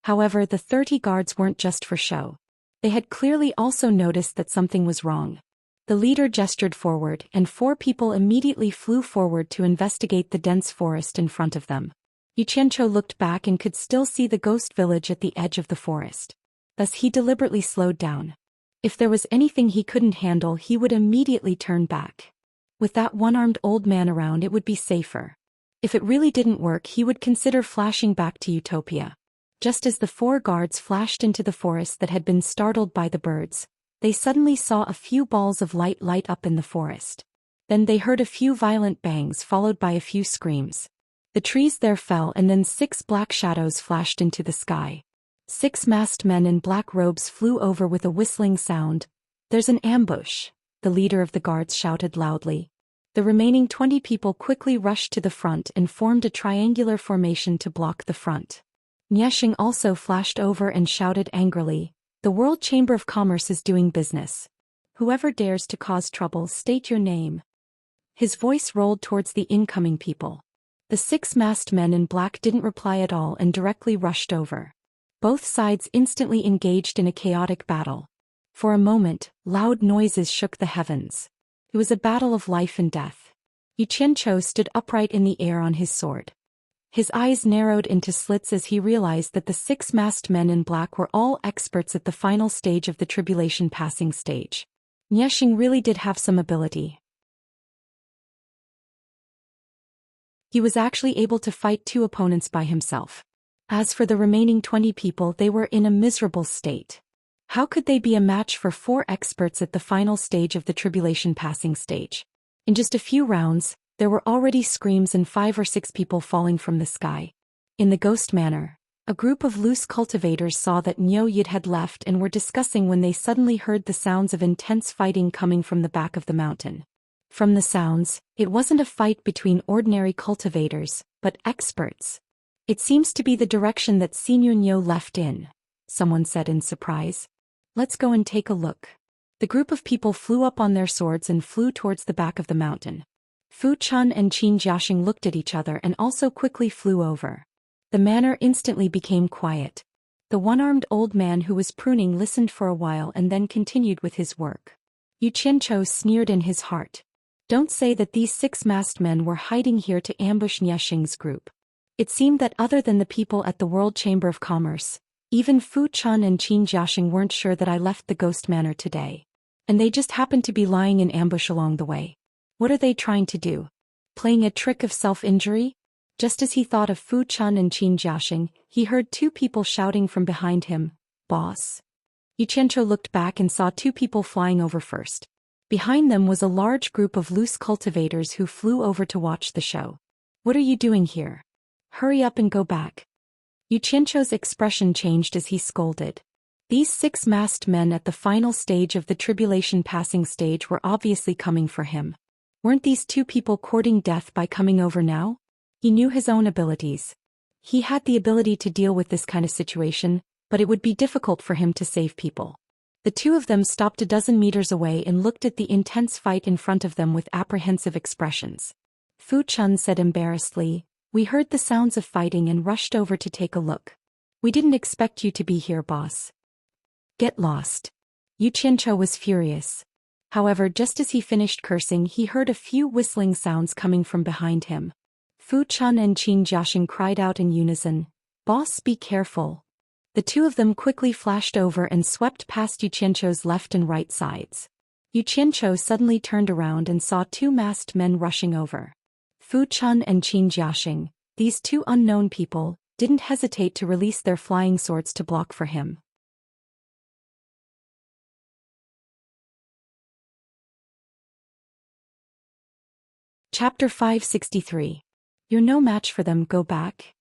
However, the 30 guards weren't just for show. They had clearly also noticed that something was wrong. The leader gestured forward, and 4 people immediately flew forward to investigate the dense forest in front of them. Yu Qianzhou looked back and could still see the ghost village at the edge of the forest. Thus he deliberately slowed down. If there was anything he couldn't handle, he would immediately turn back. With that one-armed old man around, it would be safer. If it really didn't work, he would consider flashing back to Utopia. Just as the 4 guards flashed into the forest that had been startled by the birds, they suddenly saw a few balls of light light up in the forest. Then they heard a few violent bangs followed by a few screams. The trees there fell and then 6 black shadows flashed into the sky. 6 masked men in black robes flew over with a whistling sound, There's an ambush, the leader of the guards shouted loudly. The remaining 20 people quickly rushed to the front and formed a triangular formation to block the front. Niesheng also flashed over and shouted angrily, "The World Chamber of Commerce is doing business. Whoever dares to cause trouble, state your name." His voice rolled towards the incoming people. The 6 masked men in black didn't reply at all and directly rushed over. Both sides instantly engaged in a chaotic battle. For a moment, loud noises shook the heavens. It was a battle of life and death. Xianxia stood upright in the air on his sword. His eyes narrowed into slits as he realized that the 6 masked men in black were all experts at the final stage of the tribulation passing stage. Niesheng really did have some ability. He was actually able to fight 2 opponents by himself. As for the remaining 20 people, they were in a miserable state. How could they be a match for 4 experts at the final stage of the tribulation passing stage? In just a few rounds, there were already screams and 5 or 6 people falling from the sky. In the ghost manor, a group of loose cultivators saw that Niu Yid had left and were discussing when they suddenly heard the sounds of intense fighting coming from the back of the mountain. From the sounds, it wasn't a fight between ordinary cultivators, but experts. "It seems to be the direction that Senior Niu left in," someone said in surprise. "Let's go and take a look." The group of people flew up on their swords and flew towards the back of the mountain. Fu Chun and Qin Jiaxing looked at each other and also quickly flew over. The manor instantly became quiet. The one-armed old man who was pruning listened for a while and then continued with his work. Xianxia sneered in his heart. Don't say that these 6 masked men were hiding here to ambush Niesheng's group. It seemed that other than the people at the World Chamber of Commerce, even Fu Chun and Qin Jiaxing weren't sure that I left the ghost manor today. And they just happened to be lying in ambush along the way. What are they trying to do? Playing a trick of self-injury? Just as he thought of Fu Chun and Qin Jiaxing, he heard 2 people shouting from behind him, "Boss." Xianxia looked back and saw 2 people flying over first. Behind them was a large group of loose cultivators who flew over to watch the show. "What are you doing here? Hurry up and go back." Xianxia's expression changed as he scolded. These 6 masked men at the final stage of the tribulation passing stage were obviously coming for him. Weren't these 2 people courting death by coming over now? He knew his own abilities. He had the ability to deal with this kind of situation, but it would be difficult for him to save people. The 2 of them stopped a dozen meters away and looked at the intense fight in front of them with apprehensive expressions. Fu Chun said embarrassedly, "We heard the sounds of fighting and rushed over to take a look. We didn't expect you to be here, boss." "Get lost." Xianxia was furious. However, just as he finished cursing, he heard a few whistling sounds coming from behind him. Fu Chun and Qin Jiaxing cried out in unison, "Boss, be careful." The 2 of them quickly flashed over and swept past Xianxia's left and right sides. Xianxia suddenly turned around and saw 2 masked men rushing over. Fu Chun and Qin Jiaxing, these 2 unknown people, didn't hesitate to release their flying swords to block for him. Chapter 563. You're no match for them, go back.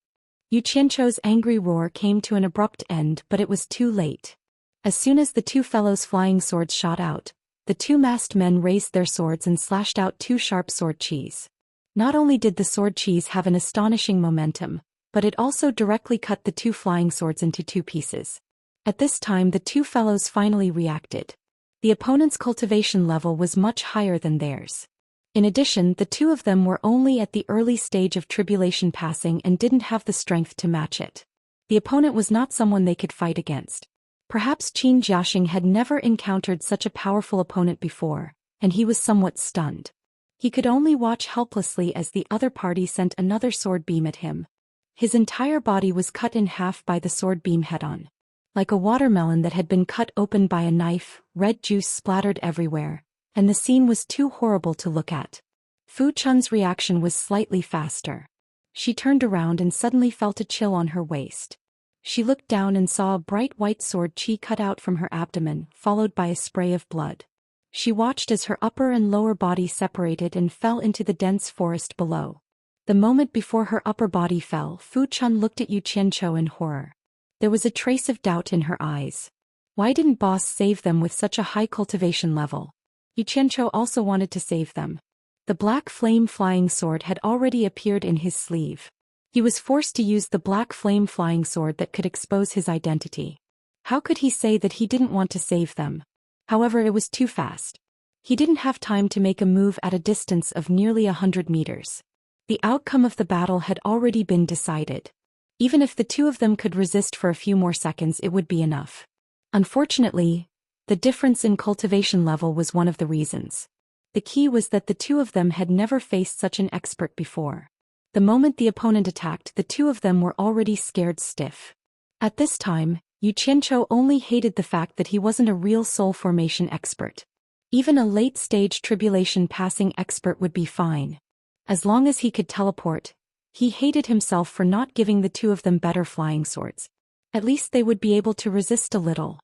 Xianxia's angry roar came to an abrupt end, but it was too late. As soon as the 2 fellows' flying swords shot out, the 2 masked men raised their swords and slashed out 2 sharp sword qis. Not only did the sword qis have an astonishing momentum, but it also directly cut the 2 flying swords into 2 pieces. At this time the 2 fellows finally reacted. The opponent's cultivation level was much higher than theirs. In addition, the 2 of them were only at the early stage of tribulation passing and didn't have the strength to match it. The opponent was not someone they could fight against. Perhaps Qin Jiaxing had never encountered such a powerful opponent before, and he was somewhat stunned. He could only watch helplessly as the other party sent another sword beam at him. His entire body was cut in half by the sword beam head-on. Like a watermelon that had been cut open by a knife, red juice splattered everywhere, and the scene was too horrible to look at. Fu Chun's reaction was slightly faster. She turned around and suddenly felt a chill on her waist. She looked down and saw a bright white sword chi cut out from her abdomen, followed by a spray of blood. She watched as her upper and lower body separated and fell into the dense forest below. The moment before her upper body fell, Fu Chun looked at Xianxia in horror. There was a trace of doubt in her eyes. Why didn't boss save them with such a high cultivation level? Xianxia also wanted to save them. The black flame flying sword had already appeared in his sleeve. He was forced to use the black flame flying sword that could expose his identity. How could he say that he didn't want to save them? However, it was too fast. He didn't have time to make a move at a distance of nearly 100 meters. The outcome of the battle had already been decided. Even if the two of them could resist for a few more seconds, it would be enough. Unfortunately, the difference in cultivation level was one of the reasons. The key was that the two of them had never faced such an expert before. The moment the opponent attacked, the two of them were already scared stiff. At this time, Xianxia only hated the fact that he wasn't a real soul formation expert. Even a late-stage tribulation passing expert would be fine. As long as he could teleport, he hated himself for not giving the two of them better flying swords. At least they would be able to resist a little.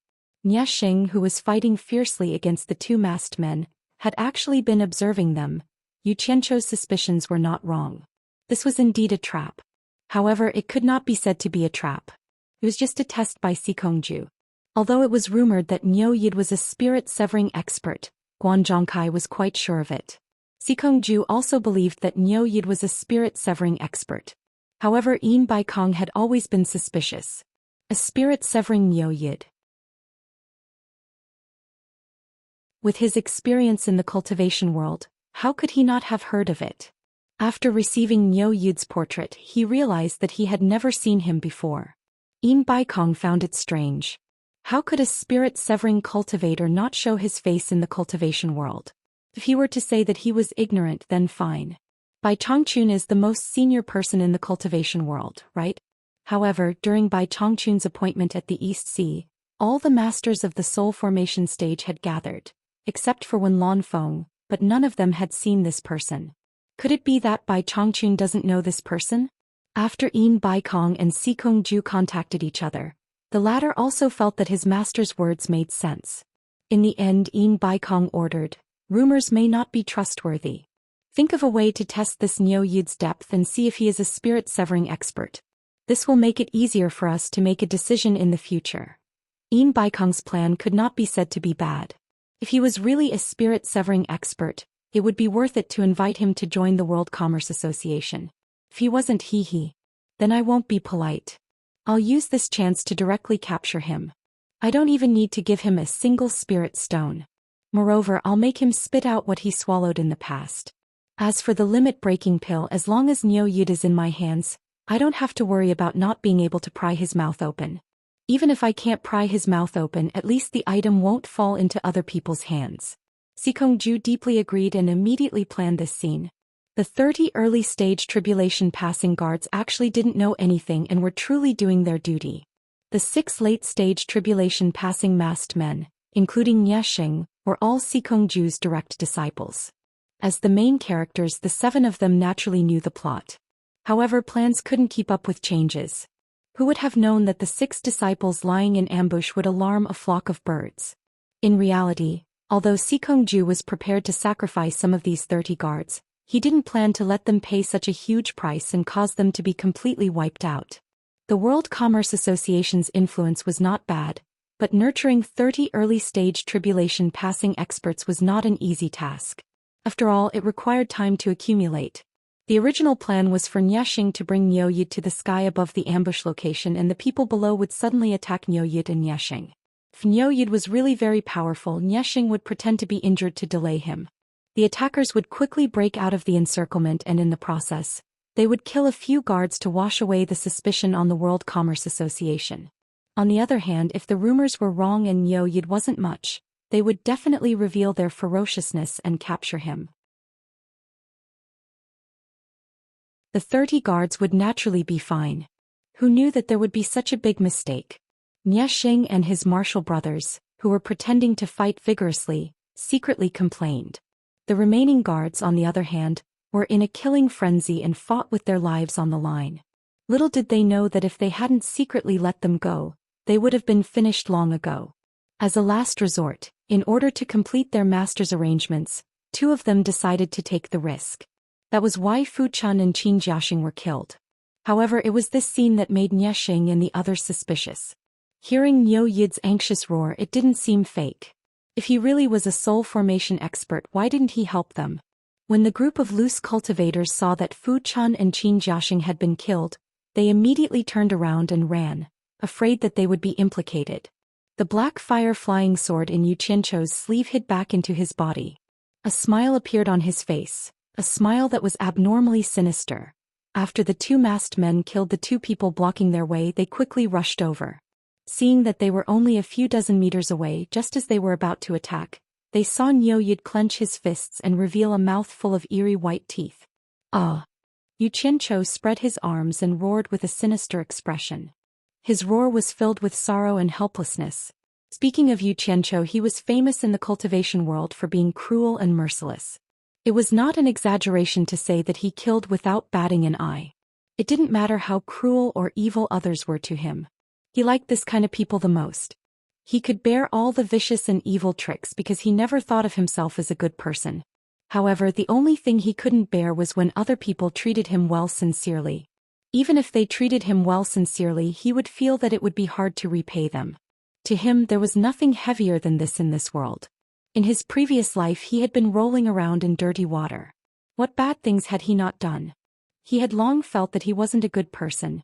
Xianxia, who was fighting fiercely against the two masked men, had actually been observing them. Xianxia's suspicions were not wrong. This was indeed a trap. However, it could not be said to be a trap. It was just a test by Zhou. Although it was rumored that Niu Yid was a spirit-severing expert, Guan Zhongkai was quite sure of it. Zhou also believed that Niu Yid was a spirit-severing expert. However, Yin Baikong had always been suspicious. A spirit-severing Niu Yid. With his experience in the cultivation world, how could he not have heard of it? After receiving Niu Yid's portrait, he realized that he had never seen him before. Yin Baikong found it strange. How could a spirit-severing cultivator not show his face in the cultivation world? If he were to say that he was ignorant, then fine. Bai Chongqun is the most senior person in the cultivation world, right? However, during Bai Chongqun's appointment at the East Sea, all the masters of the soul formation stage had gathered, except for Wen Lanfeng, but none of them had seen this person. Could it be that Bai Chongqun doesn't know this person? After Yin Baikong and Zhou contacted each other, the latter also felt that his master's words made sense. In the end, Yin Baikong ordered, "Rumors may not be trustworthy. Think of a way to test this Niu Yid's depth and see if he is a spirit-severing expert. This will make it easier for us to make a decision in the future." Yin Baikong's plan could not be said to be bad. If he was really a spirit-severing expert, it would be worth it to invite him to join the World Commerce Association. If he wasn't then I won't be polite. I'll use this chance to directly capture him. I don't even need to give him a single spirit stone. Moreover, I'll make him spit out what he swallowed in the past. As for the limit-breaking pill, as long as Niu Yid is in my hands, I don't have to worry about not being able to pry his mouth open. Even if I can't pry his mouth open, at least the item won't fall into other people's hands. Zhou deeply agreed and immediately planned this scene. The 30 early-stage tribulation passing guards actually didn't know anything and were truly doing their duty. The 6 late-stage tribulation passing masked men, including Xianxia, were all Zhou's direct disciples. As the main characters, the 7 of them naturally knew the plot. However, plans couldn't keep up with changes. Who would have known that the 6 disciples lying in ambush would alarm a flock of birds? In reality, although Zhou was prepared to sacrifice some of these 30 guards, he didn't plan to let them pay such a huge price and cause them to be completely wiped out. The World Commerce Association's influence was not bad, but nurturing 30 early-stage tribulation passing experts was not an easy task. After all, it required time to accumulate. The original plan was for Xianxia to bring Niu Yid to the sky above the ambush location, and the people below would suddenly attack Niu Yid and Xianxia. If Niu Yid was really very powerful, Xianxia would pretend to be injured to delay him. The attackers would quickly break out of the encirclement, and in the process, they would kill a few guards to wash away the suspicion on the World Commerce Association. On the other hand, if the rumors were wrong and Niu Yid wasn't much, they would definitely reveal their ferociousness and capture him. The 30 guards would naturally be fine. Who knew that there would be such a big mistake? Xianxia and his martial brothers, who were pretending to fight vigorously, secretly complained. The remaining guards, on the other hand, were in a killing frenzy and fought with their lives on the line. Little did they know that if they hadn't secretly let them go, they would have been finished long ago. As a last resort, in order to complete their master's arrangements, 2 of them decided to take the risk. That was why Fu Chun and Qin Jiaxing were killed. However, it was this scene that made Xianxia and the others suspicious. Hearing Niu Yid's anxious roar, it didn't seem fake. If he really was a soul formation expert, why didn't he help them? When the group of loose cultivators saw that Fu Chun and Qin Jiaxing had been killed, they immediately turned around and ran, afraid that they would be implicated. The black fire flying sword in Yu Qianchou's sleeve hid back into his body. A smile appeared on his face, a smile that was abnormally sinister. After the two masked men killed the two people blocking their way, they quickly rushed over. Seeing that they were only a few dozen meters away just as they were about to attack, they saw Niu Yid clench his fists and reveal a mouth full of eerie white teeth. Ah! Yu Qianchou spread his arms and roared with a sinister expression. His roar was filled with sorrow and helplessness. Speaking of Yu Qianchou, he was famous in the cultivation world for being cruel and merciless. It was not an exaggeration to say that he killed without batting an eye. It didn't matter how cruel or evil others were to him. He liked this kind of people the most. He could bear all the vicious and evil tricks because he never thought of himself as a good person. However, the only thing he couldn't bear was when other people treated him well sincerely. Even if they treated him well sincerely, he would feel that it would be hard to repay them. To him, there was nothing heavier than this in this world. In his previous life, he had been rolling around in dirty water. What bad things had he not done? He had long felt that he wasn't a good person.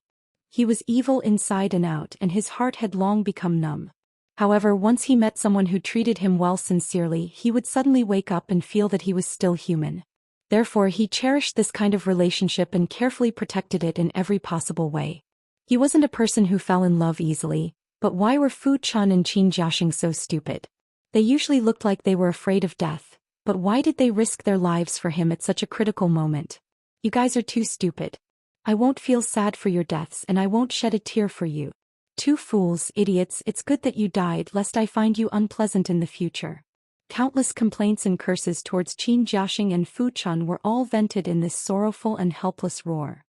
He was evil inside and out, and his heart had long become numb. However, once he met someone who treated him well sincerely, he would suddenly wake up and feel that he was still human. Therefore, he cherished this kind of relationship and carefully protected it in every possible way. He wasn't a person who fell in love easily, but why were Fu Chun and Qin Jiaxing so stupid? They usually looked like they were afraid of death, but why did they risk their lives for him at such a critical moment? You guys are too stupid. I won't feel sad for your deaths and I won't shed a tear for you. Two fools, idiots, it's good that you died lest I find you unpleasant in the future. Countless complaints and curses towards Qin Jiaxing and Fu Chun were all vented in this sorrowful and helpless roar.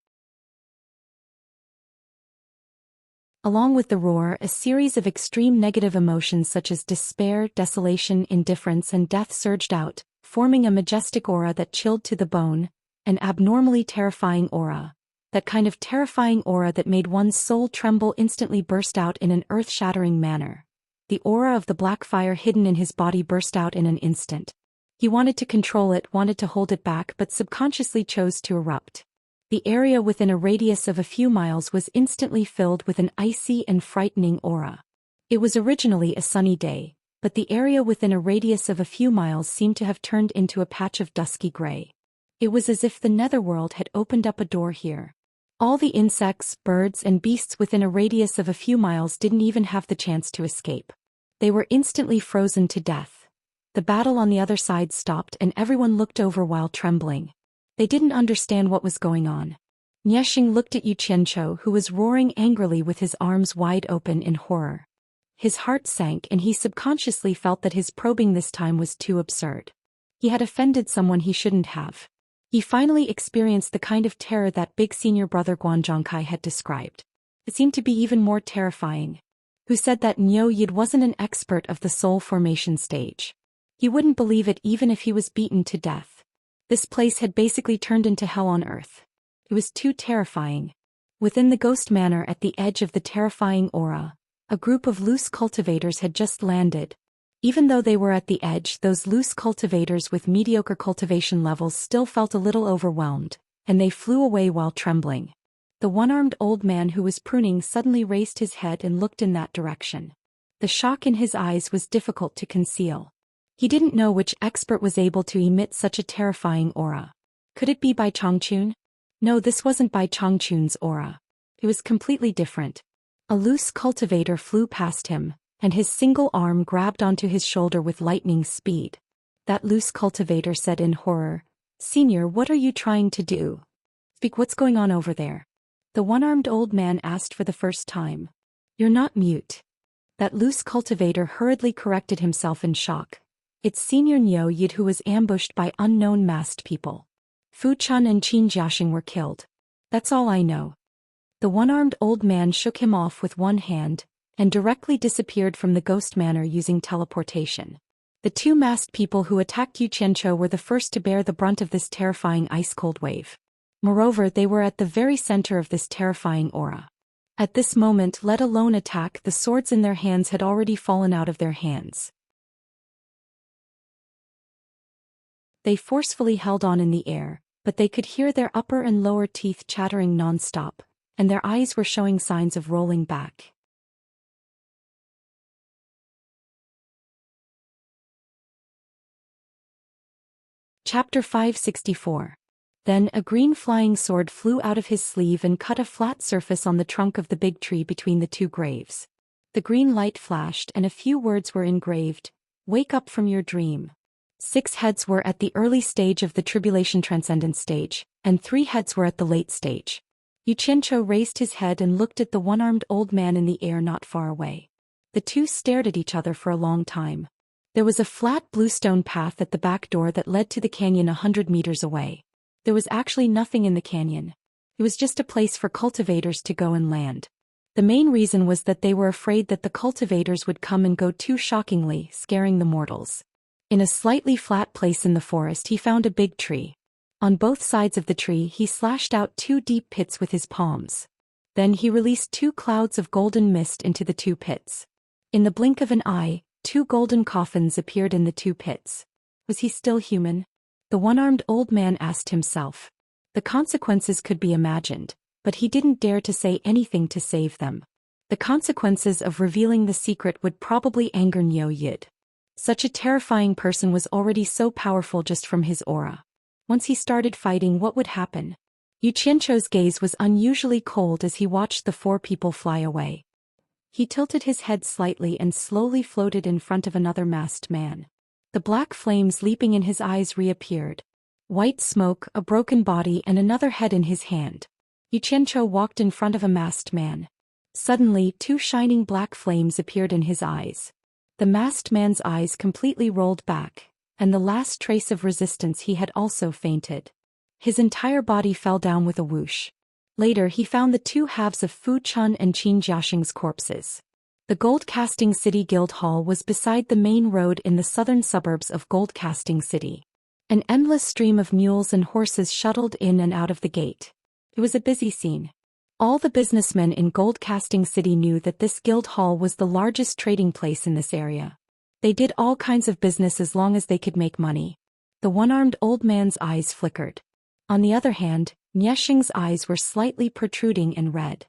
Along with the roar, a series of extreme negative emotions such as despair, desolation, indifference, and death surged out, forming a majestic aura that chilled to the bone, an abnormally terrifying aura. That kind of terrifying aura that made one's soul tremble instantly burst out in an earth-shattering manner. The aura of the black fire hidden in his body burst out in an instant. He wanted to control it, wanted to hold it back, but subconsciously chose to erupt. The area within a radius of a few miles was instantly filled with an icy and frightening aura. It was originally a sunny day, but the area within a radius of a few miles seemed to have turned into a patch of dusky gray. It was as if the netherworld had opened up a door here. All the insects, birds, and beasts within a radius of a few miles didn't even have the chance to escape. They were instantly frozen to death. The battle on the other side stopped and everyone looked over while trembling. They didn't understand what was going on. Niexing looked at Yu Qianchou, who was roaring angrily with his arms wide open in horror. His heart sank and he subconsciously felt that his probing this time was too absurd. He had offended someone he shouldn't have. He finally experienced the kind of terror that big senior brother Guanzhongkai had described. It seemed to be even more terrifying. Who said that Niu Yid wasn't an expert of the soul formation stage? He wouldn't believe it even if he was beaten to death. This place had basically turned into hell on earth. It was too terrifying. Within the ghost manor at the edge of the terrifying aura, a group of loose cultivators had just landed. Even though they were at the edge, those loose cultivators with mediocre cultivation levels still felt a little overwhelmed, and they flew away while trembling. The one-armed old man who was pruning suddenly raised his head and looked in that direction. The shock in his eyes was difficult to conceal. He didn't know which expert was able to emit such a terrifying aura. Could it be Bai Changchun? No, this wasn't Bai Changchun's aura. It was completely different. A loose cultivator flew past him, and his single arm grabbed onto his shoulder with lightning speed. That loose cultivator said in horror, "Senior, what are you trying to do? Speak, what's going on over there?" The one-armed old man asked for the first time. "You're not mute." That loose cultivator hurriedly corrected himself in shock. It's Senior Niu Yid who was ambushed by unknown masked people. Fu Chun and Qin Jiaxing were killed. That's all I know. The one-armed old man shook him off with one hand, and directly disappeared from the ghost manor using teleportation. The two masked people who attacked Yu Qianchou were the first to bear the brunt of this terrifying ice-cold wave. Moreover, they were at the very center of this terrifying aura. At this moment, let alone attack, the swords in their hands had already fallen out of their hands. They forcefully held on in the air, but they could hear their upper and lower teeth chattering non-stop, and their eyes were showing signs of rolling back. Chapter 564. Then a green flying sword flew out of his sleeve and cut a flat surface on the trunk of the big tree between the two graves. The green light flashed and a few words were engraved: "Wake up from your dream." 6 heads were at the early stage of the tribulation transcendence stage, and 3 heads were at the late stage. Xianxia raised his head and looked at the one-armed old man in the air not far away. The two stared at each other for a long time. There was a flat bluestone path at the back door that led to the canyon 100 meters away. There was actually nothing in the canyon. It was just a place for cultivators to go and land. The main reason was that they were afraid that the cultivators would come and go too shockingly, scaring the mortals. In a slightly flat place in the forest he found a big tree. On both sides of the tree he slashed out 2 deep pits with his palms. Then he released 2 clouds of golden mist into the 2 pits. In the blink of an eye, 2 golden coffins appeared in the 2 pits. Was he still human? The one-armed old man asked himself. The consequences could be imagined, but he didn't dare to say anything to save them. The consequences of revealing the secret would probably anger Niu Yid. Such a terrifying person was already so powerful just from his aura. Once he started fighting, what would happen? Xianxia's gaze was unusually cold as he watched the 4 people fly away. He tilted his head slightly and slowly floated in front of another masked man. The black flames leaping in his eyes reappeared. White smoke, a broken body and another head in his hand. Xianxia walked in front of a masked man. Suddenly 2 shining black flames appeared in his eyes. The masked man's eyes completely rolled back, and the last trace of resistance he had also fainted. His entire body fell down with a whoosh. Later he found the 2 halves of Fu Chun and Qin Jiaxing's corpses. The Gold Casting City Guild Hall was beside the main road in the southern suburbs of Gold Casting City. An endless stream of mules and horses shuttled in and out of the gate. It was a busy scene. All the businessmen in Gold Casting City knew that this guild hall was the largest trading place in this area. They did all kinds of business as long as they could make money. The one-armed old man's eyes flickered. On the other hand, Nieshing's eyes were slightly protruding and red.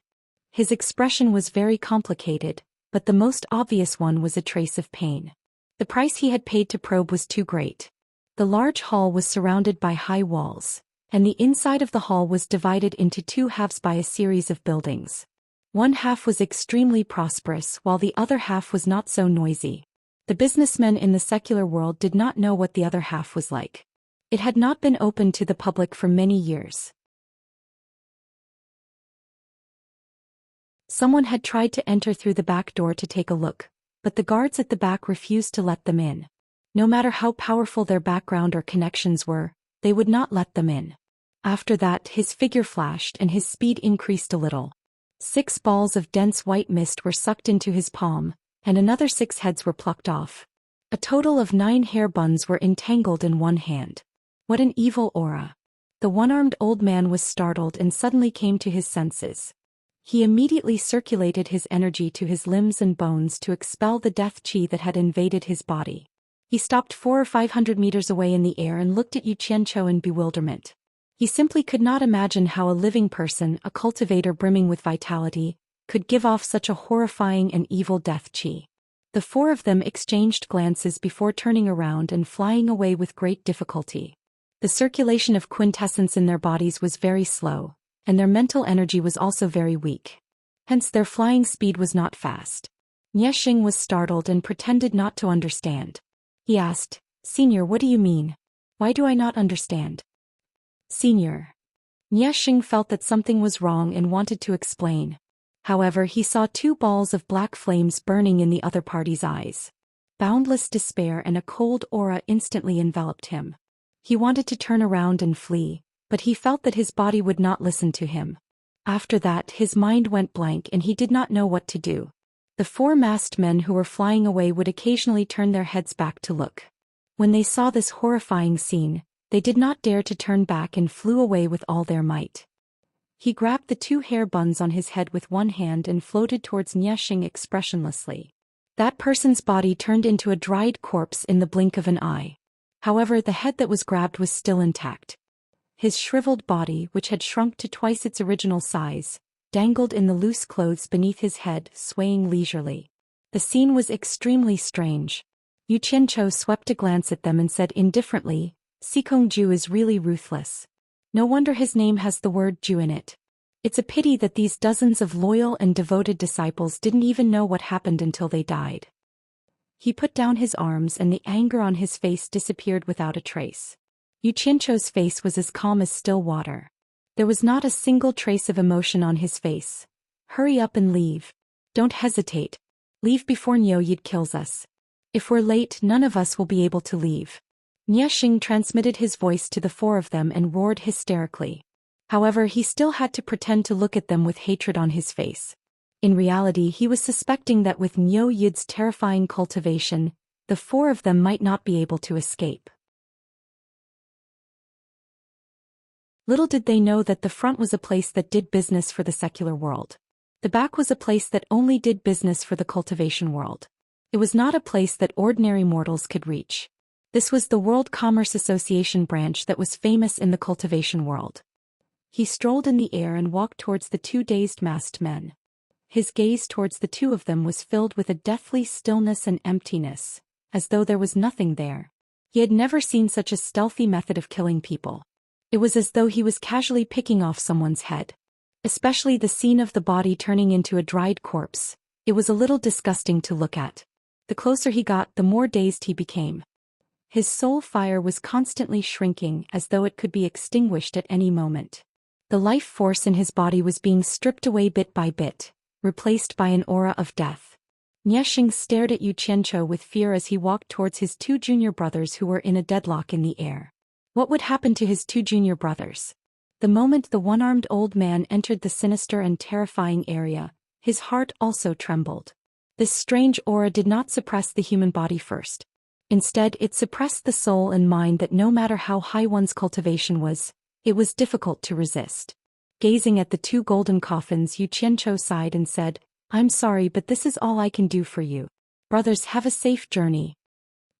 His expression was very complicated, but the most obvious one was a trace of pain. The price he had paid to probe was too great. The large hall was surrounded by high walls, and the inside of the hall was divided into 2 halves by a series of buildings. One half was extremely prosperous while the other half was not so noisy. The businessmen in the secular world did not know what the other half was like. It had not been open to the public for many years. Someone had tried to enter through the back door to take a look, but the guards at the back refused to let them in. No matter how powerful their background or connections were, they would not let them in. After that, his figure flashed and his speed increased a little. 6 balls of dense white mist were sucked into his palm, and another 6 heads were plucked off. A total of 9 hair buns were entangled in one hand. What an evil aura. The one-armed old man was startled and suddenly came to his senses. He immediately circulated his energy to his limbs and bones to expel the death chi that had invaded his body. He stopped 400 or 500 meters away in the air and looked at Xianxia in bewilderment. He simply could not imagine how a living person, a cultivator brimming with vitality, could give off such a horrifying and evil death chi. The 4 of them exchanged glances before turning around and flying away with great difficulty. The circulation of quintessence in their bodies was very slow, and their mental energy was also very weak. Hence their flying speed was not fast. Nieshing was startled and pretended not to understand. He asked, "Senior, what do you mean? Why do I not understand?" "Senior." Nieshing felt that something was wrong and wanted to explain. However, he saw 2 balls of black flames burning in the other party's eyes. Boundless despair and a cold aura instantly enveloped him. He wanted to turn around and flee, but he felt that his body would not listen to him. After that, his mind went blank and he did not know what to do. The 4 masked men who were flying away would occasionally turn their heads back to look. When they saw this horrifying scene, they did not dare to turn back and flew away with all their might. He grabbed the two hair buns on his head with one hand and floated towards Xianxia expressionlessly. That person's body turned into a dried corpse in the blink of an eye. However, the head that was grabbed was still intact. His shriveled body, which had shrunk to twice its original size, dangled in the loose clothes beneath his head, swaying leisurely. The scene was extremely strange. Yu Qianzhou swept a glance at them and said indifferently, "Sikongju is really ruthless. No wonder his name has the word Ju in it. It's a pity that these dozens of loyal and devoted disciples didn't even know what happened until they died." He put down his arms and the anger on his face disappeared without a trace. Yu Qianzhou's face was as calm as still water. There was not a single trace of emotion on his face. "Hurry up and leave. Don't hesitate. Leave before Niuyid kills us. If we're late, none of us will be able to leave." Niexing transmitted his voice to the four of them and roared hysterically. However, he still had to pretend to look at them with hatred on his face. In reality, he was suspecting that with Niuyid's terrifying cultivation, the four of them might not be able to escape. Little did they know that the front was a place that did business for the secular world. The back was a place that only did business for the cultivation world. It was not a place that ordinary mortals could reach. This was the World Commerce Association branch that was famous in the cultivation world. He strolled in the air and walked towards the two dazed masked men. His gaze towards the two of them was filled with a deathly stillness and emptiness, as though there was nothing there. He had never seen such a stealthy method of killing people. It was as though he was casually picking off someone's head. Especially the scene of the body turning into a dried corpse. It was a little disgusting to look at. The closer he got, the more dazed he became. His soul fire was constantly shrinking as though it could be extinguished at any moment. The life force in his body was being stripped away bit by bit, replaced by an aura of death. Niexing stared at Yu Qianzhou with fear as he walked towards his two junior brothers who were in a deadlock in the air. What would happen to his two junior brothers? The moment the one-armed old man entered the sinister and terrifying area, his heart also trembled. This strange aura did not suppress the human body first. Instead, it suppressed the soul and mind that no matter how high one's cultivation was, it was difficult to resist. Gazing at the two golden coffins, Yu Qianzhou sighed and said, "I'm sorry, but this is all I can do for you. Brothers, have a safe journey."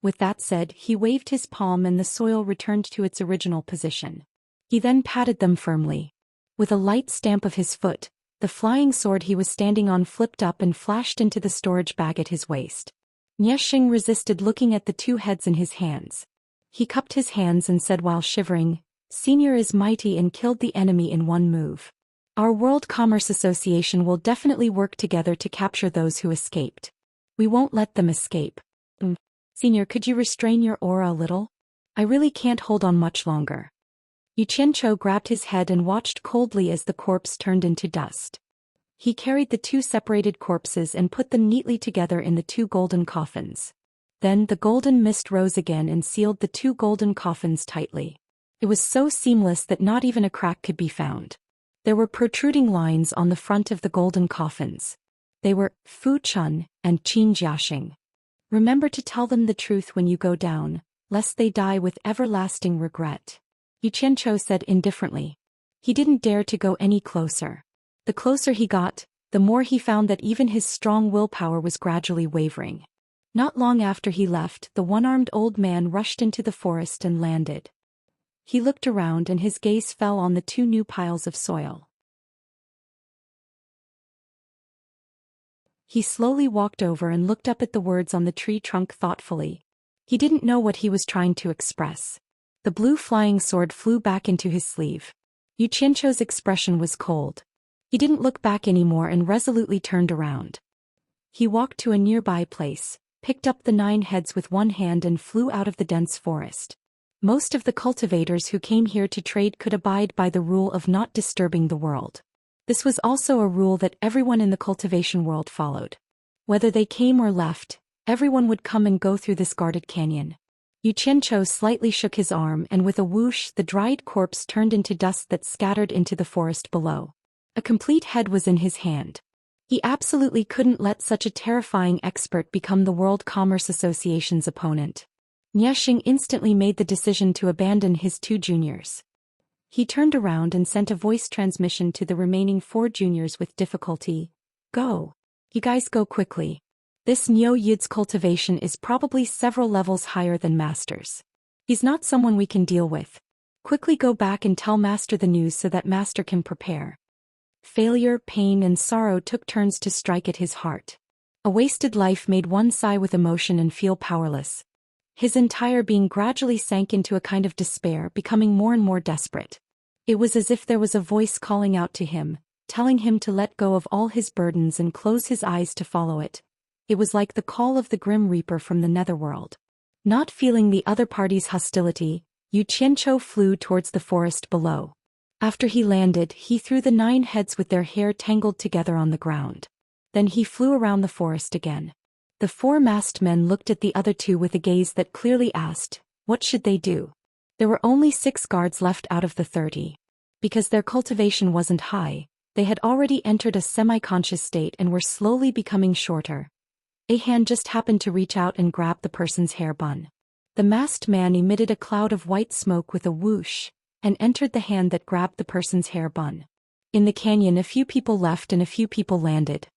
With that said, he waved his palm and the soil returned to its original position. He then patted them firmly. With a light stamp of his foot, the flying sword he was standing on flipped up and flashed into the storage bag at his waist. Niexing resisted looking at the two heads in his hands. He cupped his hands and said while shivering, "Senior is mighty and killed the enemy in one move. Our World Commerce Association will definitely work together to capture those who escaped. We won't let them escape. Senior, could you restrain your aura a little? I really can't hold on much longer." Yu Qianzhou grabbed his head and watched coldly as the corpse turned into dust. He carried the two separated corpses and put them neatly together in the two golden coffins. Then the golden mist rose again and sealed the two golden coffins tightly. It was so seamless that not even a crack could be found. There were protruding lines on the front of the golden coffins. They were Fu Chun and Qin Jiaxing. "Remember to tell them the truth when you go down, lest they die with everlasting regret," Yu Qianzhou said indifferently. He didn't dare to go any closer. The closer he got, the more he found that even his strong willpower was gradually wavering. Not long after he left, the one-armed old man rushed into the forest and landed. He looked around and his gaze fell on the two new piles of soil. He slowly walked over and looked up at the words on the tree trunk thoughtfully. He didn't know what he was trying to express. The blue flying sword flew back into his sleeve. Yu Qianzhou's expression was cold. He didn't look back anymore and resolutely turned around. He walked to a nearby place, picked up the 9 heads with one hand and flew out of the dense forest. Most of the cultivators who came here to trade could abide by the rule of not disturbing the world. This was also a rule that everyone in the cultivation world followed. Whether they came or left, everyone would come and go through this guarded canyon. Yu Qianzhou slightly shook his arm and with a whoosh the dried corpse turned into dust that scattered into the forest below. A complete head was in his hand. He absolutely couldn't let such a terrifying expert become the World Commerce Association's opponent. Niexing instantly made the decision to abandon his two juniors. He turned around and sent a voice transmission to the remaining 4 juniors with difficulty. Go. You guys go quickly. This Niu Yid's cultivation is probably several levels higher than Master's. He's not someone we can deal with. Quickly go back and tell Master the news so that Master can prepare. Failure, pain and sorrow took turns to strike at his heart. A wasted life made one sigh with emotion and feel powerless. His entire being gradually sank into a kind of despair, becoming more and more desperate. It was as if there was a voice calling out to him, telling him to let go of all his burdens and close his eyes to follow it. It was like the call of the Grim Reaper from the netherworld. Not feeling the other party's hostility, Yu Qianqiu flew towards the forest below. After he landed, he threw the 9 heads with their hair tangled together on the ground. Then he flew around the forest again. The 4 masked men looked at the other 2 with a gaze that clearly asked, what should they do? There were only 6 guards left out of the 30. Because their cultivation wasn't high, they had already entered a semi-conscious state and were slowly becoming shorter. A hand just happened to reach out and grab the person's hair bun. The masked man emitted a cloud of white smoke with a whoosh, and entered the hand that grabbed the person's hair bun. In the canyon, a few people left and a few people landed.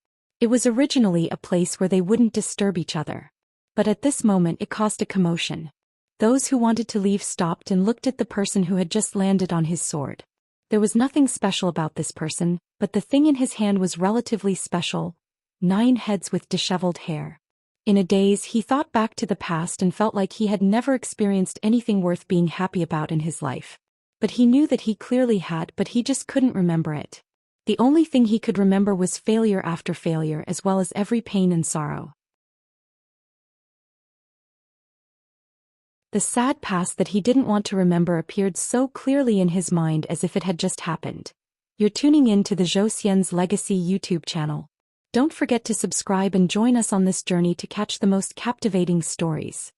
It was originally a place where they wouldn't disturb each other. But at this moment it caused a commotion. Those who wanted to leave stopped and looked at the person who had just landed on his sword. There was nothing special about this person, but the thing in his hand was relatively special. 9 heads with disheveled hair. In a daze, he thought back to the past and felt like he had never experienced anything worth being happy about in his life. But he knew that he clearly had, but he just couldn't remember it. The only thing he could remember was failure after failure, as well as every pain and sorrow. The sad past that he didn't want to remember appeared so clearly in his mind as if it had just happened. You're tuning in to the Zhou Xian's Legacy YouTube channel. Don't forget to subscribe and join us on this journey to catch the most captivating stories.